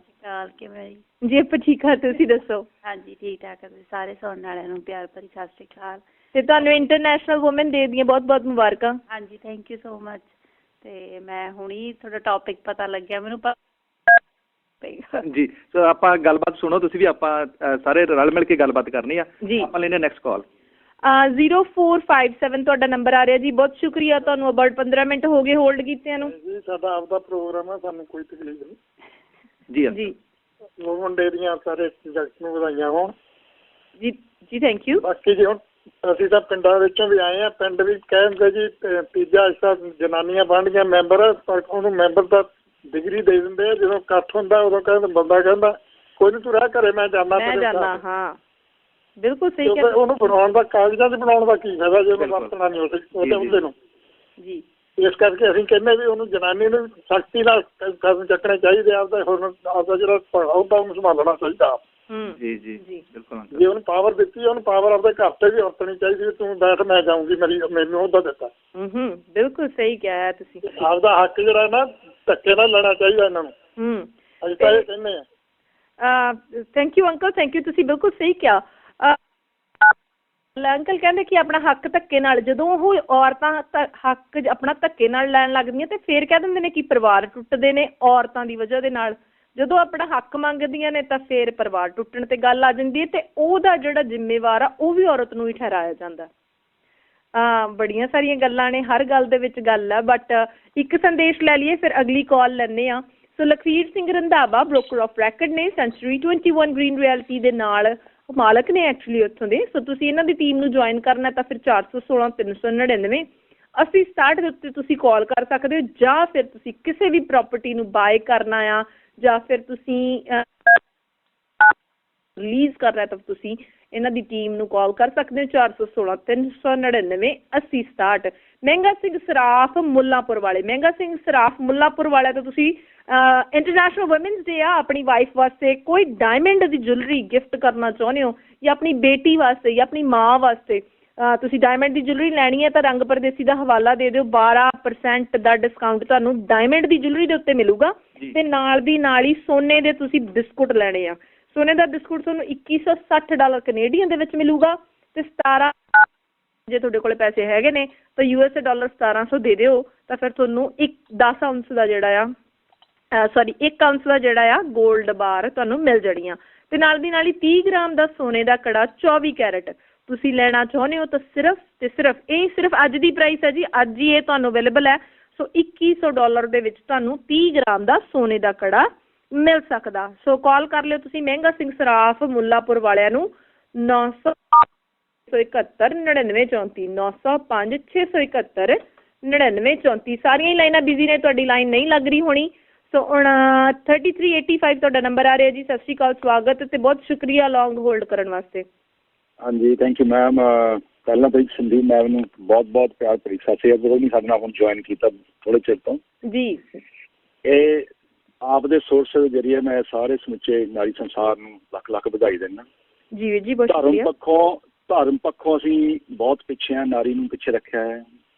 ਕਿਵੇਂ ਜੀ? ਆਪਾਂ ਠੀਕ ਆ, ਤੁਸੀਂ ਦੱਸੋ? ਹਾਂਜੀ ਠੀਕ ਠਾਕ ਹੈ। ਸਾਰੇ ਸੁਣਨ ਵਾਲਿਆਂ ਨੂੰ ਪਿਆਰ ਭਰੀ ਸਤਿ ਸ਼੍ਰੀ ਅਕਾਲ। ਤੇ ਤੁਹਾਨੂੰ ਇੰਟਰਨੈਸ਼ਨਲ ਵੂਮਨ ਡੇ ਦੀਆਂ ਬਹੁਤ ਬਹੁਤ ਮੁਬਾਰਕਾਂ। ਹਾਂਜੀ, ਥੈਂਕ ਯੂ ਸੋ ਮਚ। ਤੇ ਮੈਂ ਹੁਣੀ ਤੁਹਾਡਾ ਟੌਪਿਕ ਪਤਾ ਲੱਗਿਆ ਮੈਨੂੰ ਜੀ। ਸੋ ਆਪਾਂ ਗੱਲਬਾਤ ਸੁਣੋ ਤੁਸੀਂ ਵੀ, ਆਪਾਂ ਸਾਰੇ ਰਲ ਮਿਲ ਕੇ ਗੱਲਬਾਤ ਕਰਨੀ ਆ ਜੀ। ਆਪਾਂ ਲੈਣੇ ਨੈਕਸਟ ਕਾਲ। 0457 ਤੁਹਾਡਾ ਨੰਬਰ ਆ ਰਿਹਾ ਜੀ। ਬਹੁਤ ਸ਼ੁਕਰੀਆ ਤੁਹਾਨੂੰ, ਅਬਾਊਟ 15 ਮਿੰਟ ਹੋ ਗਏ ਹੋਲਡ ਕੀਤਿਆਂ ਨੂੰ। ਜੀ ਸਾਡਾ ਆਪਦਾ ਪ੍ਰੋਗਰਾਮ ਹੈ, ਸਾਨੂੰ ਕੋਈ ਤਕਲੀਫ ਨਹੀਂ ਜੀ। ਜੀ, ਵੂਮਨ ਡੇ ਦੀਆਂ ਸਾਰੇ ਜਗਤ ਨੂੰ ਵਧਾਈਆਂ ਹੋਣ ਜੀ। ਜੀ ਥੈਂਕ ਯੂ। ਬਾਕੀ ਜੀ ਹੁਣ ਅਸੀਂ ਤਾਂ ਪਿੰਡਾਂ ਵਿੱਚੋਂ ਵੀ ਆਏ ਆ, ਪਿੰਡ ਵੀ ਕਹਿੰਦੇ ਜੀ ਤੀਜਾ ਹਿੱਸਾ ਜਨਾਨੀਆਂ ਬਣ ਗਈਆਂ ਮੈਂਬਰ, ਪਰ ਉਹਨੂੰ ਮੈਂਬਰ ਦਾ ਡਿਗਰੀ ਦੇ ਦਿੰਦੇ ਆ। ਜਦੋਂ ਇਕੱਠ ਹੁੰਦਾ ਉਦੋਂ ਕਹਿੰਦਾ, ਬੰਦਾ ਕਹਿੰਦਾ ਕੋਈ ਨਹੀਂ ਤੂੰ ਰਹਿ ਘਰੇ, ਮੈਂ ਜਾਂਦਾ। ਹਾਂ ਬਿਲਕੁਲ ਸਹੀ। ਉਹਨੂੰ ਬਣਾਉਣ ਦਾ, ਕਾਗਜ਼ਾਂ 'ਚ ਬਣਾਉਣ ਦਾ ਕੀ ਫਾਇਦਾ ਜੇ ਉਹਨੂੰ ਵਰਤਣਾ ਨਹੀਂ ਉਹਦੇ ਨੂੰ ਜੀ। ਇਸ ਕਰਕੇ ਅਸੀਂ ਕਹਿੰਦੇ ਵੀ ਉਹਨੂੰ, ਜਨਾਨੀ ਨੂੰ ਸਖਤੀ ਨਾਲ ਕਦਮ ਚੱਕਣੇ ਚਾਹੀਦੇ, ਆਪਦਾ ਜਿਹੜਾ ਅਹੁਦਾ ਉਹਨੂੰ ਸੰਭਾਲਣਾ ਚਾਹੀਦਾ। ਜੀ ਜੀ ਬਿਲਕੁਲ। ਜੇ ਉਹਨੂੰ ਪਾਵਰ ਦਿੱਤੀ, ਉਹਨੂੰ ਪਾਵਰ ਆਪਦੇ ਘਰ ਤੇ ਵੀ ਵਰਤਣੀ ਚਾਹੀਦੀ। ਤੂੰ ਬੈਠ, ਮੈਂ ਜਾਊਂਗੀ, ਮੈਨੂੰ ਉਹਦਾ ਦਿੱਤਾ। ਬਿਲਕੁਲ ਸਹੀ ਕਿਹਾ ਹੈ ਤੁਸੀਂ। ਆਪਦਾ ਹੱਕ ਜਿਹੜਾ ਨਾ ਧੱਕੇ ਨਾਲ ਲੈਣਾ ਚਾਹੀਦਾ ਇਹਨਾਂ ਨੂੰ। ਅਸੀਂ ਤਾਂ ਇਹ ਕਹਿੰਦੇ ਆ। Thank you uncle, thank you, ਤੁਸੀਂ ਬਿਲਕੁਲ ਸਹੀ ਕਿਹਾ। ਅੰਕਲ ਕਹਿੰਦੇ ਕਿ ਆਪਣਾ ਹੱਕ ਧੱਕੇ ਨਾਲ, ਜਦੋਂ ਉਹ ਔਰਤਾਂ ਹੱਕ ਆਪਣਾ ਧੱਕੇ ਨਾਲ ਲੈਣ ਲੱਗਦੀਆਂ ਤੇ ਫਿਰ ਕਹਿ ਦਿੰਦੇ ਨੇ ਕਿ ਪਰਿਵਾਰ ਟੁੱਟਦੇ ਨੇ ਔਰਤਾਂ ਦੀ ਵਜ੍ਹਾ ਦੇ ਨਾਲ। ਜਦੋਂ ਆਪਣਾ ਹੱਕ ਮੰਗਦੀਆਂ ਨੇ ਤਾਂ ਫਿਰ ਪਰਿਵਾਰ ਟੁੱਟਣ ਤੇ ਗੱਲ ਆ ਜਾਂਦੀ ਹੈ, ਤੇ ਉਹਦਾ ਜਿਹੜਾ ਜ਼ਿੰਮੇਵਾਰ ਆ ਉਹ ਵੀ ਔਰਤ ਨੂੰ ਹੀ ਠਹਿਰਾਇਆ ਜਾਂਦਾ। ਬੜੀਆਂ ਸਾਰੀਆਂ ਗੱਲਾਂ ਨੇ, ਹਰ ਗੱਲ ਦੇ ਵਿੱਚ ਗੱਲ ਆ, ਬਟ ਇੱਕ ਸੰਦੇਸ਼ ਲੈ ਲਈਏ ਫਿਰ ਅਗਲੀ ਕਾਲ ਲੈਂਦੇ ਆ। ਸੋ ਲਖਵੀਰ ਸਿੰਘ ਰੰਧਾਵਾ, ਬ੍ਰੋਕਰ ਆਫ ਰੈਕਡ ਨੇ, ਸੈਂਚੁਰੀ 21 ਗ੍ਰੀਨ ਰਿਐਲਿਟੀ ਦੇ ਨਾਲ ਮਾਲਕ ਨੇ ਐਕਚੁਅਲੀ ਉੱਥੋਂ ਦੇ। ਸੋ ਤੁਸੀਂ ਇਹਨਾਂ ਦੀ ਟੀਮ ਨੂੰ ਜੁਆਇਨ ਕਰਨਾ ਤਾਂ ਫਿਰ 416 399 8067 ਦੇ ਉੱਤੇ ਤੁਸੀਂ ਕਾਲ ਕਰ ਸਕਦੇ ਹੋ, ਜਾਂ ਫਿਰ ਤੁਸੀਂ ਕਿਸੇ ਵੀ ਪ੍ਰੋਪਰਟੀ ਨੂੰ ਬਾਏ ਕਰਨਾ ਆ, ਜਾਂ ਫਿਰ ਤੁਸੀਂ ਰਿਲੀਜ਼ ਕਰਨਾ ਤਾਂ ਤੁਸੀਂ ਇਹਨਾਂ ਦੀ ਟੀਮ ਨੂੰ ਕਾਲ ਕਰ ਸਕਦੇ ਹੋ। 416 399 8067। ਮਹਿੰਗਾ ਸਿੰਘ ਸਰਾਫ ਮੁੱਲਾਂਪੁਰ ਵਾਲੇ, ਮਹਿੰਗਾ ਸਿੰਘ ਸਰਾਫ ਮੁੱਲਾਂਪੁਰ ਵਾਲਿਆਂ ਤੋਂ ਤੁਸੀਂ ਇੰਟਰਨੈਸ਼ਨਲ ਵੂਮਨਸ ਡੇ ਆ, ਆਪਣੀ ਵਾਈਫ ਵਾਸਤੇ ਕੋਈ ਡਾਇਮੰਡ ਦੀ ਜੁਐਲਰੀ ਗਿਫਟ ਕਰਨਾ ਚਾਹੁੰਦੇ ਹੋ, ਜਾਂ ਆਪਣੀ ਬੇਟੀ ਵਾਸਤੇ ਜਾਂ ਆਪਣੀ ਮਾਂ ਵਾਸਤੇ ਤੁਸੀਂ ਡਾਇਮੰਡ ਦੀ ਜੁਐਲਰੀ ਲੈਣੀ ਹੈ, ਤਾਂ ਰੰਗ ਪਰਦੇਸੀ ਦਾ ਹਵਾਲਾ ਦੇ ਦਿਓ। 12% ਦਾ ਡਿਸਕਾਊਂਟ ਤੁਹਾਨੂੰ ਡਾਇਮੰਡ ਦੀ ਜੁਐਲਰੀ ਦੇ ਉੱਤੇ ਮਿਲੂਗਾ। ਤੇ ਨਾਲ ਦੀ ਨਾਲ ਹੀ ਸੋਨੇ ਦੇ ਤੁਸੀਂ ਬਿਸਕੁਟ ਲੈਣੇ ਆ। ਸੋਨੇ ਦਾ ਬਿਸਕੁਟ ਤੁਹਾਨੂੰ $2160 ਕੈਨੇਡੀਅਨ ਦੇ ਵਿੱਚ ਮਿਲੂਗਾ, ਤੇ 17 ਜੇ ਤੁਹਾਡੇ ਕੋਲ ਪੈਸੇ ਹੈਗੇ ਨੇ ਤਾਂ USA$ 1700 ਦੇ ਦਿਓ, ਤਾਂ ਫਿਰ ਤੁਹਾਨੂੰ 10 ਆਉਂਸ ਦਾ ਜਿਹੜਾ ਆ ਸੌਰੀ 1 ounce ਦਾ ਜਿਹੜਾ ਆ 골ਡ ਬਾਰ ਤੁਹਾਨੂੰ ਮਿਲ ਜਾਣੀਆਂ। ਤੇ ਨਾਲ ਦੀ ਨਾਲ ਹੀ 30 ਗ੍ਰਾਮ ਦਾ ਸੋਨੇ ਦਾ ਕੜਾ 24 ਕੈਰਟ ਤੁਸੀਂ ਲੈਣਾ ਚਾਹੁੰਦੇ ਹੋ ਤਾਂ ਸਿਰਫ ਅੱਜ ਦੀ ਪ੍ਰਾਈਸ ਹੈ ਜੀ, ਅੱਜ ਹੀ ਇਹ ਤੁਹਾਨੂੰ ਅਵੇਲੇਬਲ ਹੈ। ਸੋ $2100 ਦੇ ਵਿੱਚ ਤੁਹਾਨੂੰ 30 ਗ੍ਰਾਮ ਦਾ ਸੋਨੇ ਦਾ ਕੜਾ ਮਿਲ ਸਕਦਾ। ਸੋ ਕਾਲ ਕਰ ਲਿਓ ਤੁਸੀਂ ਮਹਿੰਗਾ ਸਿੰਘ ਸਰਾਫ ਮੁੱਲਾਪੁਰ ਵਾਲਿਆਂ ਨੂੰ 971 99 34 905 671 99 34। ਸਾਰੀਆਂ ਹੀ ਲਾਈਨਾਂ ਬਿਜ਼ੀ ਨੇ, ਤੁਹਾਡੀ ਲਾਈਨ ਨਹੀਂ ਲੱਗ ਰਹੀ ਹੋਣੀ। ਸੋ ਹੁਣ 3385 ਤੁਹਾਡਾ ਨੰਬਰ ਆ ਰਿਹਾ ਜੀ। ਸਤਿ ਸ਼੍ਰੀ ਅਕਾਲ, ਸਵਾਗਤ ਤੇ ਬਹੁਤ ਸ਼ੁਕਰੀਆ ਲੌਂਗ ਹੋਲਡ ਕਰਨ ਵਾਸਤੇ। ਹਾਂਜੀ ਥੈਂਕ ਯੂ ਮੈਮ। ਪਹਿਲਾਂ ਤਾਂ ਸੰਦੀਪ ਮੈਮ ਨੂੰ ਬਹੁਤ ਬਹੁਤ ਪਿਆਰ ਭਰੀ ਸਤਿ ਸ਼੍ਰੀ ਅਕਾਲ। ਨਹੀਂ ਸਾਡੇ ਨਾਲ ਹੁਣ ਜੁਆਇਨ ਕੀਤਾ ਥੋੜ੍ਹੇ ਚਿਰ ਤੋਂ ਜੀ। ਇਹ ਆਪ ਦੇ ਸੋਰਸ ਦੇ ਜ਼ਰੀਏ ਮੈਂ ਸਾਰੇ ਸਮੁੱਚੇ ਨਾਰੀ ਸੰਸਾਰ ਨੂੰ ਲੱਖ ਲੱਖ ਵਧਾਈ ਦਿੰਦਾ ਜੀ। ਜੀ ਬਹੁਤ ਸ਼ੁਕਰੀਆ। ਧਰਮ ਪੱਖੋਂ ਅਸੀਂ ਬਹੁਤ ਪਿੱਛੇ ਹਾਂ, ਨਾਰੀ ਨੂੰ ਪਿੱਛੇ ਰੱਖਿਆ ਹੈ,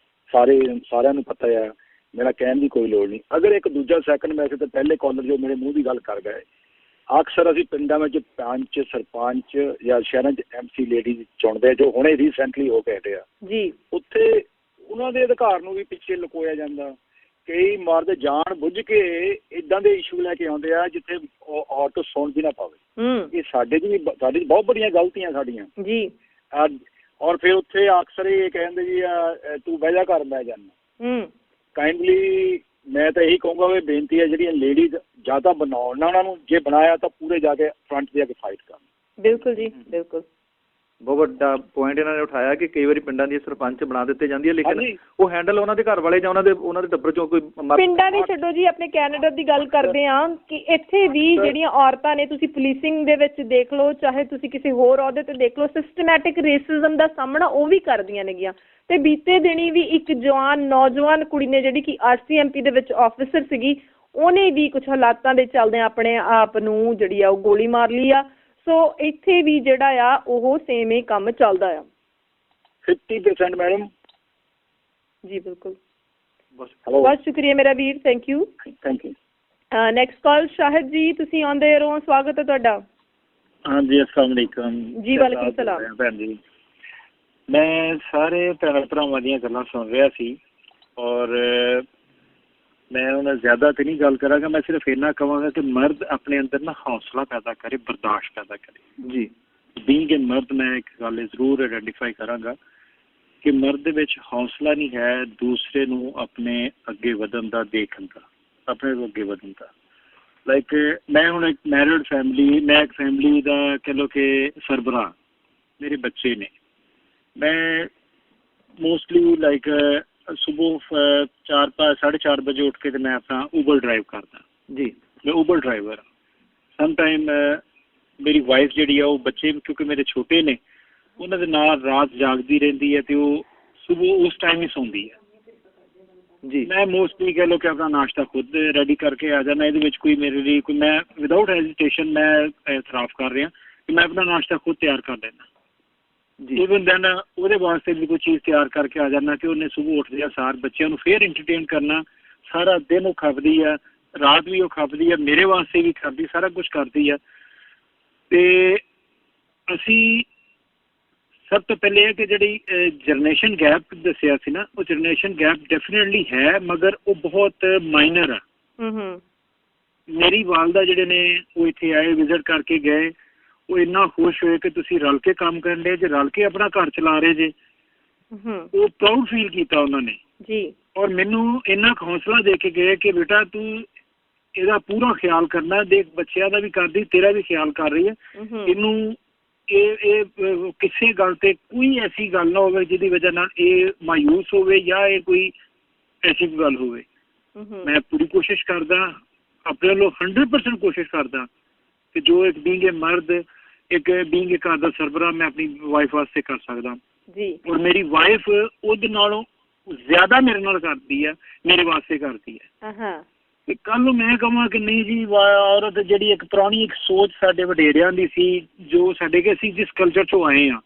ਸਾਰਿਆਂ ਨੂੰ ਪਤਾ ਹੈ, ਮੇਰਾ ਕਹਿਣ ਦੀ ਕੋਈ ਲੋੜ ਨਹੀਂ। ਅਗਰ ਇੱਕ ਦੂਜਾ ਸੈਕਿੰਡ ਵੈਸੇ ਤਾਂ ਪਹਿਲੇ ਕਾਲਰ ਜੋ ਮੇਰੇ ਮੂੰਹ ਦੀ ਗੱਲ ਕਰ ਗਏ, ਅਕਸਰ ਅਸੀਂ ਪਿੰਡਾਂ ਵਿੱਚ ਪੰਚ ਸਰਪੰਚ ਜਾਂ ਸ਼ਹਿਰਾਂ 'ਚ MC ਲੇਡੀਜ਼ ਚੁਣਦੇ ਜੋ ਹੁਣੇ ਰੀਸੈਂਟਲੀ ਹੋ ਕੇ ਹਟੇ ਆ ਜੀ। ਉੱਥੇ ਉਹਨਾਂ ਦੇ ਅਧਿਕਾਰ ਨੂੰ ਵੀ ਪਿੱਛੇ ਲੁਕੋਇਆ ਜਾਂਦਾ। ਕਈ ਮਰਦ ਜਾਣ ਬੁੱਝ ਕੇ ਇੱਦਾਂ ਦੇ ਇਸ਼ੂ ਲੈ ਕੇ ਆਉਂਦੇ ਆ ਜਿੱਥੇ ਔਰਤ ਸੁਣ ਵੀ ਨਾ ਪਾਵੇ। ਇਹ ਸਾਡੀ ਬਹੁਤ ਬੜੀਆਂ ਗਲਤੀਆਂ ਸਾਡੀਆਂ ਜੀ। ਔਰ ਫਿਰ ਉੱਥੇ ਅਕਸਰ ਇਹ ਕਹਿੰਦੇ ਜੀ ਤੂੰ ਬਹਿ ਜਾ ਘਰ ਬਹਿ ਜਾਣਾ। ਕਾਈਂਡਲੀ ਮੈਂ ਤਾਂ ਇਹੀ ਕਹੂੰਗਾ ਵੀ ਬੇਨਤੀ ਹੈ ਜਿਹੜੀਆਂ ਲੇਡੀਜ਼ ਜਾਂ ਤਾਂ ਬਣਾਉਣ ਨਾ ਉਹਨਾਂ ਨੂੰ, ਜੇ ਬਣਾਇਆ ਤਾਂ ਪੂਰੇ ਜਾ ਕੇ ਫਰੰਟ ਤੇ ਜਾ ਕੇ ਫਾਈਟ ਕਰਨ। ਬਿਲਕੁਲ ਜੀ ਬਿਲਕੁਲ। ਬਹੁਤ ਵੱਡਾ ਪੁਆਇੰਟ ਇਹਨਾਂ ਨੇ ਉਠਾਇਆ ਕਿ ਕਈ ਵਾਰੀ ਪਿੰਡਾਂ ਦੀ ਸਰਪੰਚ ਬਣਾ ਦਿੱਤੇ ਜਾਂਦੀ ਹੈ, ਲੇਕਿਨ ਉਹ ਹੈਂਡਲ ਉਹਨਾਂ ਦੇ ਘਰ ਵਾਲੇ ਜਾਂ ਉਹਨਾਂ ਦੇ ਟੱਬਰ ਚੋਂ ਕੋਈ ਪਿੰਡਾਂ ਦੇ ਛੱਡੋ ਜੀ, ਆਪਣੇ ਕੈਨੇਡਾ ਦੀ ਗੱਲ ਕਰਦੇ ਹਾਂ ਕਿ ਇੱਥੇ ਵੀ ਜਿਹੜੀਆਂ ਔਰਤਾਂ ਨੇ, ਤੁਸੀਂ ਪੁਲਿਸਿੰਗ ਦੇ ਵਿੱਚ ਦੇਖ ਲਓ, ਚਾਹੇ ਤੁਸੀਂ ਕਿਸੇ ਹੋਰ ਅਹੁਦੇ ਤੇ ਦੇਖ ਲਓ, ਸਿਸਟਮੈਟਿਕ ਰੇਸਿਜ਼ਮ ਦਾ ਸਾਹਮਣਾ ਉਹ ਵੀ ਕਰਦੀਆਂ ਨੇਗੀਆਂ। ਤੇ ਬੀਤੇ ਦਿਨੀ ਵੀ ਇੱਕ ਨੌਜਵਾਨ ਕੁੜੀ ਨੇ ਜਿਹੜੀ ਕਿ RCMP ਦੇ ਵਿੱਚ ਆਫਿਸਰ ਸੀਗੀ, ਉਹਨੇ ਵੀ ਕੁਝ ਹਾਲਾਤਾਂ ਦੇ ਚੱਲਦੇ ਆਪਣੇ ਆਪ ਨੂੰ ਜਿਹੜੀ ਆ ਉਹ ਗੋਲੀ ਮਾਰ ਲਈ ਆ। ਸੋ ਇੱਥੇ ਵੀ ਜਿਹੜਾ ਆ ਉਹ ਸੇਮ ਹੀ ਕੰਮ ਚੱਲਦਾ ਆ 50% ਮੈਡਮ ਜੀ। ਬਿਲਕੁਲ ਬਹੁਤ ਸ਼ੁਕਰੀਆ ਮੇਰਾ ਵੀਰ, thank you. Next call Shahid ji, ਤੁਸੀਂ ਆਉਂਦੇ ਰਹੋ, ਸਵਾਗਤ ਹੈ ਤੁਹਾਡਾ। ਹਾਂਜੀ अस्सलाम वालेकुम ਜੀ। ਵਾਲੇਕੁਮ ਸਲਾਮ ਭੈਣ ਜੀ। ਮੈਂ ਸਾਰੇ ਭੈਣ ਭਰਾਵਾਂ ਦੀਆਂ ਗੱਲਾਂ ਸੁਣ ਰਿਹਾ ਸੀ ਔਰ ਮੈਂ ਉਹਨਾਂ ਜ਼ਿਆਦਾ ਤੇ ਨਹੀਂ ਗੱਲ ਕਰਾਂਗਾ। ਮੈਂ ਸਿਰਫ ਇੰਨਾ ਕਹਾਂਗਾ ਕਿ ਮਰਦ ਆਪਣੇ ਅੰਦਰ ਨਾ ਹੌਸਲਾ ਪੈਦਾ ਕਰੇ, ਬਰਦਾਸ਼ਤ ਪੈਦਾ ਕਰੇ ਜੀ। ਬੀਇੰਗ ਏ ਮਰਦ ਮੈਂ ਇੱਕ ਗੱਲ ਜ਼ਰੂਰ ਆਈਡੈਂਟੀਫਾਈ ਕਰਾਂਗਾ ਕਿ ਮਰਦ ਦੇ ਵਿੱਚ ਹੌਸਲਾ ਨਹੀਂ ਹੈ ਦੂਸਰੇ ਨੂੰ ਆਪਣੇ ਅੱਗੇ ਵਧਣ ਦਾ, ਦੇਖਣ ਦਾ, ਆਪਣੇ ਤੋਂ ਅੱਗੇ ਵਧਣ ਦਾ। ਲਾਈਕ ਮੈਂ ਹੁਣ ਇੱਕ ਮੈਰਿਡ ਫੈਮਿਲੀ, ਮੈਂ ਇੱਕ ਫੈਮਿਲੀ ਦਾ ਕਹਿ ਲਓ ਕਿ ਸਰਬਰਾਹ, ਮੇਰੇ ਬੱਚੇ ਨੇ। ਮੈਂ ਮੋਸਟਲੀ ਲਾਈਕ ਸੁਬਹ 4-4:30 ਵਜੇ ਉੱਠ ਕੇ ਤੇ ਮੈਂ ਆਪਣਾ ਊਬਰ ਡਰਾਈਵ ਕਰਦਾ ਜੀ। ਮੈਂ ਊਬਰ ਡਰਾਈਵਰ। ਸਮ ਟਾਈਮ ਮੇਰੀ ਵਾਈਫ ਜਿਹੜੀ ਆ ਉਹ ਬੱਚੇ ਕਿਉਂਕਿ ਮੇਰੇ ਛੋਟੇ ਨੇ ਉਹਨਾਂ ਦੇ ਨਾਲ ਰਾਤ ਜਾਗਦੀ ਰਹਿੰਦੀ ਹੈ ਤੇ ਉਹ ਸੁਬਹ ਉਸ ਟਾਈਮ ਹੀ ਸੌਂਦੀ ਹੈ ਜੀ। ਮੈਂ ਮੋਸਟਲੀ ਕਹਿ ਲਓ ਕਿ ਆਪਣਾ ਨਾਸ਼ਤਾ ਖੁਦ ਰੈਡੀ ਕਰਕੇ ਆ ਜਾਣਾ। ਇਹਦੇ ਵਿੱਚ ਕੋਈ ਮੇਰੇ ਲਈ ਕੋਈ ਮੈਂ ਵਿਦਾਊਟ ਹੈਜ਼ੀਟੇਸ਼ਨ ਮੈਂ ਇਤਰਾਫ ਕਰ ਰਿਹਾ ਕਿ ਮੈਂ ਆਪਣਾ ਨਾਸ਼ਤਾ ਖੁਦ ਤਿਆਰ ਕਰ ਲੈਣਾ। ਈਵਨ ਦੈਨ ਉਹਦੇ ਵਾਸਤੇ ਵੀ ਕੋਈ ਚੀਜ਼ ਤਿਆਰ ਕਰਕੇ ਆ ਜਾਣਾ ਕਿ ਉਹਨੇ ਸੁਬਹ ਉੱਠਦੇ ਆ ਸਾਰ ਬੱਚਿਆਂ ਨੂੰ ਫੇਰ ਇੰਟਰਟੇਨ ਕਰਨਾ। ਸਾਰਾ ਦਿਨ ਉਹ ਖਪਦੀ ਆ, ਰਾਤ ਵੀ ਉਹ ਖਪਦੀ ਆ, ਮੇਰੇ ਵਾਸਤੇ ਵੀ ਕਰਦੀ, ਸਾਰਾ ਕੁਛ ਕਰਦੀ ਆ। ਤੇ ਅਸੀਂ ਸਭ ਤੋਂ ਪਹਿਲੇ ਇਹ ਕਿ ਜਿਹੜੀ ਜਨਰੇਸ਼ਨ ਗੈਪ ਦੱਸਿਆ ਸੀ ਨਾ, ਉਹ ਜਨਰੇਸ਼ਨ ਗੈਪ ਡੈਫੀਨੇਟਲੀ ਹੈ, ਮਗਰ ਉਹ ਬਹੁਤ ਮਾਈਨਰ ਆ। ਮੇਰੀ ਵਾਲਦਾ ਜਿਹੜੇ ਨੇ ਉਹ ਇੱਥੇ ਆਏ, ਵਿਜ਼ਿਟ ਕਰਕੇ ਗਏ, ਉਹ ਇੰਨਾ ਖੁਸ਼ ਹੋਏ ਕਿ ਤੁਸੀਂ ਰਲ ਕੇ ਕੰਮ ਕਰਨ ਦੇ ਜੇ, ਰਲ ਕੇ ਆਪਣਾ ਘਰ ਚਲਾ ਰਹੇ ਜੇ। ਉਹ ਪ੍ਰਾਊਡ ਫੀਲ ਕੀਤਾ ਉਹਨਾਂ ਨੇ ਜੀ। ਔਰ ਮੈਨੂੰ ਇੰਨਾ ਹੌਸਲਾ ਦੇ ਕੇ ਗਏ ਕਿ ਬੇਟਾ ਤੂੰ ਇਹਦਾ ਪੂਰਾ ਖਿਆਲ ਕਰਨਾ, ਦੇਖ ਬੱਚਿਆਂ ਦਾ ਵੀ ਕਰਦੀ, ਤੇਰਾ ਵੀ ਖਿਆਲ ਕਰ ਰਹੀ ਹੈ। ਇਹਨੂੰ ਇਹ ਕਿਸੇ ਗੱਲ ਤੇ ਕੋਈ ਐਸੀ ਗੱਲ ਨਾ ਹੋਵੇ ਜਿਹਦੀ ਵਜ੍ਹਾ ਨਾਲ ਇਹ ਮਾਯੂਸ ਹੋਵੇ ਜਾਂ ਇਹ ਕੋਈ ਐਸੀ ਗੱਲ ਹੋਵੇ। ਮੈਂ ਪੂਰੀ ਕੋਸ਼ਿਸ਼ ਕਰਦਾ, ਆਪਣੇ ਵੱਲੋਂ 100% ਕੋਸ਼ਿਸ਼ ਕਰਦਾ ਕਿ ਜੋ ਇੱਕ ਬੀਇੰਗ ਏ ਮਰਦ, ਇੱਕ ਬੀਇੰਗ ਏ ਘਰ ਦਾ ਸਰਬਰਾਹ ਮੈਂ ਆਪਣੀ ਵਾਈਫ ਵਾਸਤੇ ਕਰ ਸਕਦਾ ਜੀ। ਔਰ ਮੇਰੀ ਵਾਈਫ ਉਹਦੇ ਨਾਲੋਂ ਜ਼ਿਆਦਾ ਮੇਰੇ ਨਾਲ ਕਰਦੀ ਹੈ, ਮੇਰੇ ਵਾਸਤੇ ਕਰਦੀ ਹੈ। ਤੇ ਕੱਲ ਨੂੰ ਮੈਂ ਕਹਾਂ ਕਿ ਨਹੀਂ ਜੀ ਔਰਤ ਜਿਹੜੀ ਇੱਕ ਪੁਰਾਣੀ ਇੱਕ ਸੋਚ ਸਾਡੇ ਵਡੇਰਿਆਂ ਦੀ ਸੀ, ਜੋ ਸਾਡੇ ਕਿ ਅਸੀਂ ਜਿਸ ਕਲਚਰ ਚੋਂ ਆਏ ਹਾਂ,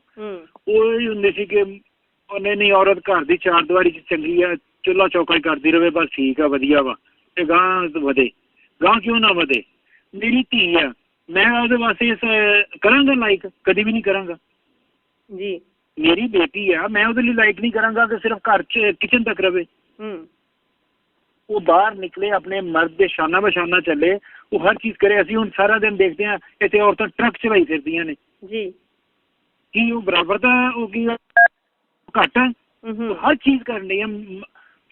ਉਹ ਇਹ ਹੁੰਦੇ ਸੀ ਕਿ ਉਹਨੇ ਨਹੀਂ ਔਰਤ ਘਰ ਦੀ ਚਾਰ ਦੀਵਾਰੀ 'ਚ ਚੰਗੀ ਆ, ਚੁੱਲ੍ਹਾ ਚੌਕਾ ਹੀ ਕਰਦੀ ਰਹੇ, ਬਸ ਠੀਕ ਆ, ਵਧੀਆ ਵਾ, ਤੇ ਗਾਂ ਵਧੇ, ਗਾਂ ਕਿਉਂ ਨਾ ਵਧੇ। ਮੇਰੀ ਧੀ ਆ, ਮੈਂ ਉਹਦੇ ਵਾਸਤੇ ਕਰਾਂਗਾ ਲਾਈਕ, ਕਦੀ ਵੀ ਨਹੀਂ ਕਰਾਂਗਾ ਜੀ। ਮੇਰੀ ਬੇਟੀ ਆ, ਮੈਂ ਉਹਦੇ ਲਈ ਲਾਈਕ ਨਹੀਂ ਕਰਾਂਗਾ ਕਿ ਸਿਰਫ ਘਰ 'ਚ ਕਿਚਨ ਤੱਕ ਰਵੇ। ਉਹ ਬਾਹਰ ਨਿਕਲੇ, ਆਪਣੇ ਮਰਦ ਦੇ ਸ਼ਾਨਾ ਬਸ਼ਾਨਾ ਚੱਲੇ, ਉਹ ਹਰ ਚੀਜ਼ ਕਰੇ। ਅਸੀਂ ਹੁਣ ਸਾਰਾ ਦਿਨ ਦੇਖਦੇ ਹਾਂ ਇੱਥੇ ਔਰਤਾਂ ਟਰੱਕ ਚਲਾਈ ਫਿਰਦੀਆਂ ਨੇ ਜੀ, ਕੀ ਉਹ ਬਰਾਬਰ ਦਾ ਉਹ ਕੀ ਘੱਟ ਹੈ? ਹਰ ਚੀਜ਼ ਕਰਨ ਲਈ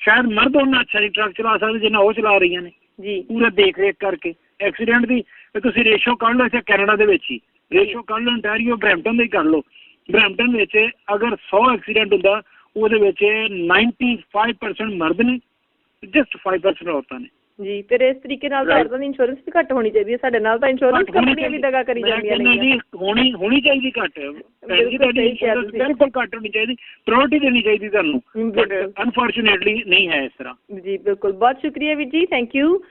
ਸ਼ਾਇਦ ਮਰਦ ਉਹਨਾਂ ਅੱਛਾ ਨਹੀਂ ਟਰੱਕ ਚਲਾ ਸਕਦੇ ਜਿੰਨਾ ਉਹ ਚਲਾ ਰਹੀਆਂ ਨੇ ਜੀ, ਪੂਰਾ ਦੇਖ ਰੇਖ ਕਰਕੇ। ਐਕਸੀਡੈਂਟ ਦੀ ਤੁਸੀਂ ਰੇਸ਼ੋ ਕੱਢ ਲਓ ਇੱਥੇ ਕੈਨੇਡਾ ਦੇ ਵਿੱਚ ਹੀ, ਰੇਸ਼ੋ ਕੱਢ ਲਓ ontario ਬਰੈਂਪਟਨ ਦਾ ਹੀ ਕਰ ਲਓ। ਬਰੈਂਪਟਨ ਵਿੱਚ ਅਗਰ 100 ਐਕਸੀਡੈਂਟ ਹੁੰਦਾ ਉਹਦੇ ਵਿੱਚ 95% ਮਰਦ ਨੇ, ਜਸਟ 5% ਔਰਤਾਂ ਨੇ ਜੀ। ਫਿਰ ਇਸ ਤਰੀਕੇ ਨਾਲ ਤਾਂ ਔਰਤਾਂ ਦੀ ਇੰਸ਼ੋਰੈਂਸ ਵੀ ਘੱਟ ਹੋਣੀ ਚਾਹੀਦੀ ਹੈ। ਸਾਡੇ ਨਾਲ ਤਾਂ ਇੰਸ਼ੋਰੈਂਸ ਕੰਪਨੀਆਂ ਵੀ ਦਗਾ ਕਰੀ ਜਾਂਦੀਆਂ ਨੇ ਜੀ। ਹੋਣੀ ਚਾਹੀਦੀ ਘੱਟ, ਬਿਲਕੁਲ ਘੱਟ ਹੋਣੀ ਚਾਹੀਦੀ, ਪ੍ਰਾਇੋਰਟੀ ਦੇਣੀ ਚਾਹੀਦੀ ਤੁਹਾਨੂੰ, ਅਨਫੋਰਚੂਨੇਟਲੀ ਨਹੀਂ ਹੈ ਇਸ ਤਰ੍ਹਾਂ। ਜੀ ਬਿਲਕੁਲ, ਬਹੁਤ ਸ਼ੁਕਰੀਆ ਵੀਰ ਜੀ, ਥੈਂਕ ਯੂ।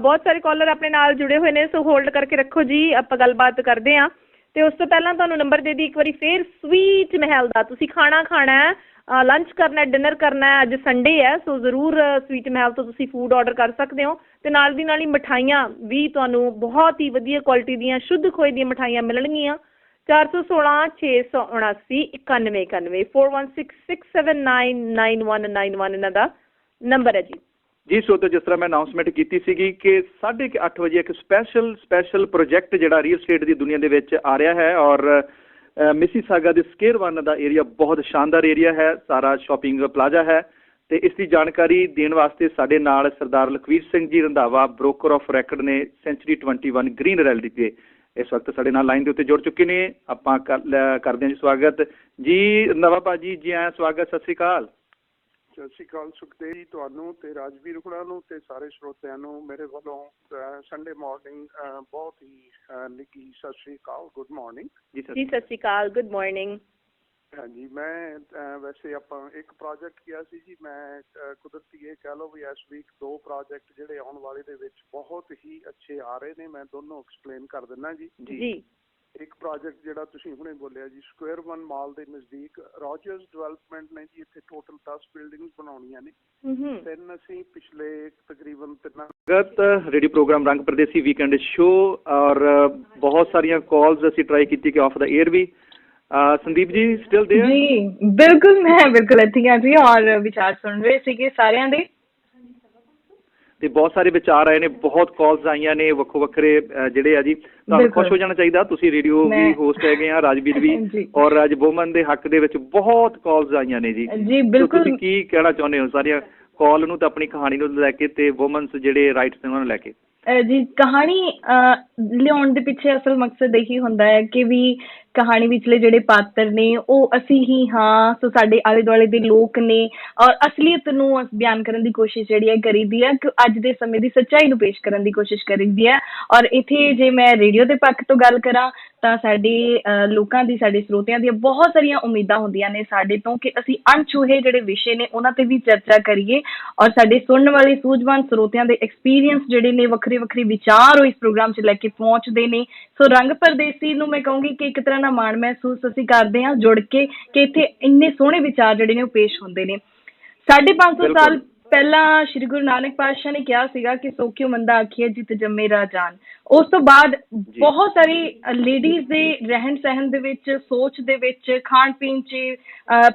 ਬਹੁਤ ਸਾਰੇ ਕਾਲਰ ਆਪਣੇ ਨਾਲ ਜੁੜੇ ਹੋਏ ਨੇ, ਸੋ ਹੋਲਡ ਕਰਕੇ ਰੱਖੋ ਜੀ, ਆਪਾਂ ਗੱਲਬਾਤ ਕਰਦੇ ਹਾਂ। ਤੇ ਉਸ ਤੋਂ ਪਹਿਲਾਂ ਤੁਹਾਨੂੰ ਨੰਬਰ ਦੇ ਦੀ ਇੱਕ ਵਾਰੀ ਫੇਰ, ਸਵੀਟ ਮਹਿਲ ਦਾ। ਤੁਸੀਂ ਖਾਣਾ ਖਾਣਾ ਹੈ, ਲੰਚ ਕਰਨਾ, ਡਿਨਰ ਕਰਨਾ ਹੈ, ਅੱਜ ਸੰਡੇ ਹੈ, ਸੋ ਜ਼ਰੂਰ ਸਵੀਟ ਮਹਿਲ ਤੋਂ ਤੁਸੀਂ ਫੂਡ ਆਰਡਰ ਕਰ ਸਕਦੇ ਹੋ। ਤੇ ਨਾਲ ਦੀ ਨਾਲ ਹੀ ਮਿਠਾਈਆਂ ਵੀ ਤੁਹਾਨੂੰ ਬਹੁਤ ਹੀ ਵਧੀਆ ਕੁਆਲਿਟੀ ਦੀਆਂ ਸ਼ੁੱਧ ਖੋਏ ਦੀਆਂ ਮਿਠਾਈਆਂ ਮਿਲਣਗੀਆਂ। 416 679 9191 4166799191 ਇਹਨਾਂ ਦਾ ਨੰਬਰ ਹੈ ਜੀ। ਜੀ ਸੋ ਤਾਂ ਜਿਸ ਤਰ੍ਹਾਂ ਮੈਂ ਅਨਾਊਂਸਮੈਂਟ ਕੀਤੀ ਸੀਗੀ ਕਿ 8:30 ਵਜੇ ਇੱਕ ਸਪੈਸ਼ਲ ਪ੍ਰੋਜੈਕਟ ਜਿਹੜਾ ਰੀਅਲ ਸਟੇਟ ਦੀ ਦੁਨੀਆ ਦੇ ਵਿੱਚ ਆ ਰਿਹਾ ਹੈ, ਔਰ ਮਿਸੀਸਾਗਾ ਦੇ ਸਕੁਆਇਰ 1 ਦਾ ਏਰੀਆ ਬਹੁਤ ਸ਼ਾਨਦਾਰ ਏਰੀਆ ਹੈ, ਸਾਰਾ ਸ਼ਾਪਿੰਗ ਪਲਾਜ਼ਾ ਹੈ। ਤੇ ਇਸ ਦੀ ਜਾਣਕਾਰੀ ਦੇਣ ਵਾਸਤੇ ਸਾਡੇ ਨਾਲ ਸਰਦਾਰ ਲਖਵੀਰ ਸਿੰਘ ਜੀ ਰੰਧਾਵਾ, ਬ੍ਰੋਕਰ ਆਫ ਰੈਕਡ ਨੇ, ਸੈਂਚੁਰੀ 21 ਗ੍ਰੀਨ ਰੈਲਟੀ ਤੇ ਇਸ ਵਕਤ ਸਾਡੇ ਨਾਲ ਲਾਈਨ ਦੇ ਉੱਤੇ ਜੁੜ ਚੁੱਕੇ ਨੇ। ਆਪਾਂ ਕਰਦੇ ਹਾਂ ਜੀ ਸਵਾਗਤ ਜੀ ਰੰਧਾਵਾ ਭਾਜੀ, ਜੀ ਆਇਆਂ, ਸਵਾਗਤ, ਸਤਿ ਸ਼੍ਰੀ ਅਕਾਲ। ਸਤਿ ਸ਼੍ਰੀ ਅਕਾਲ ਸੁਖਦੇਵ ਜੀ, ਤੁਹਾਨੂੰ ਤੇ ਰਾਜਵੀਰ ਹੁਣਾਂ ਨੂੰ ਤੇ ਸਾਰੇ ਸਰੋਤਿਆਂ ਨੂੰ ਮੇਰੇ ਵੱਲੋਂ ਸੰਡੇ ਮਾਰਨਿੰਗ ਬਹੁਤ ਹੀ ਨਿੱਘੀ ਸਤਿ ਸ਼੍ਰੀ ਅਕਾਲ, ਗੁੱਡ ਮਾਰਨਿੰਗ ਜੀ। ਸਤਿ ਸ਼੍ਰੀ ਅਕਾਲ, ਗੁੱਡ ਮਾਰਨਿੰਗ। ਹਾਂਜੀ, ਮੈਂ ਵੈਸੇ ਆਪਾਂ ਇੱਕ ਪ੍ਰੋਜੈਕਟ ਕਿਹਾ ਸੀ ਜੀ, ਮੈਂ ਕੁਦਰਤੀ ਇਹ ਕਹਿ ਲਓ ਵੀ ਇਸ ਵੀਕ 2 ਪ੍ਰੋਜੈਕਟ ਜਿਹੜੇ ਆਉਣ ਵਾਲੇ ਦੇ ਵਿੱਚ ਬਹੁਤ ਹੀ ਅੱਛੇ ਆ ਰਹੇ ਨੇ, ਮੈਂ ਦੋਨੋਂ ਐਕਸਪਲੇਨ ਕਰ ਦਿੰਦਾ ਜੀ। ਇੱਕ ਪ੍ਰੋਜੈਕਟ ਜਿਹੜਾ ਤੁਸੀਂ ਹੁਣੇ ਬੋਲਿਆ ਜੀ, ਸਕੁਆਇਰ 1 ਮਾਲ ਦੇ ਨਜ਼ਦੀਕ ਰੋਜਰਸ ਡਿਵੈਲਪਮੈਂਟ ਨੇ ਜੀ, ਇੱਥੇ ਟੋਟਲ 10 ਬਿਲਡਿੰਗਸ ਬਣਾਉਣੀਆਂ ਨੇ। 3 ਅਸੀਂ ਪਿਛਲੇ ਤਕਰੀਬਨ 3 ਰੇਡੀਓ ਪ੍ਰੋਗਰਾਮ ਰੰਗ ਪ੍ਰਦੇਸੀ ਵੀਕਐਂਡ ਸ਼ੋ, ਔਰ ਬਹੁਤ ਸਾਰੀਆਂ ਕਾਲਸ ਅਸੀਂ ਟਰਾਈ ਕੀਤੀ ਕਿ of the air we. Sandeep ji still there? ਜੀ ਬਿਲਕੁਲ, ਮੈਂ ਬਿਲਕੁਲ ਇੱਥੇ ਹਾਂ ਜੀ, ਔਰ ਵਿਚਾਰ ਸੁਣ ਰਹੇ ਸੀਗੇ ਸਾਰਿਆਂ ਦੇ, ਤੇ ਬਹੁਤ ਸਾਰੇ ਵਿਚਾਰ ਆਏ ਨੇ, ਬਹੁਤ ਕਾਲਸ ਆਈਆਂ ਨੇ ਵੱਖੋ ਵੱਖਰੇ ਜਿਹੜੇ ਆ ਜੀ। ਤੁਹਾਨੂੰ ਖੁਸ਼ ਹੋ ਜਾਣਾ ਚਾਹੀਦਾ, ਤੁਸੀਂ ਰੇਡੀਓ ਵੀ ਹੋਸਟ ਹੈਗੇ ਆ, ਰਾਜਵੀਰ ਵੀ, ਔਰ ਅੱਜ ਵੂਮਨ ਦੇ ਹੱਕ ਦੇ ਵਿੱਚ ਬਹੁਤ ਕਾਲਸ ਆਈਆਂ ਨੇ ਜੀ। ਤੁਸੀਂ ਕੀ ਕਹਿਣਾ ਚਾਹੁੰਦੇ ਹੋ ਸਾਰੀਆਂ ਕਾਲ ਨੂੰ ਤੇ ਆਪਣੀ ਕਹਾਣੀ ਨੂੰ ਲੈ ਕੇ ਤੇ ਵੂਮਨਸ ਜਿਹੜੇ ਰਾਈਟਸ ਨੇ ਉਹਨਾਂ ਨੂੰ ਲੈ ਕੇ? ਜੀ ਕਹਾਣੀ ਲਿਆਉਣ ਦੇ ਪਿੱਛੇ ਅਸਲ ਮਕਸਦ ਇਹੀ ਹੁੰਦਾ ਹੈ ਕਿ ਵੀ ਕਹਾਣੀ ਵਿਚਲੇ ਜਿਹੜੇ ਪਾਤਰ ਨੇ ਉਹ ਅਸੀਂ ਹੀ ਹਾਂ, ਸੋ ਸਾਡੇ ਆਲੇ ਦੁਆਲੇ ਦੇ ਲੋਕ ਨੇ, ਔਰ ਅਸਲੀਅਤ ਨੂੰ ਬਿਆਨ ਕਰਨ ਦੀ ਕੋਸ਼ਿਸ਼ ਜਿਹੜੀ ਹੈ ਕਰੀਦੀ ਹੈ, ਕਿ ਅੱਜ ਦੇ ਸਮੇਂ ਦੀ ਸੱਚਾਈ ਨੂੰ ਪੇਸ਼ ਕਰਨ ਦੀ ਕੋਸ਼ਿਸ਼ ਕਰੀਦੀ ਹੈ। ਔਰ ਇੱਥੇ ਜੇ ਮੈਂ ਰੇਡੀਓ ਦੇ ਪੱਖ ਤੋਂ ਗੱਲ ਕਰਾਂ ਤਾਂ ਸਾਡੇ ਲੋਕਾਂ ਦੀ, ਸਾਡੇ ਸਰੋਤਿਆਂ ਦੀਆਂ ਬਹੁਤ ਸਾਰੀਆਂ ਉਮੀਦਾਂ ਹੁੰਦੀਆਂ ਨੇ ਸਾਡੇ ਤੋਂ ਕਿ ਅਸੀਂ ਅਣਛੂਹੇ ਜਿਹੜੇ ਵਿਸ਼ੇ ਨੇ ਉਹਨਾਂ ਤੇ ਵੀ ਚਰਚਾ ਕਰੀਏ, ਔਰ ਸਾਡੇ ਸੁਣਨ ਵਾਲੇ ਸੂਝਵਾਨ ਸਰੋਤਿਆਂ ਦੇ ਐਕਸਪੀਰੀਅੰਸ ਜਿਹੜੇ ਨੇ, ਵੱਖਰੇ ਵੱਖਰੇ ਵਿਚਾਰ ਉਹ ਇਸ ਪ੍ਰੋਗਰਾਮ 'ਚ ਲੈ ਕੇ ਪਹੁੰਚਦੇ ਨੇ। ਸੋ ਰੰਗ ਪਰਦੇਸੀ ਨੂੰ ਮੈਂ ਕਹੂੰਗੀ ਕਿ ਇੱਕ ਤਰ੍ਹਾਂ ਦਾ ਮਾਣ ਮਹਿਸੂਸ ਅਸੀਂ ਕਰਦੇ ਹਾਂ ਜੁੜ ਕੇ, ਕਿ ਇੱਥੇ ਇੰਨੇ ਸੋਹਣੇ ਵਿਚਾਰ ਜਿਹੜੇ ਨੇ ਉਹ ਪੇਸ਼ ਹੁੰਦੇ ਨੇ। 550 ਸਾਲ ਪਹਿਲਾਂ ਸ਼੍ਰੀ ਗੁਰੂ ਨਾਨਕ ਪਾਤਸ਼ਾਹ ਨੇ ਕਿਹਾ ਸੀਗਾ ਕਿ ਸੋਖਿਓ ਮੰਦਾ ਆਖੀਏ ਜਿਤ ਜੰਮੇ ਰਾਜਾਨ। ਉਸ ਤੋਂ ਬਾਅਦ ਬਹੁਤ ਸਾਰੀ ਲੇਡੀਜ਼ ਦੇ ਰਹਿਣ ਸਹਿਣ ਦੇ ਵਿੱਚ, ਸੋਚ ਦੇ ਵਿੱਚ, ਖਾਣ ਪੀਣ 'ਚ,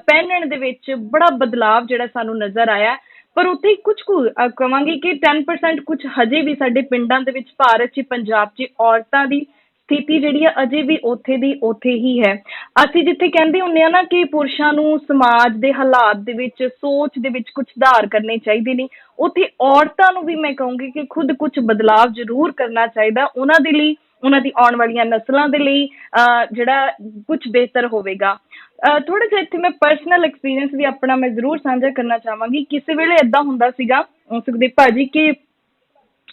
ਪਹਿਨਣ ਦੇ ਵਿੱਚ ਬੜਾ ਬਦਲਾਵ ਜਿਹੜਾ ਸਾਨੂੰ ਨਜ਼ਰ ਆਇਆ। ਪਰ ਉੱਥੇ ਕੁਝ ਕੁ ਕਹਾਂਗੀ ਕਿ 10% ਕੁਝ ਹਜੇ ਵੀ ਸਾਡੇ ਪਿੰਡਾਂ ਦੇ ਵਿੱਚ, ਭਾਰਤ 'ਚ, ਪੰਜਾਬ 'ਚ ਔਰਤਾਂ ਦੀ ਸਥਿਤੀ ਜਿਹੜੀ ਹੈ ਅਜੇ ਵੀ ਉੱਥੇ ਦੀ ਉੱਥੇ ਹੀ ਹੈ। ਅਸੀਂ ਜਿੱਥੇ ਕਹਿੰਦੇ ਹੁੰਦੇ ਹਾਂ ਨਾ ਕਿ ਪੁਰਸ਼ਾਂ ਨੂੰ ਸਮਾਜ ਦੇ ਹਾਲਾਤ ਦੇ ਵਿੱਚ, ਸੋਚ ਦੇ ਵਿੱਚ ਕੁਝ ਸੁਧਾਰ ਕਰਨੇ ਚਾਹੀਦੇ ਨੇ, ਉੱਥੇ ਔਰਤਾਂ ਨੂੰ ਵੀ ਮੈਂ ਕਹੂੰਗੀ ਕਿ ਖੁਦ ਕੁਝ ਬਦਲਾਵ ਜ਼ਰੂਰ ਕਰਨਾ ਚਾਹੀਦਾ, ਉਹਨਾਂ ਦੇ ਲਈ, ਉਹਨਾਂ ਦੀ ਆਉਣ ਵਾਲੀਆਂ ਨਸਲਾਂ ਦੇ ਲਈ ਜਿਹੜਾ ਕੁਝ ਬਿਹਤਰ ਹੋਵੇਗਾ। ਥੋੜਾ ਜਿਹਾ ਇੱਥੇ ਮੈਂ ਪਰਸਨਲ ਐਕਸਪੀਰੀਅੰਸ ਵੀ ਆਪਣਾ ਮੈਂ ਜ਼ਰੂਰ ਸਾਂਝਾ ਕਰਨਾ ਚਾਹਾਂਗੀ। ਕਿਸੇ ਵੇਲੇ ਏਦਾਂ ਹੁੰਦਾ ਸੀਗਾ ਸੁਖਦੇਵ ਭਾਜੀ ਕਿ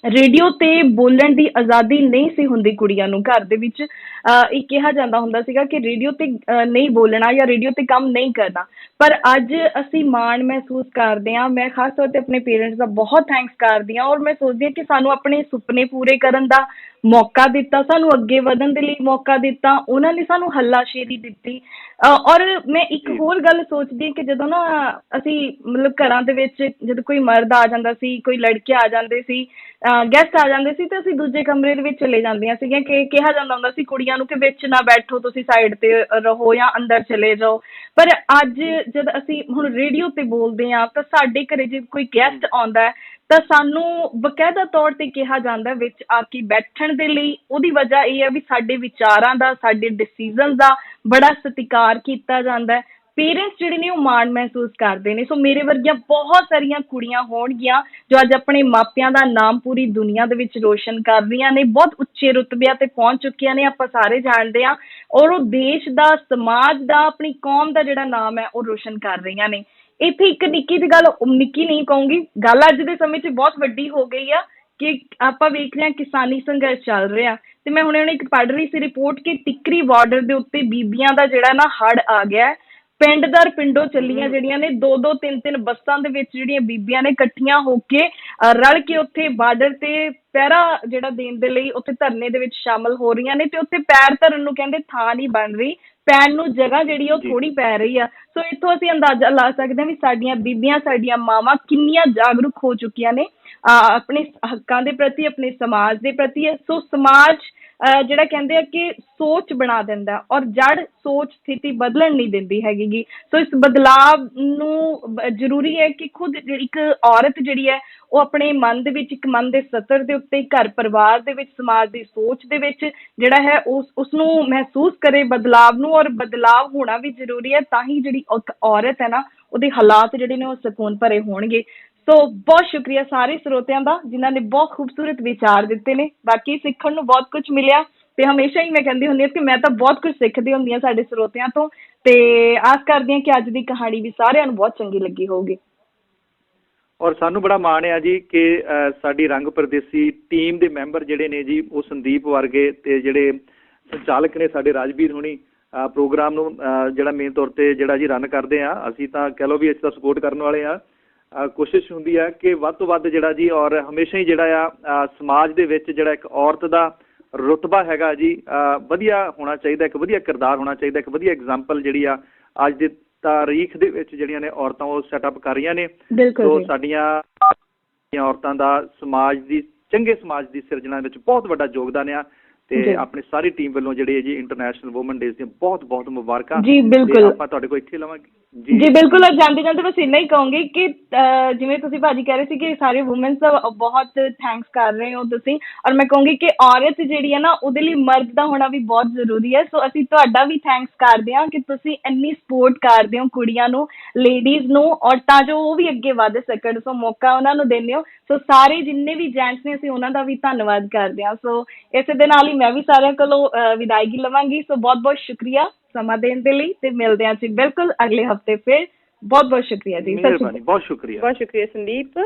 ਰੇਡੀਓ ਤੇ ਬੋਲਣ ਦੀ ਆਜ਼ਾਦੀ ਨਹੀਂ ਸੀ ਹੁੰਦੀ ਕੁੜੀਆਂ ਨੂੰ। ਘਰ ਦੇ ਵਿੱਚ ਇਹ ਕਿਹਾ ਜਾਂਦਾ ਹੁੰਦਾ ਸੀਗਾ ਕਿ ਰੇਡੀਓ ਤੇ ਨਹੀਂ ਬੋਲਣਾ ਜਾਂ ਰੇਡੀਓ ਤੇ ਕੰਮ ਨਹੀਂ ਕਰਨਾ। ਪਰ ਅੱਜ ਅਸੀਂ ਮਾਣ ਮਹਿਸੂਸ ਕਰਦੇ ਹਾਂ। ਮੈਂ ਖਾਸ ਤੌਰ ਤੇ ਆਪਣੇ ਪੇਰੈਂਟਸ ਦਾ ਬਹੁਤ ਥੈਂਕਸ ਕਰਦੀ ਹਾਂ, ਔਰ ਮੈਂ ਸੋਚਦੀ ਹਾਂ ਕਿ ਸਾਨੂੰ ਆਪਣੇ ਸੁਪਨੇ ਪੂਰੇ ਕਰਨ ਦਾ ਮੌਕਾ ਦਿੱਤਾ, ਸਾਨੂੰ ਅੱਗੇ ਵਧਣ ਦੇ ਲਈ ਮੌਕਾ ਦਿੱਤਾ, ਉਹਨਾਂ ਨੇ ਸਾਨੂੰ ਹੱਲਾਸ਼ੇਰੀ ਦਿੱਤੀ। ਔਰ ਮੈਂ ਇੱਕ ਹੋਰ ਗੱਲ ਸੋਚਦੀ ਹਾਂ ਕਿ ਜਦੋਂ ਨਾ ਅਸੀਂ ਮਤਲਬ ਘਰਾਂ ਦੇ ਵਿੱਚ ਜਦੋਂ ਕੋਈ ਮਰਦ ਆ ਜਾਂਦਾ ਸੀ, ਕੋਈ ਲੜਕੇ ਆ ਜਾਂਦੇ ਸੀ, ਗੈਸਟ ਆ ਜਾਂਦੇ ਸੀ, ਤੇ ਅਸੀਂ ਦੂਜੇ ਕਮਰੇ ਦੇ ਵਿੱਚ ਚਲੇ ਜਾਂਦੀਆਂ ਸੀਗੀਆਂ ਕਿ ਕਿਹਾ ਜਾਂਦਾ ਹੁੰਦਾ ਸੀ ਕੁੜੀਆਂ ਨੂੰ ਕਿ ਵਿੱਚ ਨਾ ਬੈਠੋ, ਤੁਸੀਂ ਸਾਈਡ ਤੇ ਰਹੋ ਜਾਂ ਅੰਦਰ ਚਲੇ ਜਾਓ। ਪਰ ਅੱਜ ਜਦ ਅਸੀਂ ਹੁਣ ਰੇਡੀਓ ਤੇ ਬੋਲਦੇ ਹਾਂ ਤਾਂ ਸਾਡੇ ਘਰੇ ਜੇ ਕੋਈ ਗੈਸਟ ਆਉਂਦਾ ਹੈ ਤਾਂ ਸਾਨੂੰ ਬਕਾਇਦਾ ਤੌਰ ਤੇ ਕਿਹਾ ਜਾਂਦਾ ਵਿੱਚ ਆ ਕੇ ਬੈਠਣ ਦੇ ਲਈ। ਉਹਦੀ ਵਜ੍ਹਾ ਇਹ ਹੈ ਵੀ ਸਾਡੇ ਵਿਚਾਰਾਂ ਦਾ, ਸਾਡੇ ਡਿਸੀਜ਼ਨ ਦਾ ਬੜਾ ਸਤਿਕਾਰ ਕੀਤਾ ਜਾਂਦਾ ਹੈ। ਪੇਰੈਂਟਸ ਜਿਹੜੇ ਨੇ ਉਹ ਮਾਣ ਮਹਿਸੂਸ ਕਰਦੇ ਨੇ। ਸੋ ਮੇਰੇ ਵਰਗੀਆਂ ਬਹੁਤ ਸਾਰੀਆਂ ਕੁੜੀਆਂ ਹੋਣਗੀਆਂ ਜੋ ਅੱਜ ਆਪਣੇ ਮਾਪਿਆਂ ਦਾ ਨਾਮ ਪੂਰੀ ਦੁਨੀਆ ਦੇ ਵਿੱਚ ਰੋਸ਼ਨ ਕਰ ਰਹੀਆਂ ਨੇ, ਬਹੁਤ ਉੱਚੇ ਰੁਤਬਿਆਂ ਤੇ ਪਹੁੰਚ ਚੁੱਕੀਆਂ ਨੇ, ਆਪਾਂ ਸਾਰੇ ਜਾਣਦੇ ਹਾਂ। ਔਰ ਉਹ ਦੇਸ਼ ਦਾ, ਸਮਾਜ ਦਾ, ਆਪਣੀ ਕੌਮ ਦਾ ਜਿਹੜਾ ਨਾਮ ਹੈ ਉਹ ਰੋਸ਼ਨ ਕਰ ਰਹੀਆਂ ਨੇ। ਇੱਥੇ ਇੱਕ ਨਿੱਕੀ ਜਿਹੀ ਗੱਲ, ਨਿੱਕੀ ਨਹੀਂ ਕਹੂੰਗੀ, ਗੱਲ ਅੱਜ ਦੇ ਸਮੇਂ 'ਚ ਬਹੁਤ ਵੱਡੀ ਹੋ ਗਈ ਆ ਕਿ ਆਪਾਂ ਵੇਖ ਰਹੇ ਹਾਂ ਕਿਸਾਨੀ ਸੰਘਰਸ਼ ਚੱਲ ਰਿਹਾ। ਤੇ ਮੈਂ ਹੁਣੇ ਇੱਕ ਪੜ੍ਹ ਰਹੀ ਸੀ ਰਿਪੋਰਟ ਕਿ ਟਿੱਕਰੀ ਬਾਰਡਰ ਦੇ ਉੱਤੇ ਬੀਬੀਆਂ ਦਾ ਜਿਹੜਾ ਨਾ ਹੜ੍ਹ ਆ ਗਿਆ। ਪਿੰਡ ਦਰ ਪਿੰਡੋਂ ਚੱਲੀਆਂ ਜਿਹੜੀਆਂ ਨੇ, 2-2 3-3 ਬੱਸਾਂ ਦੇ ਵਿੱਚ ਜਿਹੜੀਆਂ ਬੀਬੀਆਂ ਨੇ ਇਕੱਠੀਆਂ ਹੋ ਕੇ ਰਲ ਕੇ ਉੱਥੇ ਬਾਰਡਰ ਤੇ ਪਹਿਰਾ ਜਿਹੜਾ ਦੇਣ ਦੇ ਲਈ ਉੱਥੇ ਧਰਨੇ ਦੇ ਵਿੱਚ ਸ਼ਾਮਲ ਹੋ ਰਹੀਆਂ ਨੇ। ਤੇ ਉੱਥੇ ਪੈਰ ਧਰਨ ਨੂੰ ਕਹਿੰਦੇ ਥਾਂ ਨਹੀਂ ਬਣ ਰਹੀ, ਪੈਣ ਨੂੰ ਜਗ੍ਹਾ ਜਿਹੜੀ ਉਹ ਥੋੜੀ ਪੈ ਰਹੀ ਆ। ਸੋ ਇੱਥੋਂ ਅਸੀਂ ਅੰਦਾਜ਼ਾ ਲਾ ਸਕਦੇ ਹਾਂ ਵੀ ਸਾਡੀਆਂ ਬੀਬੀਆਂ, ਸਾਡੀਆਂ ਮਾਵਾਂ ਕਿੰਨੀਆਂ ਜਾਗਰੂਕ ਹੋ ਚੁੱਕੀਆਂ ਨੇ ਆਪਣੇ ਹੱਕਾਂ ਦੇ ਪ੍ਰਤੀ, ਆਪਣੇ ਸਮਾਜ ਦੇ ਪ੍ਰਤੀ। ਸੋ ਸਮਾਜ ਜਿਹੜਾ ਕਹਿੰਦੇ ਆ ਕਿ ਸੋਚ ਬਣਾ ਦਿੰਦਾ ਔਰ ਜੜ ਸੋਚ ਸਥਿਤੀ ਬਦਲਣ ਨਹੀਂ ਦਿੰਦੀ ਹੈਗੀ। ਸੋ ਇਸ ਬਦਲਾਵ ਨੂੰ ਜ਼ਰੂਰੀ ਹੈ ਕਿ ਖੁਦ ਇੱਕ ਔਰਤ ਜਿਹੜੀ ਹੈ ਉਹ ਆਪਣੇ ਮਨ ਦੇ ਵਿੱਚ, ਇੱਕ ਮਨ ਦੇ ਸਤਰ ਦੇ ਉੱਤੇ, ਘਰ ਪਰਿਵਾਰ ਦੇ ਵਿੱਚ, ਸਮਾਜ ਦੀ ਸੋਚ ਦੇ ਵਿੱਚ ਜਿਹੜਾ ਹੈ ਉਸ ਨੂੰ ਮਹਿਸੂਸ ਕਰੇ ਬਦਲਾਵ ਨੂੰ। ਔਰ ਬਦਲਾਵ ਹੋਣਾ ਵੀ ਜ਼ਰੂਰੀ ਹੈ, ਤਾਂ ਹੀ ਜਿਹੜੀ ਇੱਕ ਔਰਤ ਹੈ ਨਾ ਉਹਦੇ ਹਾਲਾਤ ਜਿਹੜੇ ਨੇ ਉਹ ਸਕੂਨ ਭਰੇ ਹੋਣਗੇ। ਸੋ ਬਹੁਤ ਸ਼ੁਕਰੀਆ ਸਾਰੇ ਸਰੋਤਿਆਂ ਦਾ ਜਿਨ੍ਹਾਂ ਨੇ ਬਹੁਤ ਖੂਬਸੂਰਤ ਵਿਚਾਰ ਦਿੱਤੇ ਨੇ। ਬਾਕੀ ਸਿੱਖਣ ਨੂੰ ਬਹੁਤ ਕੁਝ ਮਿਲਿਆ ਤੇ ਹਮੇਸ਼ਾ ਹੀ ਮੈਂ ਕਹਿੰਦੀ ਹੁੰਦੀ ਹਾਂ ਕਿ ਮੈਂ ਤਾਂ ਬਹੁਤ ਕੁਝ ਸਿੱਖਦੀ ਹੁੰਦੀ ਹਾਂ ਸਾਡੇ ਸਰੋਤਿਆਂ ਤੋਂ। ਤੇ ਆਸ ਕਰਦੀ ਹਾਂ ਕਿ ਅੱਜ ਦੀ ਕਹਾਣੀ ਵੀ ਸਾਰਿਆਂ ਨੂੰ ਬਹੁਤ ਚੰਗੀ ਲੱਗੀ ਹੋਊਗੀ। ਔਰ ਸਾਨੂੰ ਬੜਾ ਮਾਣ ਹੈ ਜੀ ਕਿ ਸਾਡੀ ਰੰਗ ਪਰਦੇਸੀ ਟੀਮ ਦੇ ਮੈਂਬਰ ਜਿਹੜੇ ਨੇ ਜੀ, ਉਹ ਸੰਦੀਪ ਵਰਗੇ ਤੇ ਜਿਹੜੇ ਸੰਚਾਲਕ ਨੇ ਸਾਡੇ ਰਾਜਵੀਰ ਹੋਣੀ ਪ੍ਰੋਗਰਾਮ ਨੂੰ ਜਿਹੜਾ ਮੇਨ ਤੌਰ ਤੇ ਜਿਹੜਾ ਜੀ ਰਨ ਕਰਦੇ ਆ। ਅਸੀਂ ਤਾਂ ਕਹਿ ਲਓ ਵੀ ਅਸੀਂ ਤਾਂ ਸਪੋਰਟ ਕਰਨ ਵਾਲੇ ਆ। ਕੋਸ਼ਿਸ਼ ਹੁੰਦੀ ਹੈ ਕਿ ਵੱਧ ਤੋਂ ਵੱਧ ਜਿਹੜਾ ਜੀ, ਔਰ ਹਮੇਸ਼ਾ ਹੀ ਜਿਹੜਾ ਆ ਸਮਾਜ ਦੇ ਵਿੱਚ ਜਿਹੜਾ ਇੱਕ ਔਰਤ ਦਾ ਰੁਤਬਾ ਹੈਗਾ ਜੀ ਵਧੀਆ ਹੋਣਾ ਚਾਹੀਦਾ, ਇੱਕ ਵਧੀਆ ਕਿਰਦਾਰ ਹੋਣਾ ਚਾਹੀਦਾ, ਇੱਕ ਵਧੀਆ ਐਗਜ਼ਾਮਪਲ ਜਿਹੜੀ ਆ ਅੱਜ ਦੀ ਤਾਰੀਖ ਦੇ ਵਿੱਚ ਜਿਹੜੀਆਂ ਨੇ ਔਰਤਾਂ ਉਹ ਸੈਟਅਪ ਕਰ ਰਹੀਆਂ ਨੇ। ਸੋ ਸਾਡੀਆਂ ਔਰਤਾਂ ਦਾ ਸਮਾਜ ਦੀ, ਚੰਗੇ ਸਮਾਜ ਦੀ ਸਿਰਜਣਾ ਵਿੱਚ ਬਹੁਤ ਵੱਡਾ ਯੋਗਦਾਨ ਆ। ਤੇ ਆਪਣੀ ਸਾਰੀ ਟੀਮ ਵੱਲੋਂ ਜਿਹੜੇ ਜੀ ਇੰਟਰਨੈਸ਼ਨਲ ਵੂਮਨ ਡੇਜ਼ ਦੀਆਂ ਬਹੁਤ ਬਹੁਤ ਮੁਬਾਰਕਾਂ ਜੀ। ਬਿਲਕੁਲ ਆਪਾਂ ਤੁਹਾਡੇ ਕੋਲ ਇੱਥੇ ਲਵਾਂਗੇ ਜੀ ਬਿਲਕੁਲ। ਜਾਂਦੇ ਜਾਂਦੇ ਬਸ ਇੰਨਾ ਹੀ ਕਹੂੰਗੀ ਕਿ ਜਿਵੇਂ ਤੁਸੀਂ ਭਾਜੀ ਕਹਿ ਰਹੇ ਸੀ ਕਿ ਸਾਰੇ ਵੂਮਨਸ ਦਾ ਬਹੁਤ ਥੈਂਕਸ ਕਰ ਰਹੇ ਹੋ ਤੁਸੀਂ, ਔਰ ਮੈਂ ਕਹੂੰਗੀ ਕਿ ਔਰਤ ਜਿਹੜੀ ਹੈ ਨਾ ਉਹਦੇ ਲਈ ਮਰਦ ਦਾ ਹੋਣਾ ਵੀ ਬਹੁਤ ਜ਼ਰੂਰੀ ਹੈ। ਸੋ ਅਸੀਂ ਤੁਹਾਡਾ ਵੀ ਥੈਂਕਸ ਕਰਦੇ ਹਾਂ ਕਿ ਤੁਸੀਂ ਇੰਨੀ ਸਪੋਰਟ ਕਰਦੇ ਹੋ ਕੁੜੀਆਂ ਨੂੰ, ਲੇਡੀਜ਼ ਨੂੰ, ਔਰ ਤਾਂ ਜੋ ਉਹ ਵੀ ਅੱਗੇ ਵੱਧ ਸਕਣ। ਸੋ ਮੌਕਾ ਉਹਨਾਂ ਨੂੰ ਦਿੰਦੇ ਹੋ। ਸੋ ਸਾਰੇ ਜਿੰਨੇ ਵੀ ਜੈਂਟਸ ਨੇ ਅਸੀਂ ਉਹਨਾਂ ਦਾ ਵੀ ਧੰਨਵਾਦ ਕਰਦੇ ਹਾਂ। ਸੋ ਇਸੇ ਦੇ ਨਾਲ ਹੀ ਮੈਂ ਵੀ ਸਾਰਿਆਂ ਕੋਲੋਂ ਵਿਦਾਇਗੀ ਲਵਾਂਗੀ। ਸੋ ਬਹੁਤ ਬਹੁਤ ਸ਼ੁਕਰੀਆ ਸਮਾਂ ਦੇਣ ਦੇ ਲਈ ਤੇ ਮਿਲਦੇ ਹਾਂ ਜੀ ਬਿਲਕੁਲ ਅਗਲੇ ਹਫਤੇ ਫਿਰ। ਬਹੁਤ ਬਹੁਤ ਸ਼ੁਕਰੀਆ ਜੀ। ਬਹੁਤ ਸ਼ੁਕਰੀਆ, ਬਹੁਤ ਸ਼ੁਕਰੀਆ ਸੰਦੀਪ।